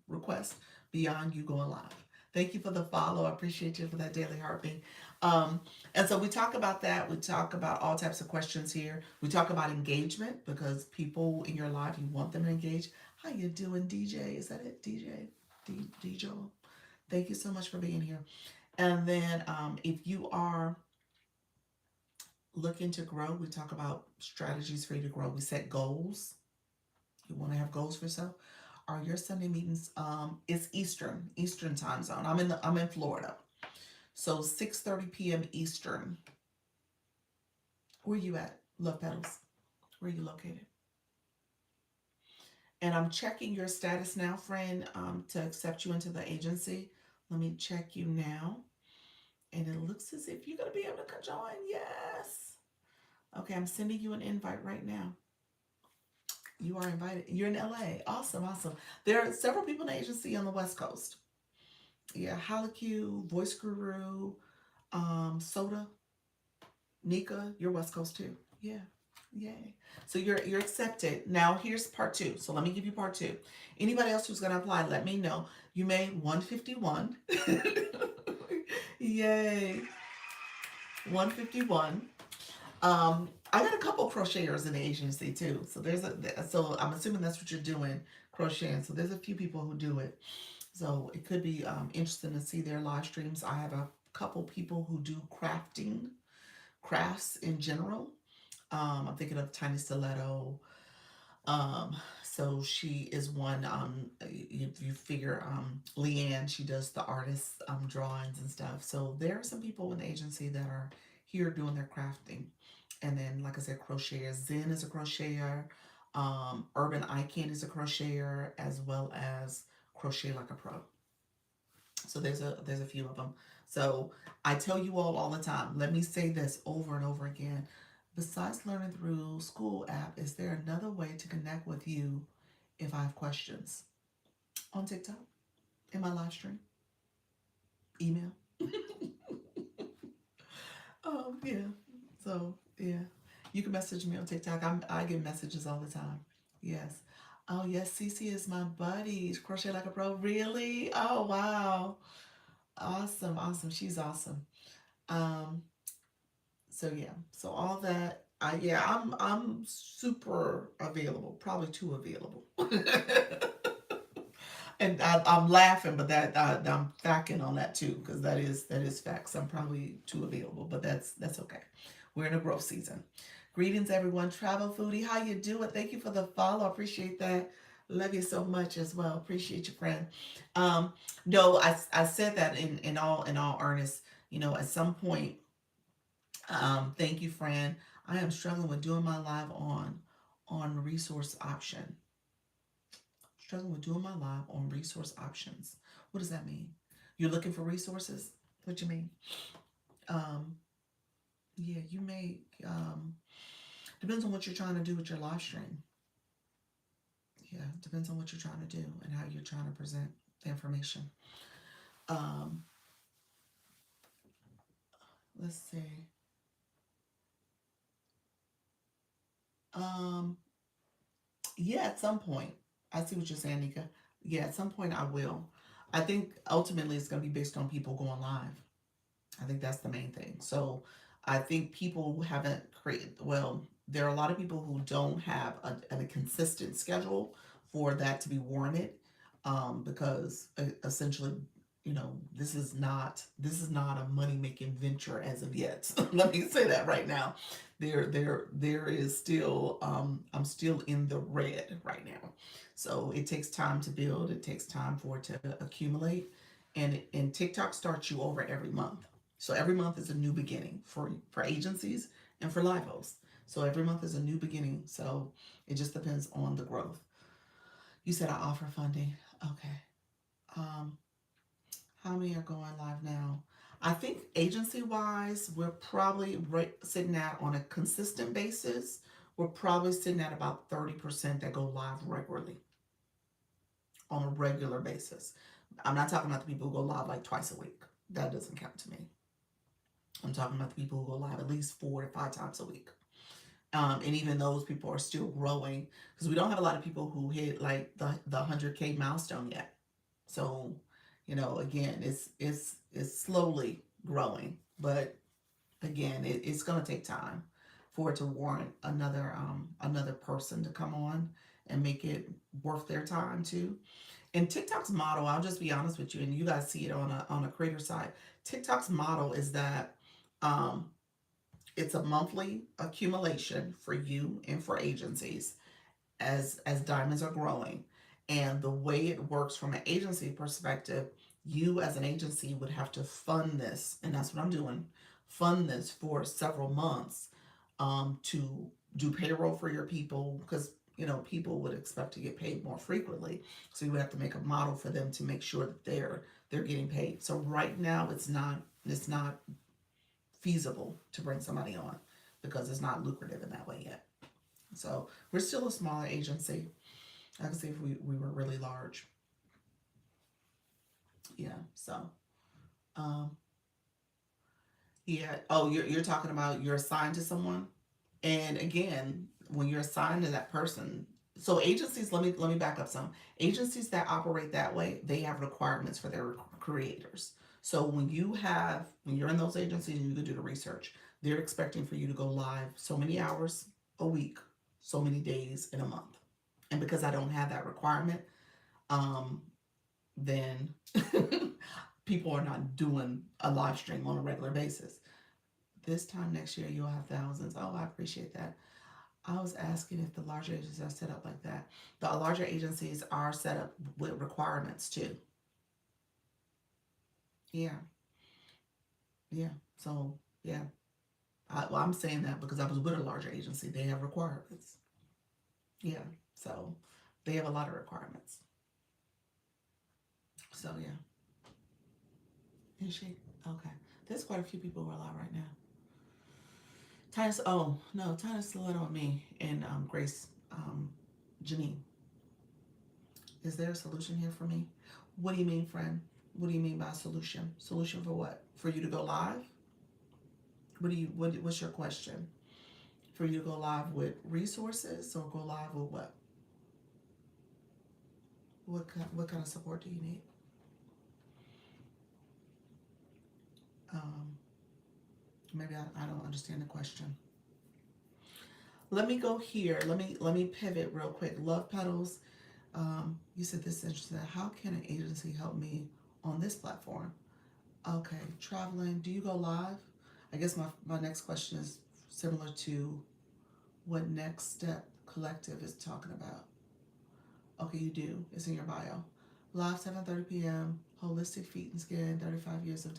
request beyond you going live. Thank you for the follow. I appreciate you for that daily heartbeat. Um, and so we talk about that. We talk about all types of questions here. We talk about engagement because people in your life, you want them to engage. How you doing, DJ? Is that it, DJ? DJ? Thank you so much for being here. And then if you are looking to grow, we talk about strategies for you to grow. We set goals. You want to have goals for yourself. Are your Sunday meetings? It's Eastern time zone. I'm in Florida, so 6:30 p.m. Eastern. Where you at, Love Petals? Where are you located? And I'm checking your status now, friend, to accept you into the agency. Let me check you now. And it looks as if you're going to be able to join. Yes. Okay, I'm sending you an invite right now. You are invited. You're in LA. Awesome, awesome. There are several people in the agency on the West Coast. Yeah, Halaku, Voice Guru, Soda, Nika, you're West Coast too. Yeah. Yay. So you're accepted. Now here's part two. So let me give you part two. Anybody else who's gonna apply, let me know. You made 151. Yay. 151. I got a couple crocheters in the agency too. So I'm assuming that's what you're doing, crocheting. So there's a few people who do it. So it could be interesting to see their live streams. I have a couple people who do crafts in general. I'm thinking of Tiny Stiletto. So she is one. You figure Leanne, she does the artist drawings and stuff. So there are some people in the agency that are here doing their crafting. And then, like I said, crocheters. Zen is a crocheter. Urban Eye Candy is a crocheter, as well as Crochet Like a Pro. So there's a few of them. So I tell you all the time. Let me say this over and over again. Besides Learning Through School app, is there another way to connect with you if I have questions? On TikTok, in my live stream, email. Yeah. So yeah, you can message me on TikTok. I get messages all the time. Yes. Oh yes, Cece is my buddy. Crochet Like a Pro. Really? Oh wow. Awesome, awesome. She's awesome. Um, so yeah. So all that yeah, I'm super available. Probably too available. And I'm laughing, but I'm facting on that too, because that is facts. I'm probably too available, but that's okay. We're in a growth season. Greetings, everyone. Travel foodie, how you doing? Thank you for the follow. Appreciate that. Love you so much as well. Appreciate you, friend. Um, no, I said that in all earnest. At some point, thank you, friend. I am struggling with doing my live on resource option. Struggling with doing my live on resource options. What does that mean? You're looking for resources? What you mean? Um, yeah, you may. Depends on what you're trying to do with your live stream. Yeah, depends on what you're trying to do and how you're trying to present the information. Um, let's see. Um, yeah, at some point. I see what you're saying, Nika. Yeah, at some point I will. I think ultimately it's going to be based on people going live. I think that's the main thing. So I think people who haven't created, well, there are a lot of people who don't have a consistent schedule for that to be warranted, because essentially, this is not a money making venture as of yet. Let me say that right now. There is still, I'm still in the red right now. So it takes time to build. It takes time for it to accumulate, and TikTok starts you over every month. So every month is a new beginning for agencies and for live hosts. So every month is a new beginning. So it just depends on the growth. You said I offer funding. Okay. Um, how many are going live now? I think agency wise, we're probably sitting at on a consistent basis. We're probably sitting at about 30% that go live regularly on a regular basis. I'm not talking about the people who go live like twice a week. That doesn't count to me. I'm talking about the people who go live at least 4 to 5 times a week. And even those people are still growing, because we don't have a lot of people who hit like the 100K milestone yet. So, again, it's slowly growing, but again, it's gonna take time for it to warrant another person to come on and make it worth their time too. And TikTok's model, I'll just be honest with you, and you guys see it on a creator side. TikTok's model is that um, it's a monthly accumulation for you and for agencies as diamonds are growing. And the way it works from an agency perspective, you as an agency would have to fund this, and that's what I'm doing. Fund this for several months, to do payroll for your people, because people would expect to get paid more frequently. So you would have to make a model for them to make sure that they're getting paid. So right now it's not feasible to bring somebody on because it's not lucrative in that way yet. So we're still a smaller agency. I can see if we were really large. Yeah. So um yeah. Oh, you're talking about you're assigned to someone. And again, when you're assigned to that person, so agencies, let me back up some. Agencies that operate that way, they have requirements for their creators. So when you're in those agencies and you can do the research, they're expecting for you to go live so many hours a week, so many days in a month. And because I don't have that requirement, um, then people are not doing a live stream on a regular basis. This time next year, you'll have thousands. Oh, I appreciate that. I was asking if the larger agencies are set up like that. The larger agencies are set up with requirements too. Yeah, yeah. So, yeah. Well, I'm saying that because I was with a larger agency. They have requirements. Yeah. So, they have a lot of requirements. So, yeah. Is she? Okay. There's quite a few people who are alive right now. Titus, oh, no, Titus Stiletto on me and Grace, Janine. Is there a solution here for me? What do you mean, friend? What do you mean by solution? Solution for what? For you to go live? What's your question? For you to go live with resources or go live with what? what kind of support do you need? Um, maybe I don't understand the question. Let me go here. Let me pivot real quick. Love Petals. You said this is interesting. How can an agency help me on this platform? Okay, traveling. Do you go live? I guess my next question is similar to what Next Step Collective is talking about. Okay, you do. It's in your bio. Live 7:30 p.m. Holistic Feet and Skin. 35 years of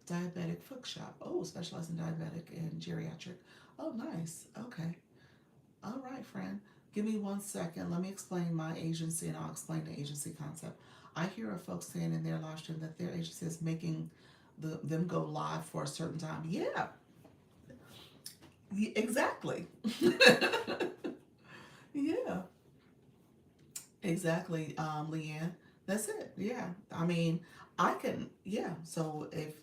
diabetic foot shop. Oh, specialized in diabetic and geriatric. Oh, nice. Okay. All right, friend. Give me 1 second. Let me explain my agency and I'll explain the agency concept. I hear of folks saying in their live stream that their agency is making them go live for a certain time. Yeah, exactly. Yeah, exactly, Leanne. That's it. Yeah. I mean, I can, yeah. So if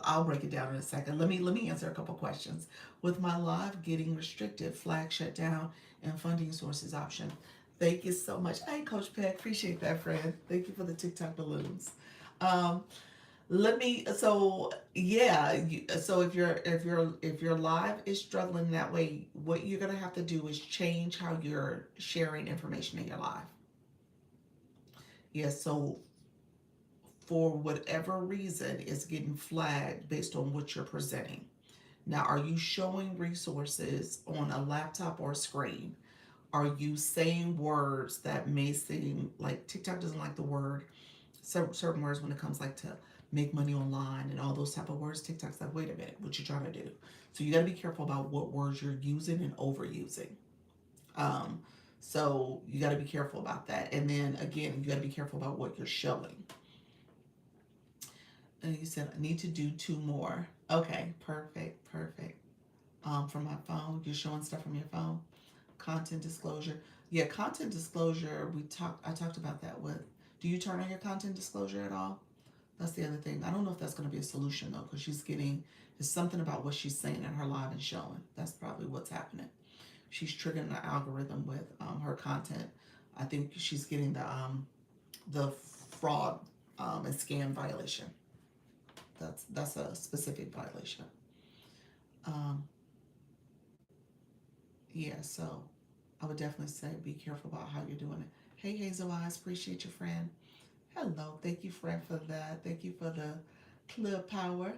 I'll break it down in a second. Let me answer a couple questions. With my live getting restricted, flag shut down, and funding sources option. Thank you so much. Hey, Coach Peck, appreciate that, friend. Thank you for the TikTok balloons. Um, let me. So yeah. So if your live is struggling that way, what you're gonna have to do is change how you're sharing information in your live. Yeah. So for whatever reason, it's getting flagged based on what you're presenting. Now, are you showing resources on a laptop or a screen? Are you saying words that may seem like TikTok doesn't like the word, certain words when it comes like to make money online and all those type of words? TikTok's like, wait a minute, what you trying to do? So you got to be careful about what words you're using and overusing. Um, so you got to be careful about that. And then again, you got to be careful about what you're showing. And you said, I need to do two more. Okay, perfect, perfect. From my phone, you're showing stuff from your phone. Content disclosure. Yeah, content disclosure, I talked about that with, do you turn on your content disclosure at all? That's the other thing. I don't know if that's going to be a solution though, because it's something about what she's saying in her live and showing. That's probably what's happening. She's triggering the algorithm with her content. I think she's getting the fraud and scam violation. That's a specific violation. Um, yeah, so I would definitely say be careful about how you're doing it. Hey, Hazel Eyes, appreciate your friend. Hello, thank you, friend, for that. Thank you for the clear power.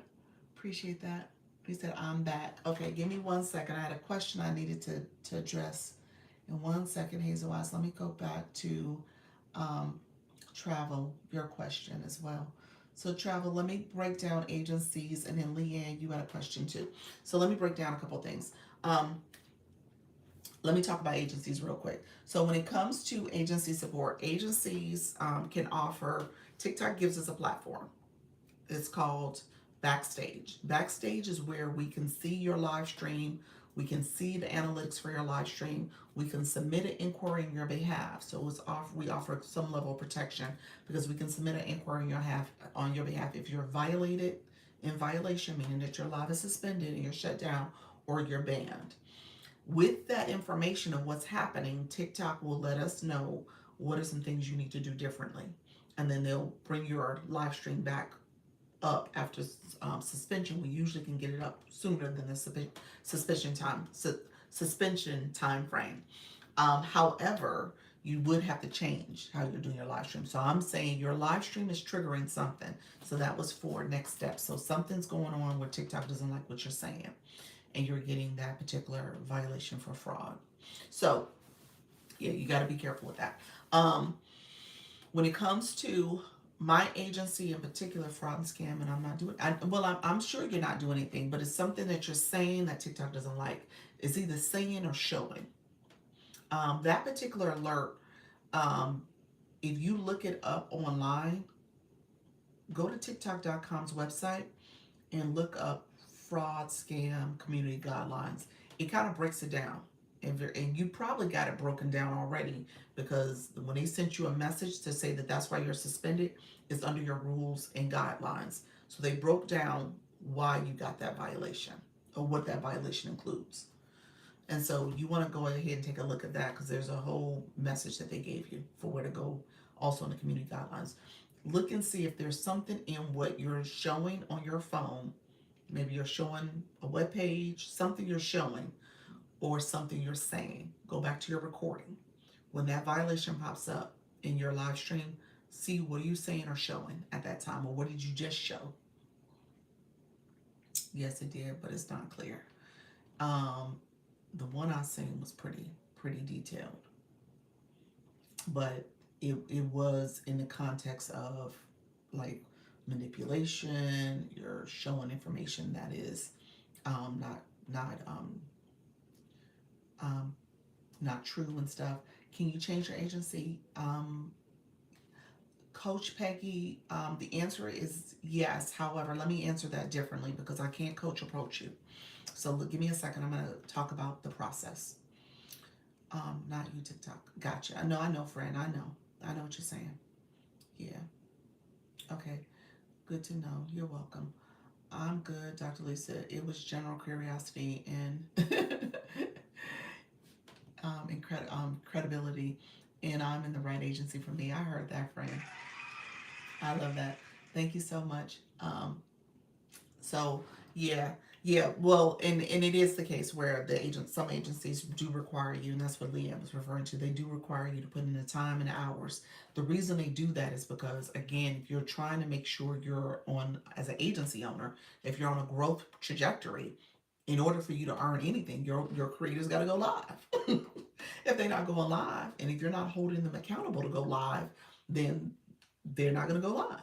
Appreciate that. He said, I'm back. Okay, give me 1 second. I had a question I needed to address. In 1 second, Hazel Eyes, let me go back to um, travel, your question as well. So travel, let me break down agencies, and then Leanne, you had a question too. So let me break down a couple things. Um, let me talk about agencies real quick. So when it comes to agency support, agencies can offer, TikTok gives us a platform. It's called Backstage. Backstage is where we can see your live stream. We can see the analytics for your live stream. We can submit an inquiry on your behalf. So we offer some level of protection because we can submit an inquiry on your behalf if you're in violation, meaning that your live is suspended and you're shut down or you're banned. With that information of what's happening, TikTok will let us know what are some things you need to do differently. And then they'll bring your live stream back up after suspension. We usually can get it up sooner than the suspension time frame. However, you would have to change how you're doing your live stream. So I'm saying your live stream is triggering something. So that was for next step. So something's going on where TikTok doesn't like what you're saying, and you're getting that particular violation for fraud. So yeah, you got to be careful with that. When it comes to my agency in particular, fraud and scam, and I'm not doing, I'm sure you're not doing anything, but it's something that you're saying that TikTok doesn't like. It's either saying or showing. That particular alert, um, if you look it up online, go to TikTok.com's website and look up fraud, scam, community guidelines. It kind of breaks it down. And you probably got it broken down already, because when they sent you a message to say that that's why you're suspended, it's under your rules and guidelines. So they broke down why you got that violation or what that violation includes. And so you want to go ahead and take a look at that, because there's a whole message that they gave you for where to go also in the community guidelines. Look and see if there's something in what you're showing on your phone. Maybe you're showing a web page, something you're showing, or something you're saying. Go back to your recording. When that violation pops up in your live stream, see what are you saying or showing at that time, or what did you just show? Yes, it did, but it's not clear. Um, the one I seen was pretty detailed, but it was in the context of like manipulation. You're showing information that is not um, not true and stuff. Can you change your agency? Coach Peggy, the answer is yes. However, let me answer that differently because I can't coach approach you. So give me a second. I'm going to talk about the process. Not you, TikTok. Gotcha. I know, friend. I know what you're saying. Yeah. Okay. Good to know. You're welcome. I'm good, Dr. Lisa. It was general curiosity and credibility, and I'm in the right agency for me. I heard that, friend. I love that. Thank you so much. So yeah, yeah. Well, and it is the case where some agencies do require you, and that's what Leanne was referring to. They do require you to put in the time and the hours. The reason they do that is because, again, if you're trying to make sure you're on as an agency owner, if you're on a growth trajectory, in order for you to earn anything, your creators got to go live. If they're not going live, and if you're not holding them accountable to go live, then they're not going to go live.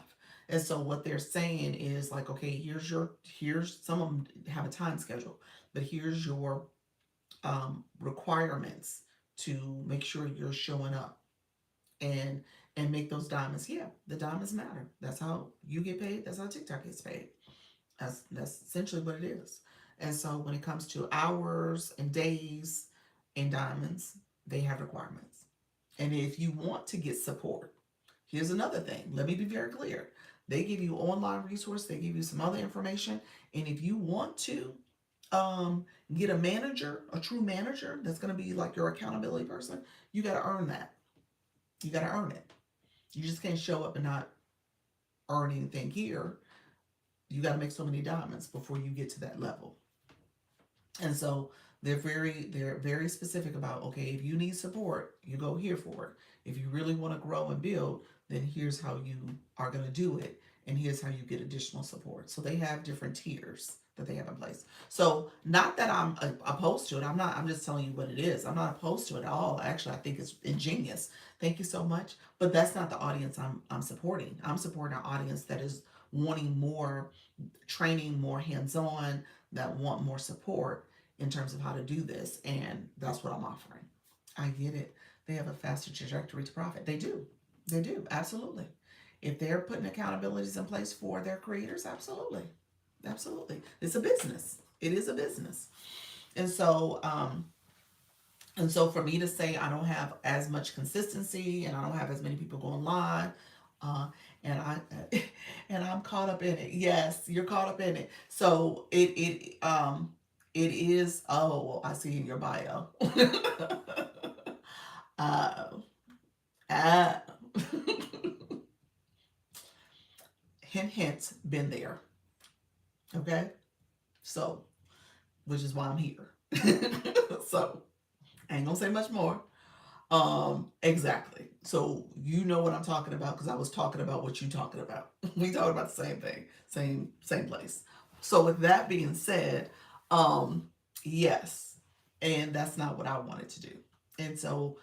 And so what they're saying is like, okay, here's some of them have a time schedule, but here's your requirements to make sure you're showing up and make those diamonds. Yeah, the diamonds matter. That's how you get paid. That's how TikTok gets paid. That's essentially what it is. And so when it comes to hours and days and diamonds, they have requirements. And if you want to get support, here's another thing. Let me be very clear. They give you online resource, they give you some other information. And if you want to get a manager, a true manager that's going to be like your accountability person, you got to earn that. You got to earn it. You just can't show up and not earn anything here. You got to make so many diamonds before you get to that level. And so they're very specific about, okay, if you need support, you go here for it. If you really want to grow and build, then here's how you are going to do it, and here's how you get additional support. So they have different tiers that they have in place. So not that I'm opposed to it. I'm not. I'm just telling you what it is. I'm not opposed to it at all. Actually, I think it's ingenious. Thank you so much. But that's not the audience I'm supporting. I'm supporting an audience that is wanting more training, more hands-on, that want more support in terms of how to do this, and that's what I'm offering. I get it. They have a faster trajectory to profit. They do. They do. Absolutely. If they're putting accountabilities in place for their creators, absolutely. Absolutely. It's a business. It is a business. And so for me to say I don't have as much consistency and I don't have as many people going live, uh, and I and I'm caught up in it. Yes, you're caught up in it. So it is. Oh, I see in your bio. uh, uh, hint, hint. Been there. Okay. So, which is why I'm here. So I ain't gonna say much more. Exactly. So you know what I'm talking about because I was talking about what you talking about. We talking about the same thing, same place. So with that being said, yes, and that's not what I wanted to do. And so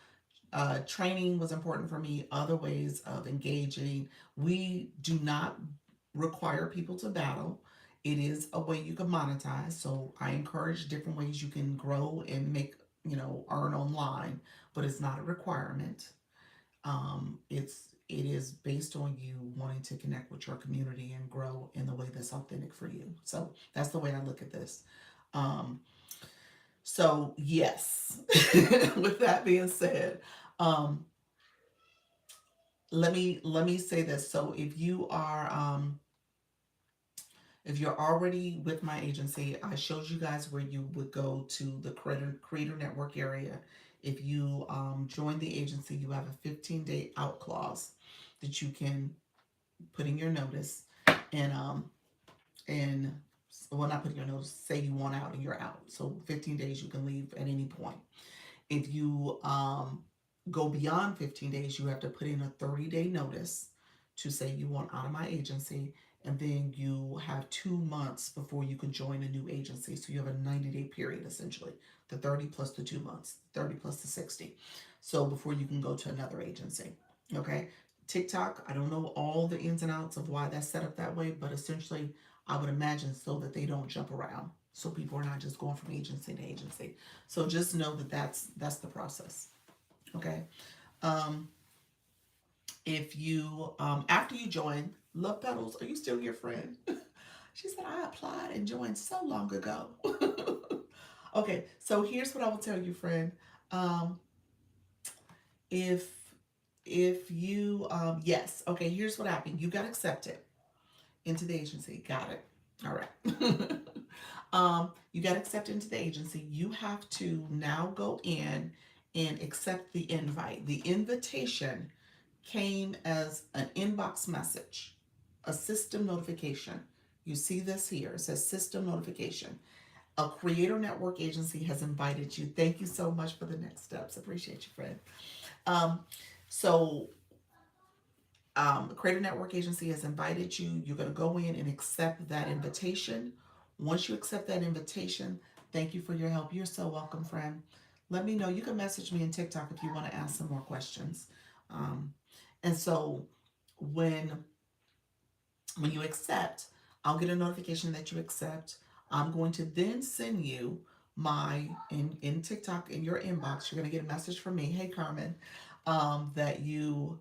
training was important for me. Other ways of engaging. We do not require people to battle. It is a way you can monetize. So I encourage different ways you can grow and make, earn online, but it's not a requirement. It is based on you wanting to connect with your community and grow in the way that's authentic for you. So that's the way I look at this. Um, so yes, with that being said, um, let me say this. So if you're already with my agency, I showed you guys where you would go to the creator network area If you join the agency, you have a 15-day out clause that you can put in your notice, and and well, not put in your notice. Say you want out and you're out. So 15 days you can leave at any point. If you go beyond 15 days, you have to put in a 30-day notice to say you want out of my agency, and then you have 2 months before you can join a new agency. So you have a 90-day period essentially, the 30 plus the 2 months, 30 plus the 60. So before you can go to another agency. Okay. TikTok, I don't know all the ins and outs of why that's set up that way, but essentially I would imagine so that they don't jump around. So people are not just going from agency to agency. So just know that that's the process. Okay. Um, if you after you join, Love Petals, are you still here, friend? She said I applied and joined so long ago. Okay, so here's what I will tell you, friend. Um, if you yes, okay, here's what happened. You got accepted into the agency. Got it. All right. You got accepted into the agency. You have to now go in and accept the invite. The invitation came as an inbox message, a system notification. You see this here. It says system notification. A Creator Network agency has invited you. Thank you so much for the next steps. Appreciate you, friend. Um, so the Creator Network agency has invited you. You're going to go in and accept that invitation. Once you accept that invitation, thank you for your help. You're so welcome, friend. Let me know. You can message me in TikTok if you want to ask some more questions. Um, and so when you accept, I'll get a notification that you accept. I'm going to then send you my in TikTok in your inbox. You're going to get a message from me. Hey, Carmen, that you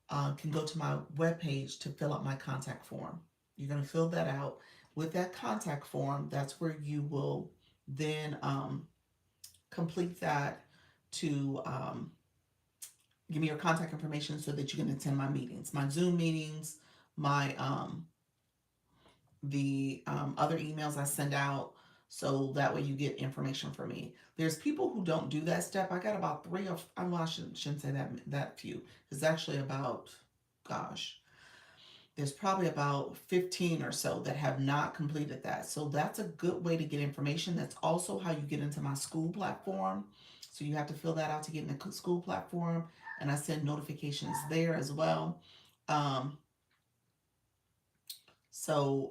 can go to my webpage to fill out my contact form. You're going to fill that out. With that contact form, that's where you will then complete that to give me your contact information so that you can attend my meetings, my Zoom meetings, my the other emails I send out, so that way you get information from me. There's people who don't do that step. I got about three of, well, I shouldn't say that few. It's actually about, gosh, there's probably about 15 or so that have not completed that. So that's a good way to get information. That's also how you get into my school platform. So you have to fill that out to get in the school platform, and I send notifications there as well. Um, so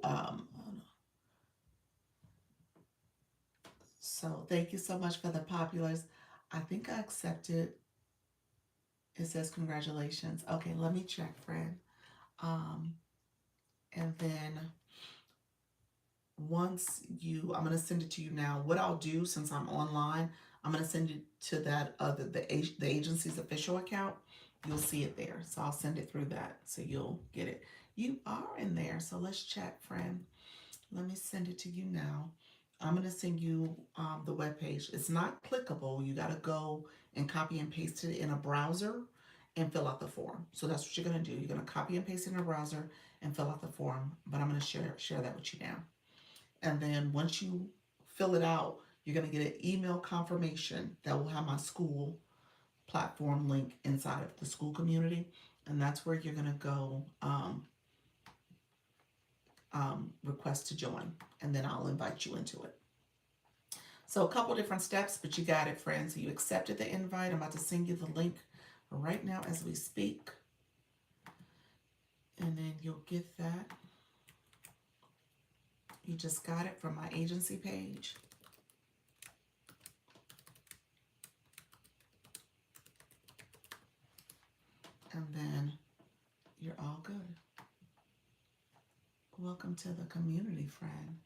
So thank you so much for the populars. I think I accepted. It says congratulations. Okay, let me check, friend. Um, and then once I'm gonna send it to you now. What I'll do, since I'm online, I'm gonna send it to that other the agency's official account. You'll see it there. So I'll send it through that, so you'll get it. You are in there, so let's check, friend. Let me send it to you now. I'm going to send you the web page. It's not clickable. You got to go and copy and paste it in a browser and fill out the form. So that's what you're going to do. You're going to copy and paste it in a browser and fill out the form. But I'm going to share that with you now. And then once you fill it out, you're going to get an email confirmation that will have my school platform link inside of the school community. And that's where you're going to go request to join, and then I'll invite you into it. So a couple different steps, but you got it, friends. So you accepted the invite. I'm about to send you the link right now as we speak, and then you'll get that. You just got it from my agency page. And then you're all good. Welcome to the community, friend.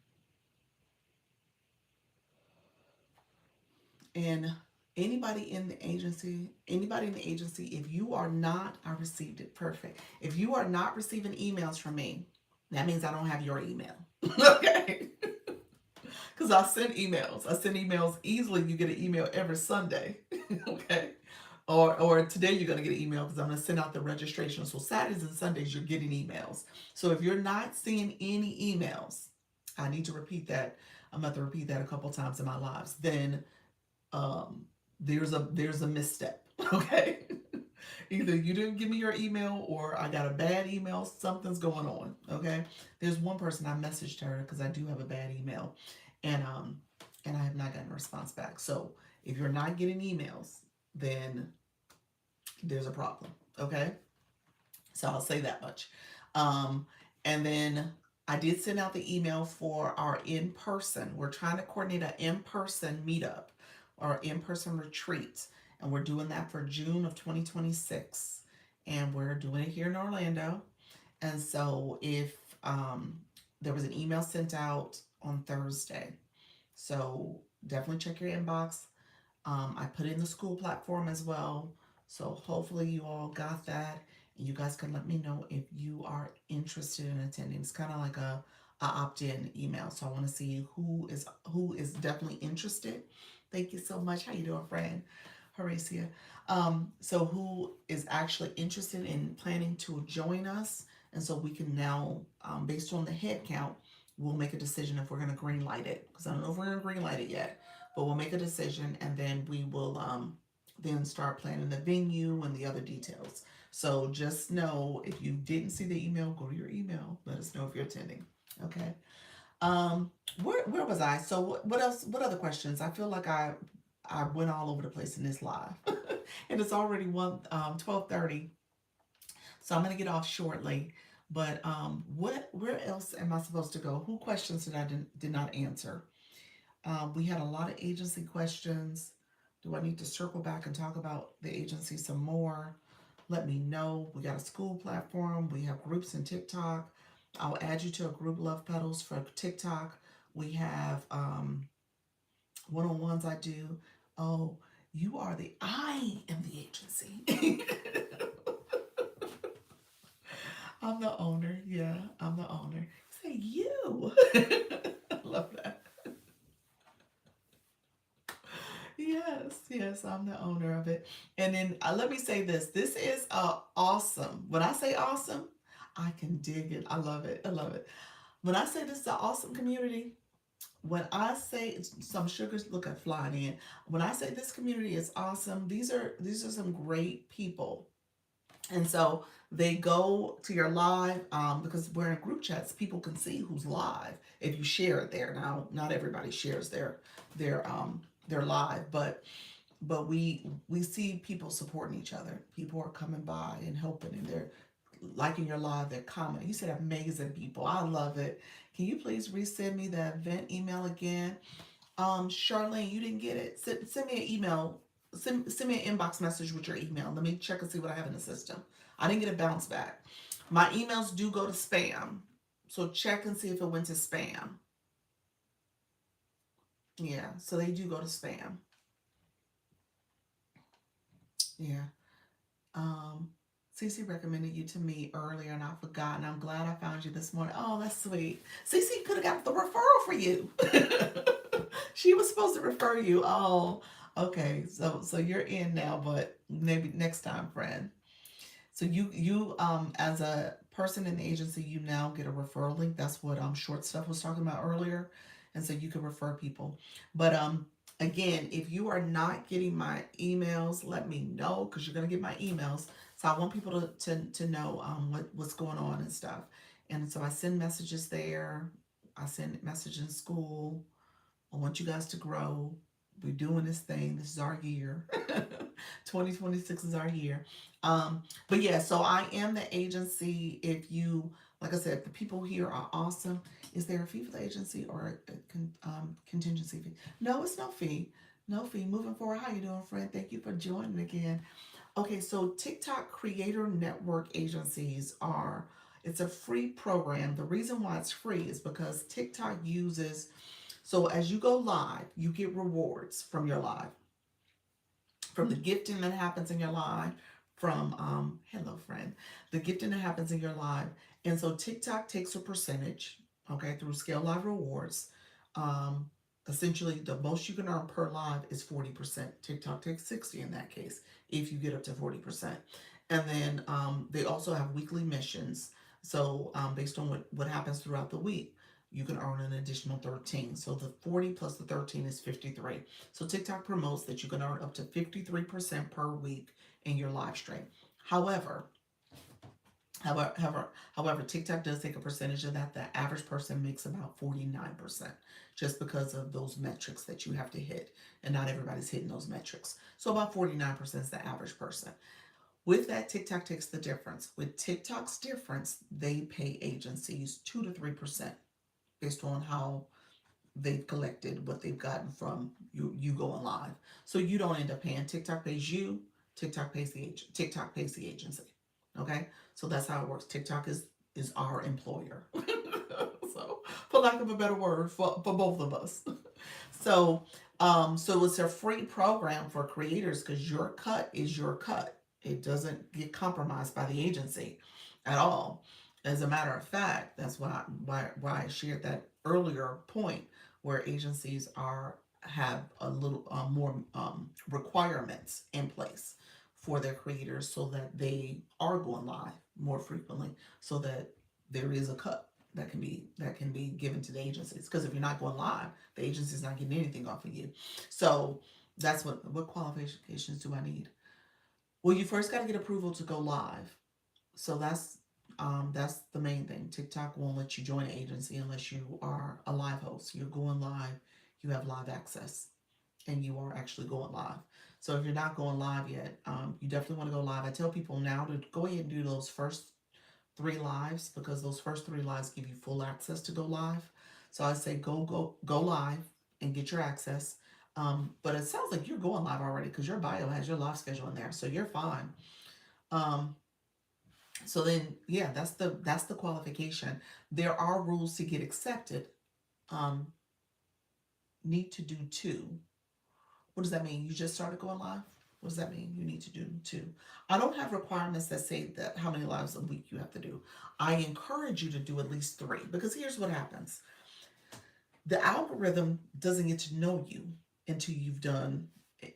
And anybody in the agency, if you are not, I received it, perfect. If you are not receiving emails from me, that means I don't have your email. Okay? Because I send emails. I send emails easily. You get an email every Sunday. Okay? Or today you're going to get an email because I'm going to send out the registration. So Saturdays and Sundays you're getting emails. So if you're not seeing any emails, I need to repeat that. I'm about to repeat that a couple times in my lives. Then there's a misstep. Okay. Either you didn't give me your email or I got a bad email. Something's going on. Okay. There's one person I messaged her because I do have a bad email, and I have not gotten a response back. So if you're not getting emails, then there's a problem. Okay. So I'll say that much. Um, and then I did send out the email for our in person. We're trying to coordinate an in person meetup or in person retreat. And we're doing that for June of 2026. And we're doing it here in Orlando. And so if there was an email sent out on Thursday. So definitely check your inbox. I put in the school platform as well. So hopefully you all got that. And you guys can let me know if you are interested in attending. It's kind of like a opt-in email. So I want to see who is definitely interested. Thank you so much. How you doing, friend? Horacia. So who is actually interested in planning to join us? And so we can now, based on the head count, we'll make a decision if we're going to green light it. Because I don't know if we're going to green light it yet, but we'll make a decision and then we will then start planning the venue and the other details. So just know if you didn't see the email, go to your email. Let us know if you're attending. Okay. Where was I? So what else? What other questions? I feel like I went all over the place in this live, and it's already 12:30. So I'm gonna get off shortly. But where else am I supposed to go? Who questions did not answer? We had a lot of agency questions. Do I need to circle back and talk about the agency some more? Let me know. We got a school platform. We have groups in TikTok. I'll add you to a group, Love Petals, for TikTok. We have one-on-ones I do. Oh, I am the agency. I'm the owner. Yeah, I'm the owner. Say you. I love that. Yes, I'm the owner of it. And then let me say this. This is awesome. When I say awesome, I can dig it. I love it. I love it. When I say this is an awesome community, when I say some sugars look at flying in, when I say this community is awesome, these are some great people. And so they go to your live because we're in group chats. People can see who's live if you share it there. Now, not everybody shares their live, but we see people supporting each other. People are coming by and helping, and they're liking your live. They're commenting. You said amazing people. I love it. Can you please resend me the event email again? Charlene, you didn't get it. Send me an email. Send me an inbox message with your email. Let me check and see what I have in the system. I didn't get a bounce back. My emails do go to spam, so check and see if it went to spam. Yeah, so they do go to spam. Yeah. Um, Cece recommended you to me earlier, and I forgot, and I'm glad I found you this morning. Oh, that's sweet. Cece could have got the referral for you. She was supposed to refer you. Oh, okay. So you're in now, but maybe next time, friend. So you as a person in the agency, you now get a referral link. That's what Short Stuff was talking about earlier, and so you can refer people. But again, if you are not getting my emails, let me know because you're gonna get my emails. So I want people to know what's going on and stuff. And so I send messages there. I send messages in school. I want you guys to grow. We're doing this thing. This is our year. 2026 is our year. But yeah, so I am the agency. If you, like I said, the people here are awesome. Is there a fee for the agency or a contingency fee? No, it's no fee. No fee. Moving forward, how you doing, friend? Thank you for joining again. Okay, so TikTok Creator Network agencies it's a free program. The reason why it's free is because TikTok uses so as you go live, you get rewards from your live, from the gifting that happens in your live, from hello friend, the gifting that happens in your live, and so TikTok takes a percentage, okay, through Scale Live Rewards. Um, Essentially, the most you can earn per live is 40%. TikTok takes 60 in that case if you get up to 40%, and then they also have weekly missions. So based on what happens throughout the week, you can earn an additional 13. So the 40 plus the 13 is 53. So TikTok promotes that you can earn up to 53% per week in your live stream. However, however, TikTok does take a percentage of that. The average person makes about 49% just because of those metrics that you have to hit. And not everybody's hitting those metrics. So about 49% is the average person. With that, TikTok takes the difference. With TikTok's difference, they pay agencies 2 to 3% based on how they've collected what they've gotten from you going live. So you don't end up paying. TikTok pays you, TikTok pays the agency. Okay? So that's how it works. TikTok is our employer. So for lack of a better word, for both of us. So so it's a free program for creators because your cut is your cut. It doesn't get compromised by the agency at all. As a matter of fact, that's why I shared that earlier point where agencies are have a little more requirements in place for their creators so that they are going live more frequently, so that there is a cut that can be given to the agencies. Because if you're not going live, the agency's not getting anything off of you. So that's what qualifications do I need? Well, you first got to get approval to go live. So that's the main thing. TikTok won't let you join an agency unless you are a live host. You're going live, you have live access, and you are actually going live. So if you're not going live yet, you definitely want to go live. I tell people now to go ahead and do those first 3 lives because those first 3 lives give you full access to go live. So I say go live and get your access. But it sounds like you're going live already because your bio has your live schedule in there, so you're fine. Um, so then, yeah, that's the qualification. There are rules to get accepted. Um, need to do 2. What does that mean? You just started going live? What does that mean? You need to do 2. I don't have requirements that say that how many lives a week you have to do. I encourage you to do at least 3 because here's what happens. The algorithm doesn't get to know you until you've done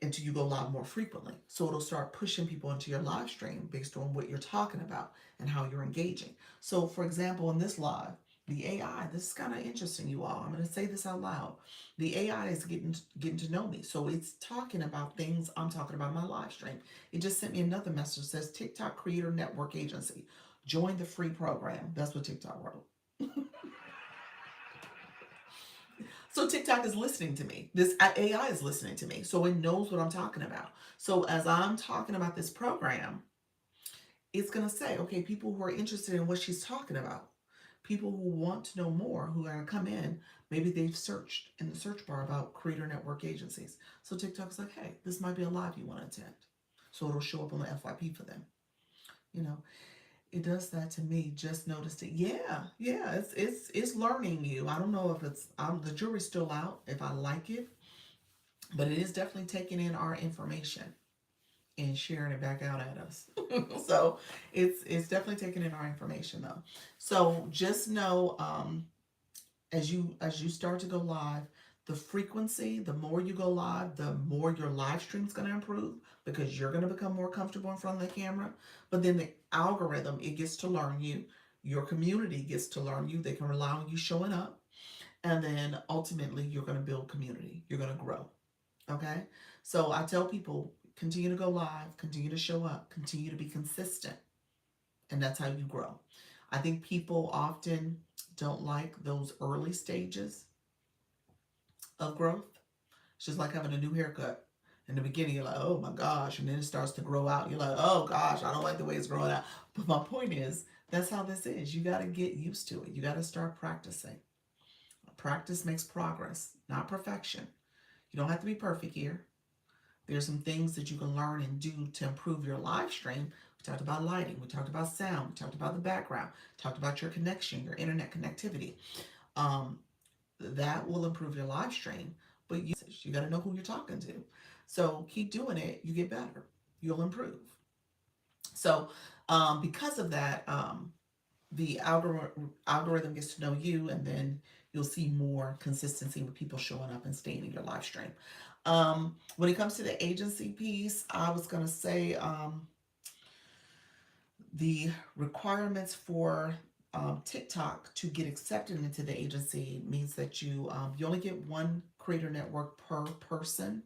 until you go live more frequently. So it'll start pushing people into your live stream based on what you're talking about and how you're engaging. So for example, in this live, the AI, this is kind of interesting, you all. I'm going to say this out loud. The AI is getting to know me. So it's talking about things I'm talking about in my live stream. It just sent me another message that says TikTok Creator Network Agency. Join the free program. That's what TikTok wrote. So TikTok is listening to me. This AI is listening to me. So it knows what I'm talking about. So as I'm talking about this program, it's going to say, okay, people who are interested in what she's talking about, people who want to know more, who are going to come in, maybe they've searched in the search bar about creator network agencies. So TikTok's like, hey, this might be a live you want to attend. So it'll show up on the FYP for them. You know, it does that to me. Just noticed it. Yeah, yeah. It's learning you. I don't know if it's the jury's still out if I like it, but it is definitely taking in our information and sharing it back out at us. So it's definitely taking in our information though. So just know as you start to go live, the frequency, the more you go live, the more your live stream's going to improve because you're going to become more comfortable in front of the camera. But then the algorithm, it gets to learn you. Your community gets to learn you. They can rely on you showing up. And then ultimately, you're going to build community. You're going to grow. Okay? So I tell people continue to go live, continue to show up, continue to be consistent. And that's how you grow. I think people often don't like those early stages of growth. It's just like having a new haircut. In the beginning, you're like, oh my gosh. And then it starts to grow out. You're like, oh gosh, I don't like the way it's growing out. But my point is, that's how this is. You got to get used to it. You got to start practicing. Practice makes progress, not perfection. You don't have to be perfect here. There's some things that you can learn and do to improve your live stream. We talked about lighting. We talked about sound. We talked about the background. We talked about your connection, your internet connectivity. Um, that will improve your live stream. But you got to know who you're talking to. So keep doing it. You get better. You'll improve. So because of that, the algorithm gets to know you, and then you'll see more consistency with people showing up and staying in your live stream. When it comes to the agency piece, I was going to say the requirements for TikTok to get accepted into the agency means that you only get one creator network per person.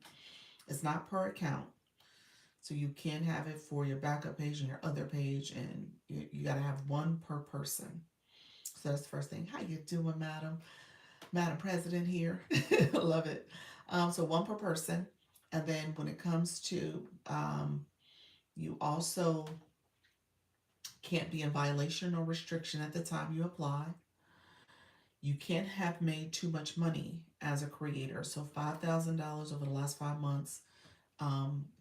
It's not per account. So you can have it for your backup page and your other page, and you got to have one per person. So that's the first thing. How you doing, madam? Madam President here. Love it. So one per person. And then when it comes to, you also can't be in violation or restriction at the time you apply. You can't have made too much money as a creator. So $5,000 over the last 5 months.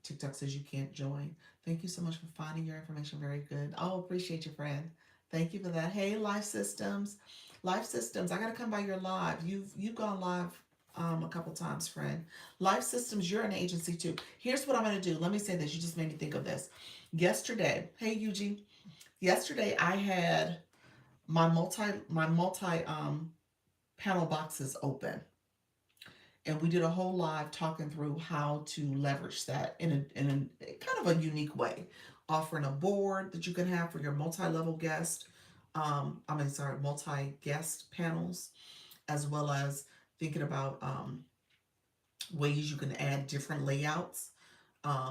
TikTok says you can't join. Thank you so much for finding your information. Very good. Oh, appreciate you, friend. Thank you for that. Hey, Life Systems. Life Systems, I gotta come by your live. You've gone live a couple times, friend. Life Systems, you're an agency too. Here's what I'm gonna do. Let me say this. You just made me think of this. Yesterday, hey Eugene. Yesterday I had my multi panel boxes open, and we did a whole live talking through how to leverage that in a kind of a unique way, offering a board that you can have for your multi-level guest, multi-guest panels, as well as thinking about ways you can add different layouts.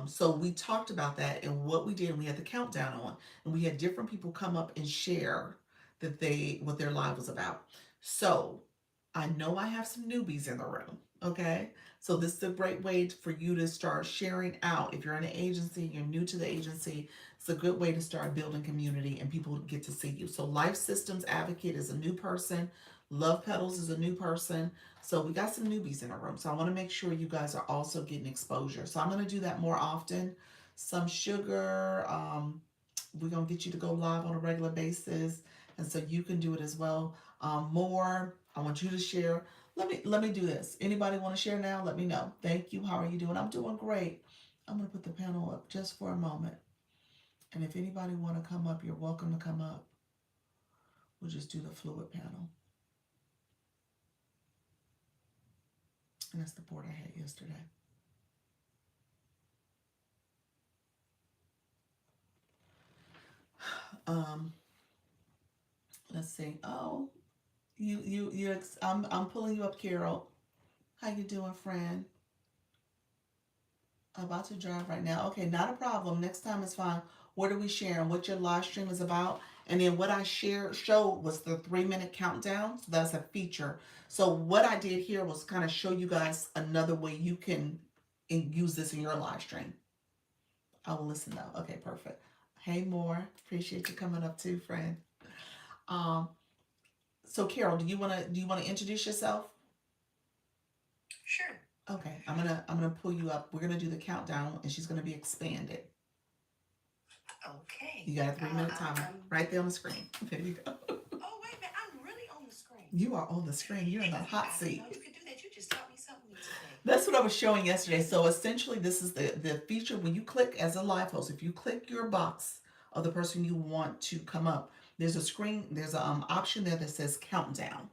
So we talked about that, and what we did, we had the countdown on, and we had different people come up and share what their live was about. So I know I have some newbies in the room. Okay, so this is a great way for you to start sharing out. If you're in an agency, you're new to the agency, it's a good way to start building community and people get to see you. So Life Systems Advocate is a new person. Love Petals is a new person. So we got some newbies in the room. So I want to make sure you guys are also getting exposure. So I'm going to do that more often. Some sugar. We're going to get you to go live on a regular basis. And so you can do it as well. More. I want you to share. Let me do this. Anybody want to share now? Let me know. Thank you. How are you doing? I'm doing great. I'm going to put the panel up just for a moment. And if anybody want to come up, you're welcome to come up. We'll just do the fluid panel. And that's the board I had yesterday. Let's see. Oh, I'm pulling you up, Carol. How you doing, friend? About to drive right now. Okay, not a problem. Next time is fine. What are we sharing? What your live stream is about? And then what I showed was the 3-minute countdown. So that's a feature. So what I did here was kind of show you guys another way you can use this in your live stream. I will listen though. Okay, perfect. Hey, Moore. Appreciate you coming up too, friend. Um, so Carol, do you wanna introduce yourself? Sure. Okay, I'm gonna pull you up. We're gonna do the countdown, and she's gonna be expanded. Okay. You got a 3-minute timer right there on the screen. There you go. Oh, wait a minute. I'm really on the screen. You are on the screen. You're in the hot I didn't seat. know you could do that. You just taught me something new today. That's what I was showing yesterday. So essentially, this is the feature when you click as a live host. If you click your box of the person you want to come up, there's a screen. There's a option there that says countdown.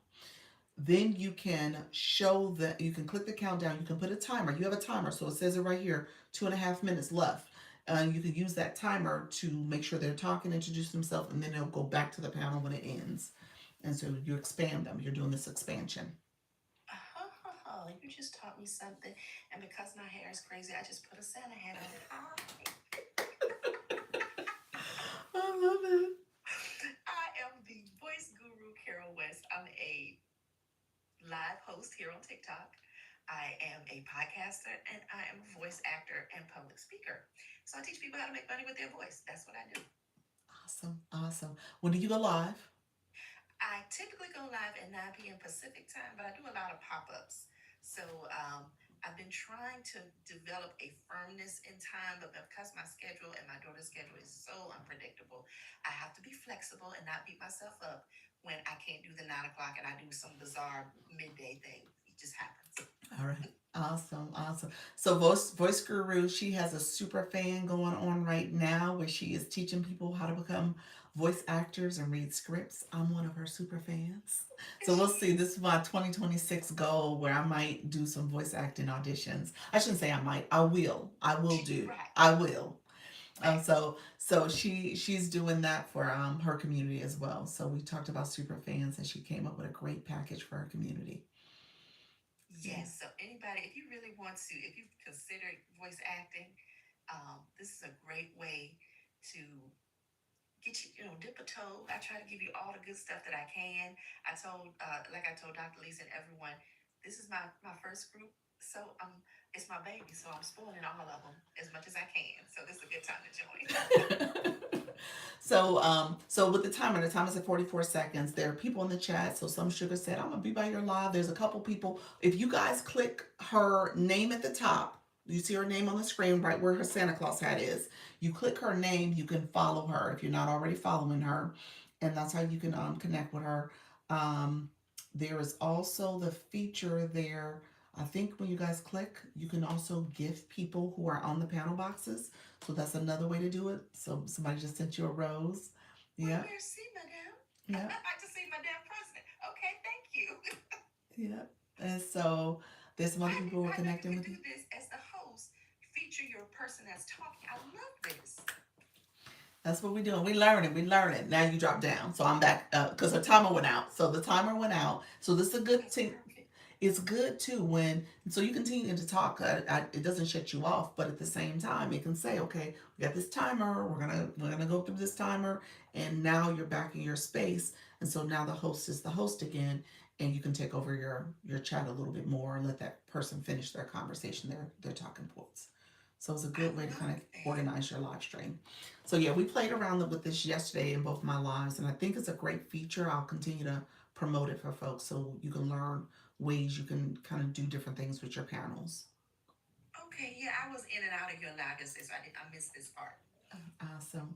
Then you can you can click the countdown. You can put a timer. You have a timer, so it says it right here, 2.5 minutes left. You can use that timer to make sure they're talking, introduce themselves, and then they'll go back to the panel when it ends. And so you expand them. You're doing this expansion. You just taught me something. And because my hair is crazy, I just put a Santa hat on it. I love it. I am the voice guru, Carol West. I'm a live host here on TikTok. I am a podcaster and I am a voice actor and public speaker. So I teach people how to make money with their voice. That's what I do. Awesome. Awesome. When do you go live? I typically go live at 9 p.m. Pacific time, but I do a lot of pop-ups. So I've been trying to develop a firmness in time, but because my schedule and my daughter's schedule is so unpredictable, I have to be flexible and not beat myself up when I can't do the 9 o'clock and I do some bizarre midday thing. It just happens. All right. Awesome. Awesome. So Voice Guru, she has a super fan going on right now where she is teaching people how to become voice actors and read scripts. I'm one of her super fans. So we'll see. This is my 2026 goal where I might do some voice acting auditions. I shouldn't say I might. I will. I will do. Right. I will. So she's doing that for her community as well. So we talked about super fans, and she came up with a great package for her community. So yeah. Yes. So anybody, if you really want to, if you've considered voice acting, this is a great way to get you, dip a toe. I try to give you all the good stuff that I can. Like I told Dr. Lisa and everyone, this is my first group, so it's my baby, so I'm spoiling all of them as much as I can. So this is a good time to join. So with the timer is at 44 seconds. There are people in the chat. So some sugar said, I'm gonna be by your live. There's a couple people. If you guys click her name at the top, you see her name on the screen right where her Santa Claus hat is. You click her name, you can follow her if you're not already following her. And that's how you can connect with her. Um, there is also the feature there. I think when you guys click, you can also gift people who are on the panel boxes. So that's another way to do it. So somebody just sent you a rose. Well, Yeah, merci, madame. yeah, I just see Madame President. Okay, thank you. yeah. And so there's some other people who are I know you connecting can with do you. this as the host. Feature your person that's talking. I love this. That's what we're doing. We learning. We learning. Now you drop down. So I'm back because her timer went out. So the timer went out. So this is a good That's thing. perfect. It's good too when so you continue to talk. It doesn't shut you off, but at the same time, it can say, "Okay, we got this timer. We're gonna go through this timer, and now you're back in your space, and so now the host is the host again, and you can take over your chat a little bit more and let that person finish their conversation, their talking points. So it's a I good way to kind of love that. organize your live stream. So yeah, we played around with this yesterday in both my lives, and I think it's a great feature. I'll continue to promote it for folks so you can learn ways you can kind of do different things with your panels. Okay, yeah, I was in and out of your live. So I missed this part. Awesome.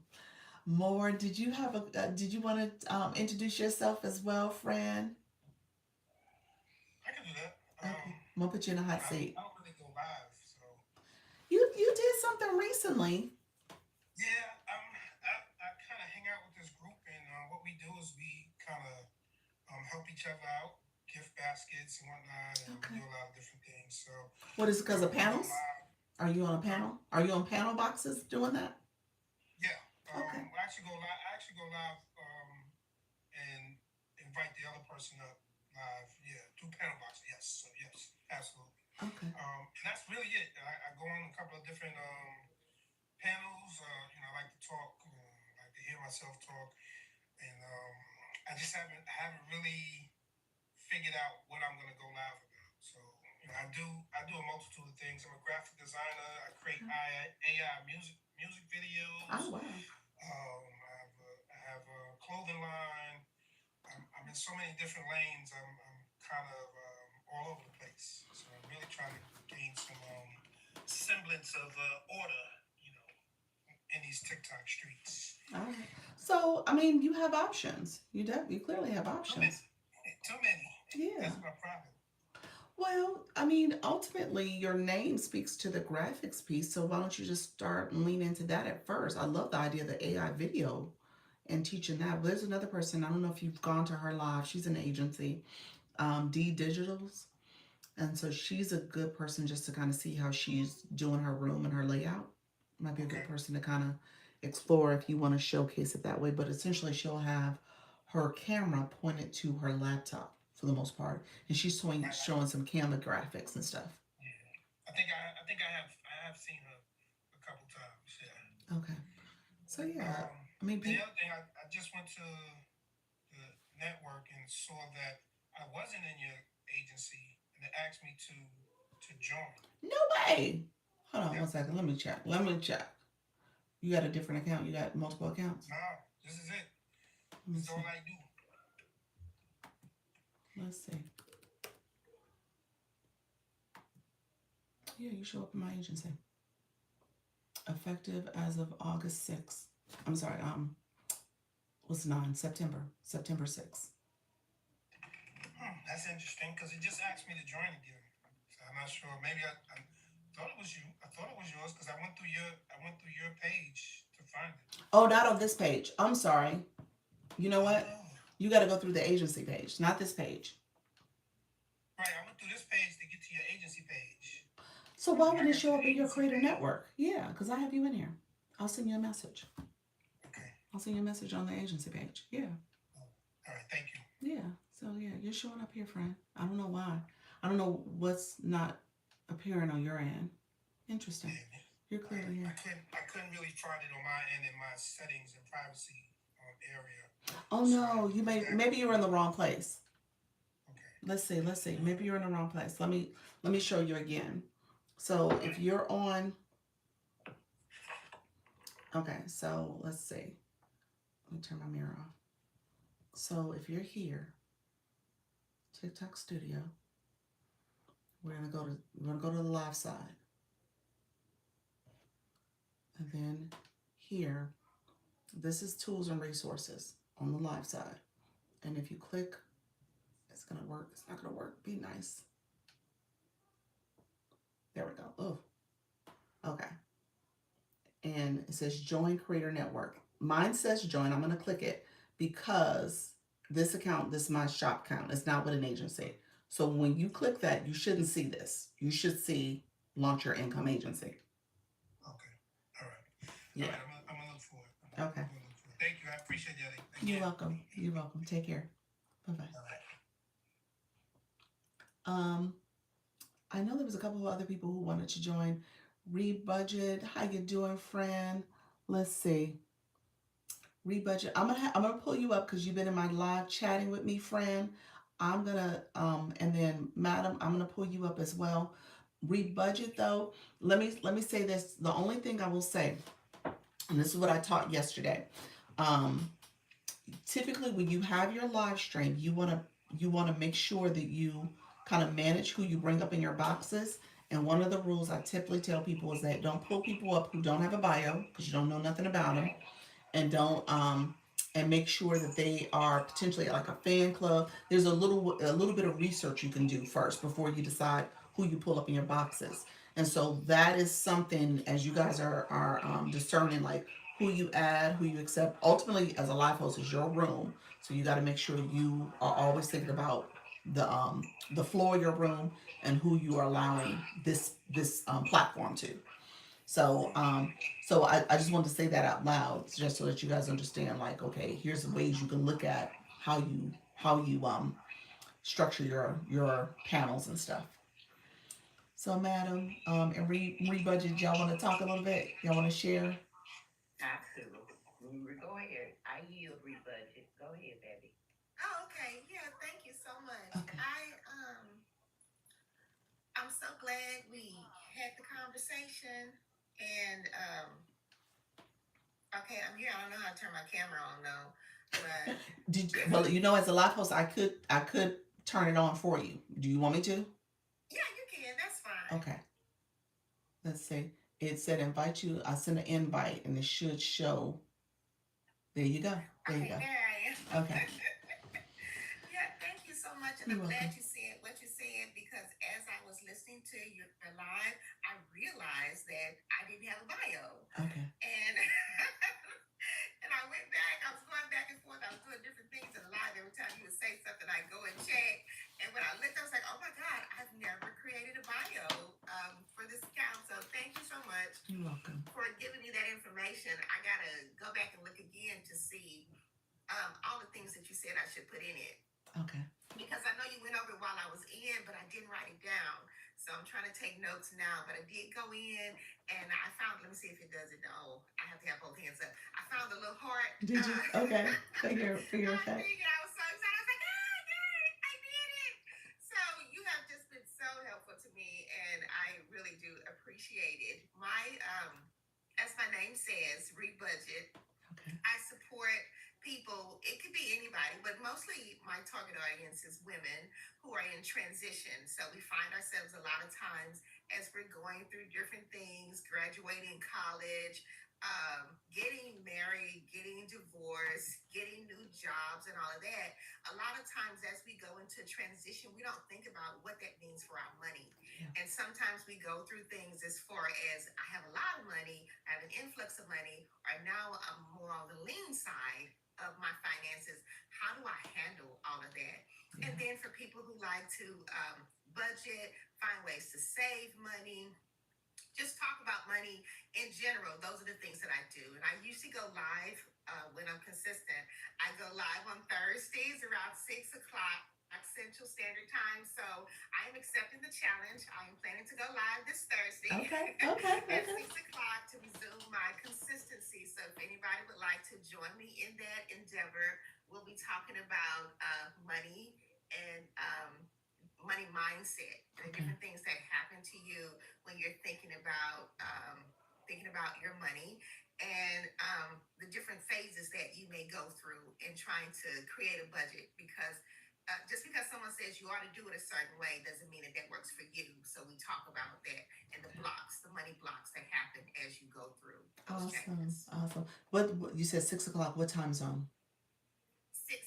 More, did you want to introduce yourself as well, Fran? I can do that. Okay. I'm going to put you in a hot I seat. don't really go live, so You did something recently. yeah. I kind of hang out with this group, and what we do is we kind of help each other out, gift baskets and whatnot, and we Okay. do a lot of different things. So What is it because of we go panels? live. Are you on a Huh? panel? Are you on panel boxes doing that? Yeah. Okay. I actually go live. I actually go live and invite the other person up live. Yeah, do panel boxing. Yes. So yes, absolutely. Okay. And that's really it. I go on a couple of different panels. I like to talk, like to hear myself talk, and I haven't really figured out what I'm gonna go live about. So I do a multitude of things. I'm a graphic designer. I create Okay. AI music Oh videos. wow. I have a clothing line. I'm in so many different lanes. I'm kind of all over the place. So I'm really trying to gain some semblance of order, you know, in these TikTok streets. All right. So I mean, you have options. You clearly have Too many. options. Too many. Yeah. That's my problem. Well, I mean, ultimately, your name speaks to the graphics piece. So why don't you just start and lean into that at first? I love the idea of the AI video and teaching that. But there's another person. I don't know if you've gone to her live. She's an agency, D Digitals, and so she's a good person just to kind of see how she's doing her room and her layout. Might be a good Okay. person to kind of explore if you want to showcase it that way. But essentially, she'll have her camera pointed to her laptop for the most part, and she's Right. showing some camera graphics and stuff. Yeah. I have seen her a couple times. Yeah. Okay, so yeah, I mean, And the other thing, I just went to the network and saw that I wasn't in your agency, and they asked me to join. no way. Hold on one Yep. second. Let me check. Let me check. You got a different account. You got multiple accounts. Nah, this is it. Let This me is all see. I do. Let's see. Yeah, you show up in my agency. Effective as of August 6th. I'm sorry, what's 9? September 6th. That's interesting because it just asked me to join again. So I'm not sure. Maybe I thought it was you. I thought it was yours because I went through your page to find it. Oh, not on this page. I'm sorry. You know what? Oh, You got to go through the agency page, not this page. right. I went through this page to get to your agency page, So why and I would it got to show the up in your agency creator page. network? Yeah, because I have you in here. I'll send you a message. Okay. I'll send you a message on the agency page. Yeah. Oh, all right. Thank you. Yeah. So yeah, you're showing up here, friend. I don't know why. I don't know what's not appearing on your end. Interesting. Yeah. You're clearly here. I couldn't really find it on my end in my settings and privacy area. Oh So I no, you went may back. maybe you're in the wrong place. Okay. Let's see. Let's see. Maybe you're in the wrong place. Let me show you again. So if you're on, okay. So let's see. Let me turn my mirror off. So if you're here, TikTok Studio, we're gonna go to the live side, and then here, this is tools and resources on the live side. And if you click, it's gonna work. It's not gonna work. Be nice. There we go. Oh, okay. And it says join creator network. Mine says join. I'm going to click it because this account, this is my shop account. It's not with an agency. So when you click that, you shouldn't see this. You should see launch your income agency. Okay. All right. Yeah. All right. I'm gonna look for it. Okay. I'm gonna look for it. Thank you. I appreciate that. You're Again. welcome. You're welcome. Take care. Bye bye. All right. I know there was a couple of other people who wanted to join. Rebudget. How you doing, friend? Let's see. Rebudget. I'm gonna pull you up because you've been in my live chatting with me, friend. I'm gonna and then Madam, I'm gonna pull you up as well. Rebudget though. Let me say this. The only thing I will say, and this is what I taught yesterday. Um, Typically when you have your live stream, you wanna make sure that you kind of manage who you bring up in your boxes. And one of the rules I typically tell people is that don't pull people up who don't have a bio because you don't know nothing about them, and don't and make sure that they are potentially like a fan club. There's a little bit of research you can do first before you decide who you pull up in your boxes. And so that is something as you guys are discerning like who you add, who you accept. Ultimately, as a live host, is your room, so you got to make sure you are always thinking about the floor of your room and who you are allowing this platform to. So, I just wanted to say that out loud, just so that you guys understand. Like, okay, here's the ways you can look at how you structure your panels and stuff. So, Madam, and rebudget. Y'all want to talk a little bit? Y'all want to share? Absolutely. Go ahead. I yield rebudget. Go ahead, baby. Oh, okay. Yeah, thank you so much. Okay. I'm so glad we had the conversation. And okay, I'm here. I don't know how to turn my camera on though, but Well, as a live host, I could turn it on for you. Do you want me to? yeah, you can. That's fine. Okay. Let's see. It said invite you. I sent an invite, and it should show. There you go. There you Okay, go. there I am. Okay. Yeah, thank you so much. And You're I'm glad welcome. you said what you said because as I was listening to your live, I realized that I didn't have a bio. Okay. And and I went back, I was going back and forth, I was doing different things in live. Every time you would say something, I go and check. And when I looked, I was like, oh my God, I've never created a bio for this account. So thank you so much You're welcome. for giving me that information. I gotta go back and look again to see all the things that you said I should put in it. Okay. Because I know you went over it while I was in, but I didn't write it down. So I'm trying to take notes now. But I did go in and I found, let me see if it does it. Oh, I have to have both hands up. I found the little heart. Did you? Okay. Figure I effect. think I was so excited. I was like, ah, I did it. I did it. So you have just been so helpful to me. And I really do appreciate it. As my name says, Rebudget. Okay. I support people, it could be anybody, but mostly my target audience is women who are in transition. So we find ourselves a lot of times as we're going through different things, graduating college, getting married, getting divorced, getting new jobs, and all of that. A lot of times as we go into transition, we don't think about what that means for our money. Yeah. And sometimes we go through things as far as I have a lot of money, I have an influx of money, or now I'm more on the lean side of my finances. How do I handle all of that? Yeah. And then for people who like to budget, find ways to save money, just talk about money money in general. Those are the things that I do. And I usually go live when I'm consistent. I go live on Thursdays around 6 o'clock Central Standard Time. So I am accepting the challenge. I am planning to go live this Thursday Okay. at 6 o'clock to resume my consistency. So if anybody would like to join me in that endeavor, we'll be talking about money and money mindset and the Okay. different things that happen to you when you're thinking about your money and the different phases that you may go through in trying to create a budget because just because someone says you ought to do it a certain way doesn't mean that that works for you. So we talk about that and the blocks, the money blocks that happen as you go through those Awesome. changes. Awesome. What you said 6 o'clock? What time zone?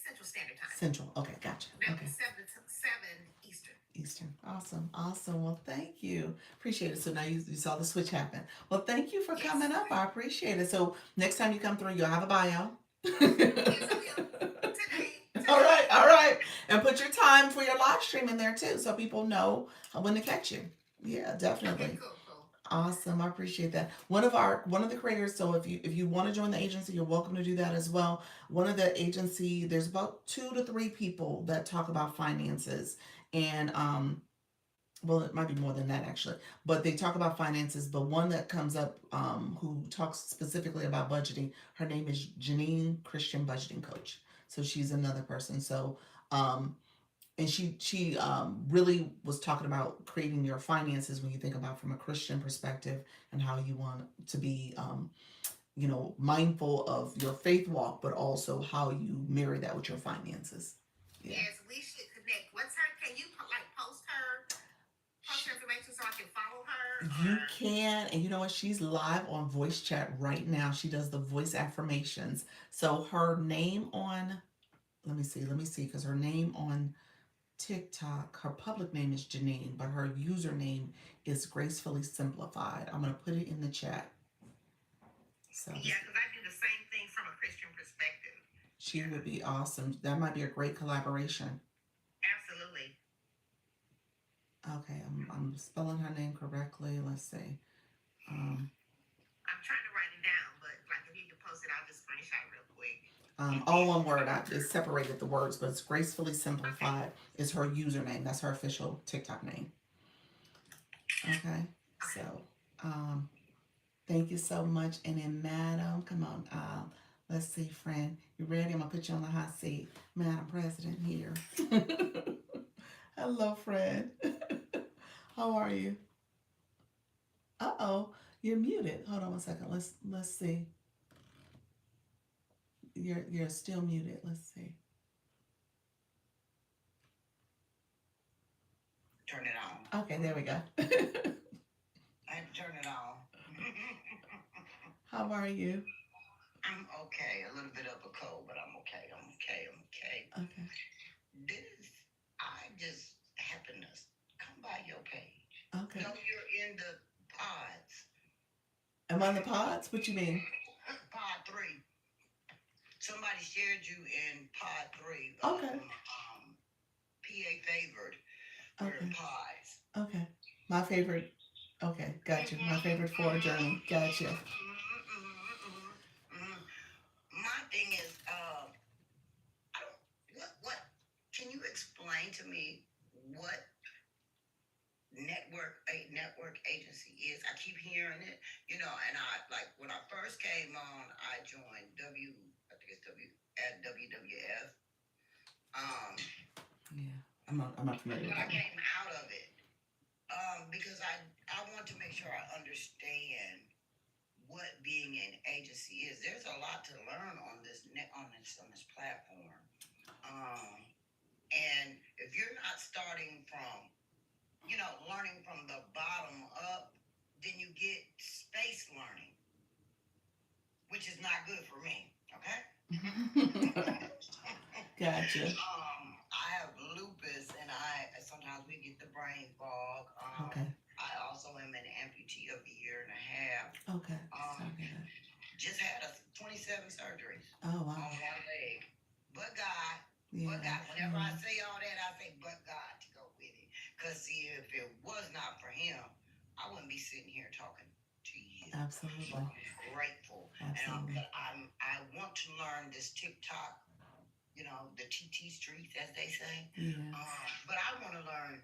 Central Standard Time. Central. Okay, gotcha. That Okay. was 7 Eastern. Eastern. Awesome. Awesome. Well, thank you. Appreciate it. So now you saw the switch happen. Well, thank you for Yes. coming up. I appreciate it. So next time you come through, you'll have a bio. Yes, I will. Today. All right. All right. And put your time for your live stream in there too, so people know when to catch you. Yeah, definitely. Okay, cool. Awesome. I appreciate that. One of the creators, so if you want to join the agency, you're welcome to do that as well. One of the agency, there's about 2 to 3 people that talk about finances and well, it might be more than that actually, but they talk about finances. The one that comes up who talks specifically about budgeting, her name is Janine Christian Budgeting Coach. So she's another person. So and she really was talking about creating your finances when you think about from a Christian perspective and how you want to be mindful of your faith walk, but also how you marry that with your finances. Yeah. Yes, we should connect. What's her? Can you post her information so I can follow her? You can, and you know what? She's live on voice chat right now. She does the voice affirmations. So her name on, let me see, because her name on TikTok, her public name is Janine, but her username is Gracefully Simplified. I'm gonna put it in the chat. So Yeah, because I do the same thing from a Christian perspective. she would be awesome. That might be a great collaboration. Absolutely. Okay, I'm spelling her name correctly. Let's see. I'm trying to write it down, but if you can post it, I'll just screenshot it real quick. All one word. I separated the words, but it's Gracefully Simplified is her username. That's her official TikTok name. Okay, so thank you so much. And then, Madam, come on. Let's see, friend. You ready? I'm gonna put you on the hot seat, Madam President here. Hello, friend. How are you? Uh-oh, you're muted. Hold on one second. Let's see. You're still muted. Let's see. Turn it on. Okay, there we go. I had to turn it on. How are you? I'm okay. A little bit of a cold, but I'm okay. Okay. I just happened to come by your page. Okay. No, you're in the pods. Am I in the pods? What you mean? Pod 3. Somebody shared you in pod 3. Okay. PA favored. We're in Okay. pods. Okay. My favorite. Okay, gotcha. My favorite 4 journey. Gotcha. My thing is, I don't. What? Can you explain to me what network agency is? I keep hearing it, and I when I first came on, I joined at WWF. Yeah, I'm not familiar with But I that. came out of it because I want to make sure I understand what being an agency is. There's a lot to learn on this platform, and if you're not starting from learning from the bottom up, then you get space learning, which is not good for me. Okay. Gotcha. I have lupus, and sometimes we get the brain fog. Okay. I also am an amputee of a year and a half. Okay. Sorry about that. Just had 27 surgeries Oh on wow. one leg. But God, Yeah. but God. Whenever I say all that, I say, but God to go with it. Because, see, if it was not for Him, I wouldn't be sitting here talking to you. Absolutely. So I'm grateful. Absolutely. But I want to learn this TikTok, the TT streets, as they say. Yeah. But I want to learn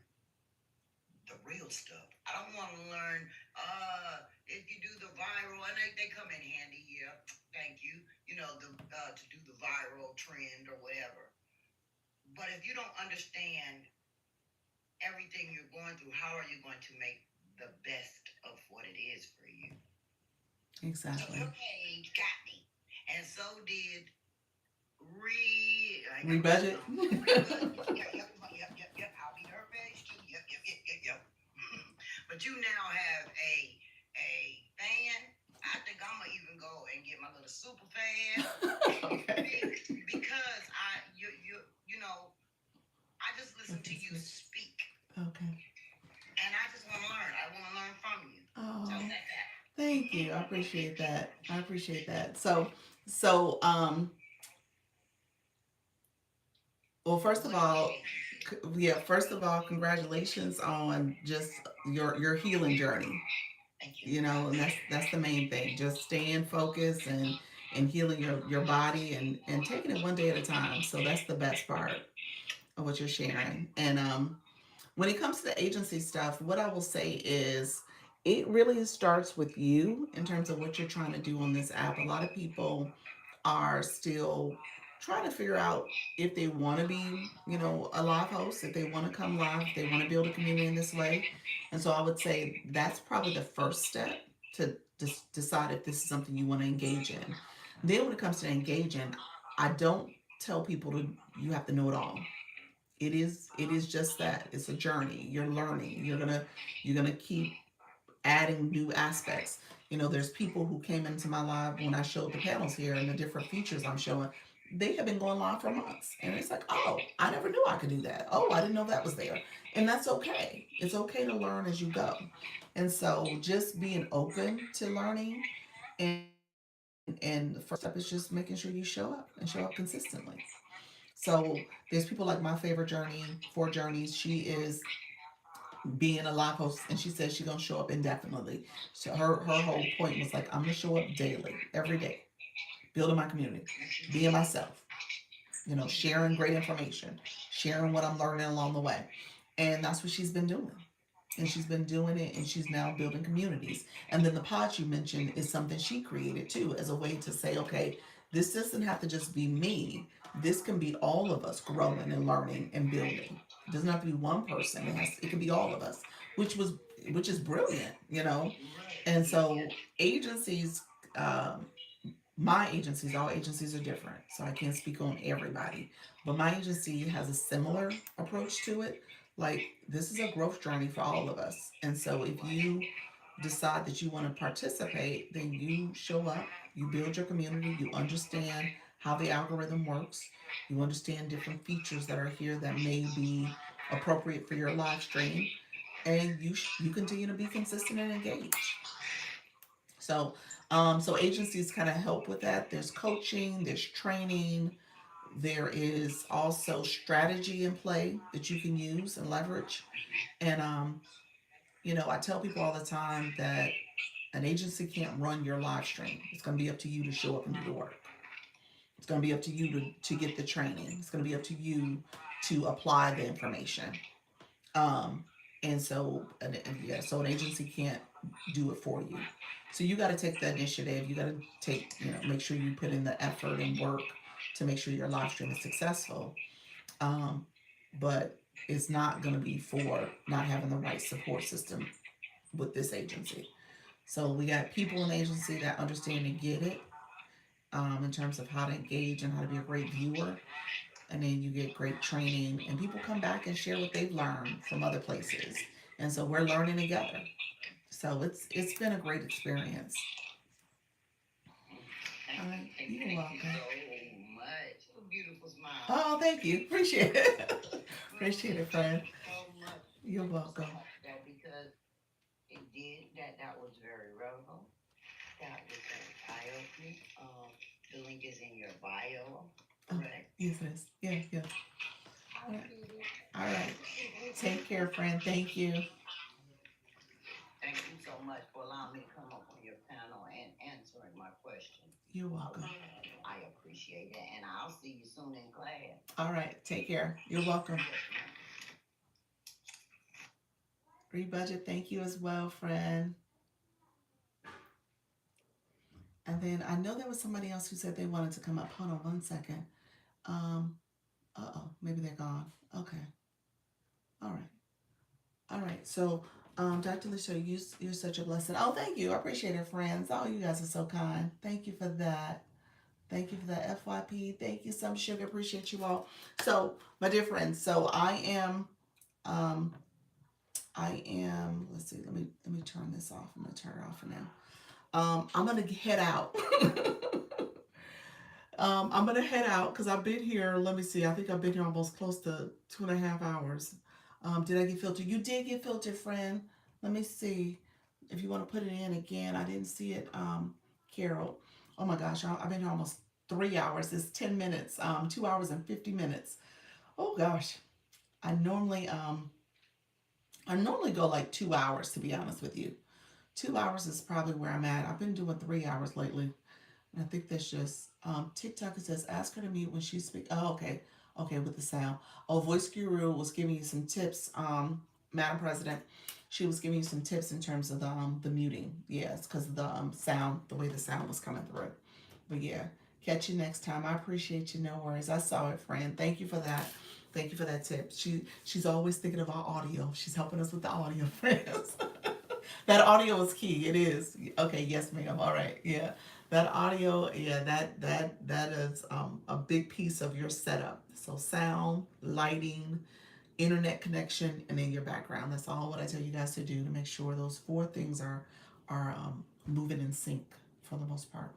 the real stuff. I don't want to learn, if you do the viral, and they come in handy here. Thank you. To do the viral trend or whatever. But if you don't understand everything you're going through, how are you going to make the best of what it is for you? So Exactly. your page got me, and so did I ain't got Rebudget. Yep. I'll be her page too. Yep. But you now have a fan. I think I'm gonna even go and get my little super fan Okay. because I just listen to you speak, Okay. and I just want to learn. I want to learn from you. So Oh, that's that. thank you. I appreciate that. I appreciate that. Well, first of all, first of all, congratulations on just your healing journey. Thank you. And that's the main thing. Just staying focused and healing your body and taking it one day at a time. So that's the best part of what you're sharing. And when it comes to the agency stuff, what I will say is it really starts with you in terms of what you're trying to do on this app. A lot of people are still trying to figure out if they want to be, a live host, if they want to come live, if they want to build a community in this way. And so I would say that's probably the first step to decide if this is something you want to engage in. Then when it comes to engaging, I don't tell people you have to know it all. It is just that. It's a journey. You're learning. You're gonna keep adding new aspects. There's people who came into my live when I showed the panels here and the different features I'm showing. They have been going live for months. And it's like, oh, I never knew I could do that. Oh, I didn't know that was there. And that's okay. It's okay to learn as you go. And so just being open to learning and and the first step is just making sure you show up and show up consistently. So there's people like my favorite journey, for journeys. She is being a live host and she says she's gonna show up indefinitely. So her whole point was like, I'm gonna show up daily, every day, building my community, being myself, sharing great information, sharing what I'm learning along the way. And that's what she's been doing. And she's been doing it and she's now building communities. And then the pod you mentioned is something she created too, as a way to say, okay, this doesn't have to just be me. This can be all of us growing and learning and building. It doesn't have to be one person. It can be all of us, which was which is brilliant. And so agencies, um, my agencies, all agencies are different, so I can't speak on everybody. But my agency has a similar approach to it. Like, this is a growth journey for all of us. And so if you decide that you want to participate, then you show up, you build your community, you understand how the algorithm works, you understand different features that are here that may be appropriate for your live stream, and you continue to be consistent and engaged. So, so agencies kind of help with that. There's coaching, there's training, there is also strategy in play that you can use and leverage. And I tell people all the time that an agency can't run your live stream. It's going to be up to you to show up and do the work. It's going to be up to you to get the training. It's going to be up to you to apply the information. Um, so an agency can't do it for you. So you got to take the initiative. You got to make sure you put in the effort and work to make sure your live stream is successful. Um, but it's not going to be for not having the right support system with this agency. So we got people in the agency that understand and get it, in terms of how to engage and how to be a great viewer. And then you get great training, and people come back and share what they've learned from other places. And so we're learning together. So it's been a great experience. All right, you're welcome. So much. A beautiful smile. Oh, thank you. Appreciate it. Appreciate it, friend. So much. You're welcome. That because that was very relevant. That was very eye-opening. The link is in your bio, correct? Yes, it is. Yeah. All right. Take care, friend. Thank you. Thank you so much for allowing me to come up on your panel. You're welcome. I appreciate it, and I'll see you soon in class. All right. Take care. You're welcome. Yes, ma'am. Rebudget, thank you as well, friend. And then I know there was somebody else who said they wanted to come up. Hold on one second. Um, maybe they're gone. Okay. All right. All right. So, Dr. Lisha, you're such a blessing. Oh, thank you. I appreciate it, friends. Oh, you guys are so kind. Thank you for that. Thank you for that FYP. Thank you, some sugar. Appreciate you all. So, my dear friends, so um, let's see, let me turn this off. I'm gonna turn it off for now. I'm gonna head out. I'm gonna head out because I've been here. Let me see. I think I've been here almost close to 2.5 hours. Did I get filtered? You did get filtered, friend. Let me see if you want to put it in again. I didn't see it, Carol. Oh my gosh, I've been here almost 3 hours. It's 10 minutes. 2 hours and 50 minutes. Oh gosh, I normally go like 2 hours, to be honest with you. 2 hours is probably where I'm at. I've been doing 3 hours lately. And I think that's just TikTok. It says ask her to mute when she speaks. Oh, okay. Okay, with the sound. Oh, Voice Guru was giving you some tips, Madam President. She was giving you some tips in terms of the muting. Yes, because of the sound, the way the sound was coming through. But yeah, catch you next time. I appreciate you. No worries. I saw it, friend. Thank you for that. Thank you for that tip. She's always thinking of our audio. She's helping us with the audio, friends. That audio is key. It is. Okay, yes, ma'am. All right. Yeah. That audio, yeah, that is a big piece of your setup. So sound, lighting, internet connection, and then your background. That's all what I tell you guys to do to make sure those four things are moving in sync for the most part.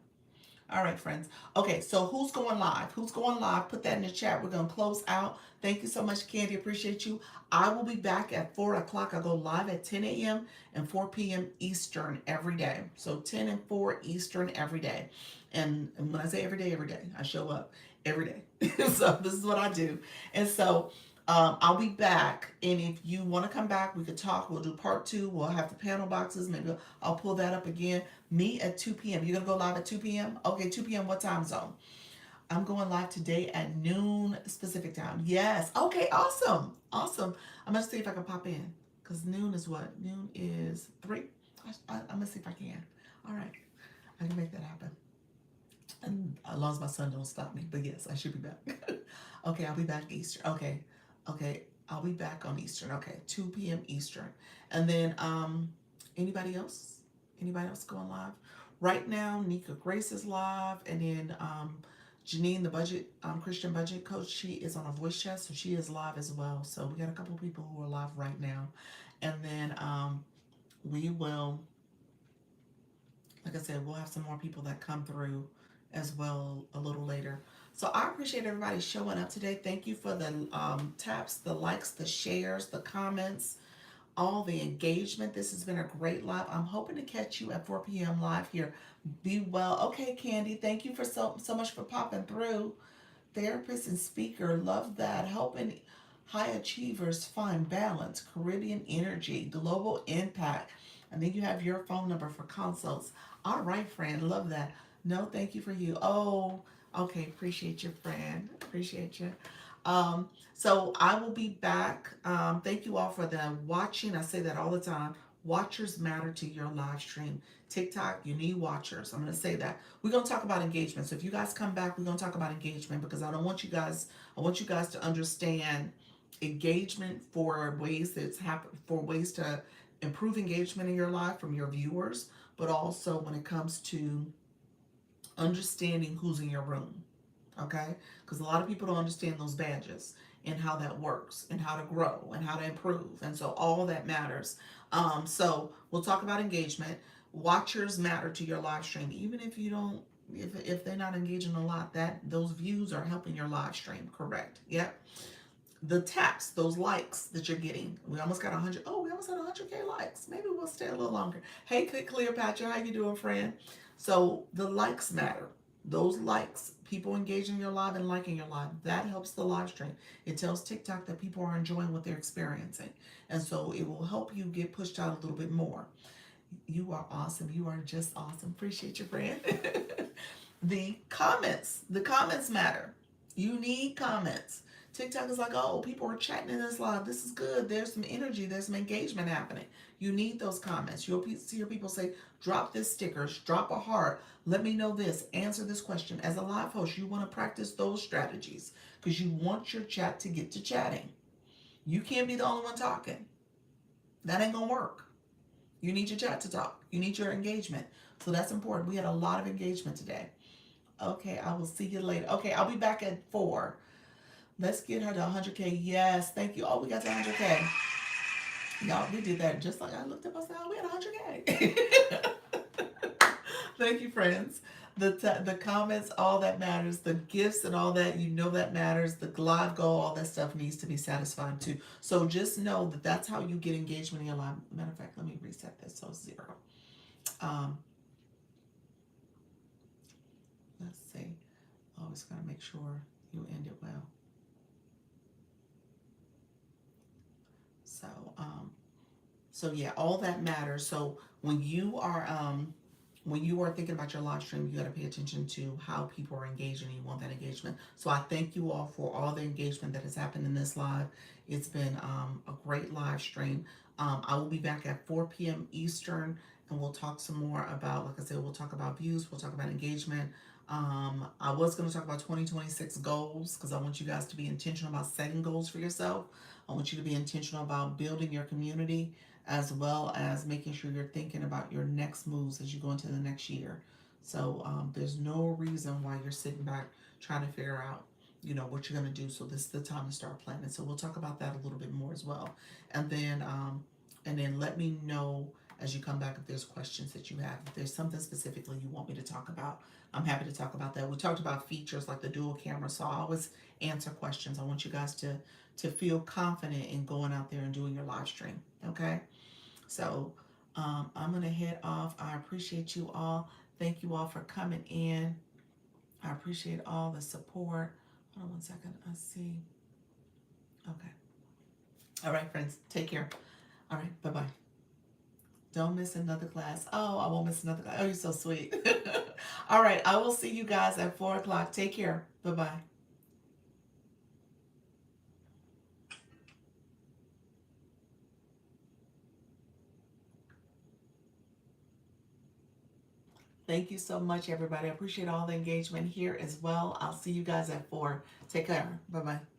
All right, friends. Okay, so who's going live? Who's going live? Put that in the chat. We're going to close out. Thank you so much, Candy. Appreciate you. I will be back at 4 o'clock. I go live at 10 a.m. and 4 p.m. Eastern every day. So 10 and 4 Eastern every day. And when I say every day, I show up every day. So this is what I do. And so I'll be back, and if you want to come back, we could talk. We'll do part 2. We'll have the panel boxes. Maybe I'll pull that up again. Me at 2 p.m. You're going to go live at 2 p.m.? Okay, 2 p.m. What time zone? I'm going live today at noon Pacific time. Yes. Okay, awesome. Awesome. I'm going to see if I can pop in, because noon is what? Noon is 3? I'm going to see if I can. All right. I can make that happen. And as long as my son don't stop me. But yes, I should be back. Okay, I'll be back Eastern. Okay, I'll be back on Eastern. Okay, 2 p.m. Eastern. And then anybody else? Anybody else going live? Right now, Nika Grace is live, and then Janine, the budget Christian budget coach, she is on a voice chat, so she is live as well. So we got a couple people who are live right now. And then we will, like I said, we'll have some more people that come through as well a little later. So I appreciate everybody showing up today. Thank you for the taps, the likes, the shares, the comments, all the engagement. This has been a great live. I'm hoping to catch you at 4 p.m. live here. Be well. Okay, Candy, thank you for so much for popping through. Therapist and speaker, love that. Helping high achievers find balance, Caribbean energy, global impact. And then you have your phone number for consults. All right, friend, love that. No, thank you for you. Oh, okay, appreciate you, friend. Appreciate you. So I will be back. Thank you all for the watching. I say that all the time. Watchers matter to your live stream. TikTok, you need watchers. I'm going to say that. We're going to talk about engagement. So if you guys come back, we're going to talk about engagement, because I want you guys to understand engagement for ways to improve engagement in your life from your viewers, but also when it comes to understanding who's in your room. Okay? Because a lot of people don't understand those badges and how that works and how to grow and how to improve. And so all that matters. So we'll talk about engagement. Watchers matter to your live stream. Even if you don't, if they're not engaging a lot, those views are helping your live stream. Correct. Yep. The taps, those likes that you're getting. We almost got 100. Oh, we almost had 100K likes. Maybe we'll stay a little longer. Hey, Cleopatra, how you doing, friend? So the likes matter. Those likes, people engaging your live and liking your live, that helps the live stream. It tells TikTok that people are enjoying what they're experiencing. And so it will help you get pushed out a little bit more. You are awesome. You are just awesome. Appreciate your friend. the comments. The comments matter. You need comments. TikTok is like, oh, people are chatting in this live. This is good. There's some energy. There's some engagement happening. You need those comments. You'll hear people say, drop this sticker, drop a heart. Let me know this. Answer this question. As a live host, you want to practice those strategies because you want your chat to get to chatting. You can't be the only one talking. That ain't going to work. You need your chat to talk. You need your engagement. So that's important. We had a lot of engagement today. Okay, I will see you later. Okay, I'll be back at 4. Let's get her to 100K. Yes, thank you. Oh, we got to 100K. Y'all, we did that just like I looked up. I said, oh, we had 100K. Thank you, friends. The comments, all that matters. The gifts and all that, you know that matters. The live goal, all that stuff needs to be satisfied too. So just know that that's how you get engagement in your live. Matter of fact, let me reset this so it's 0. Let's see. Always got to make sure you end it well. So yeah, all that matters. So when you are thinking about your live stream, you got to pay attention to how people are engaging. You want that engagement. So I thank you all for all the engagement that has happened in this live. It's been a great live stream. I will be back at 4 p.m. Eastern, and we'll talk some more about, like I said, we'll talk about views. We'll talk about engagement. I was going to talk about 2026 goals because I want you guys to be intentional about setting goals for yourself. I want you to be intentional about building your community as well as making sure you're thinking about your next moves as you go into the next year. So there's no reason why you're sitting back trying to figure out, what you're going to do. So this is the time to start planning. So we'll talk about that a little bit more as well. And then let me know as you come back if there's questions that you have. If there's something specifically you want me to talk about, I'm happy to talk about that. We talked about features like the dual camera, so I always answer questions. I want you guys to feel confident in going out there and doing your live stream, okay? So I'm going to head off. I appreciate you all. Thank you all for coming in. I appreciate all the support. Hold on one second. I see. Okay. All right, friends. Take care. All right. Bye-bye. Don't miss another class. Oh, I won't miss another class. Oh, you're so sweet. All right. I will see you guys at 4 o'clock. Take care. Bye-bye. Thank you so much, everybody. I appreciate all the engagement here as well. I'll see you guys at 4. Take care. Bye-bye.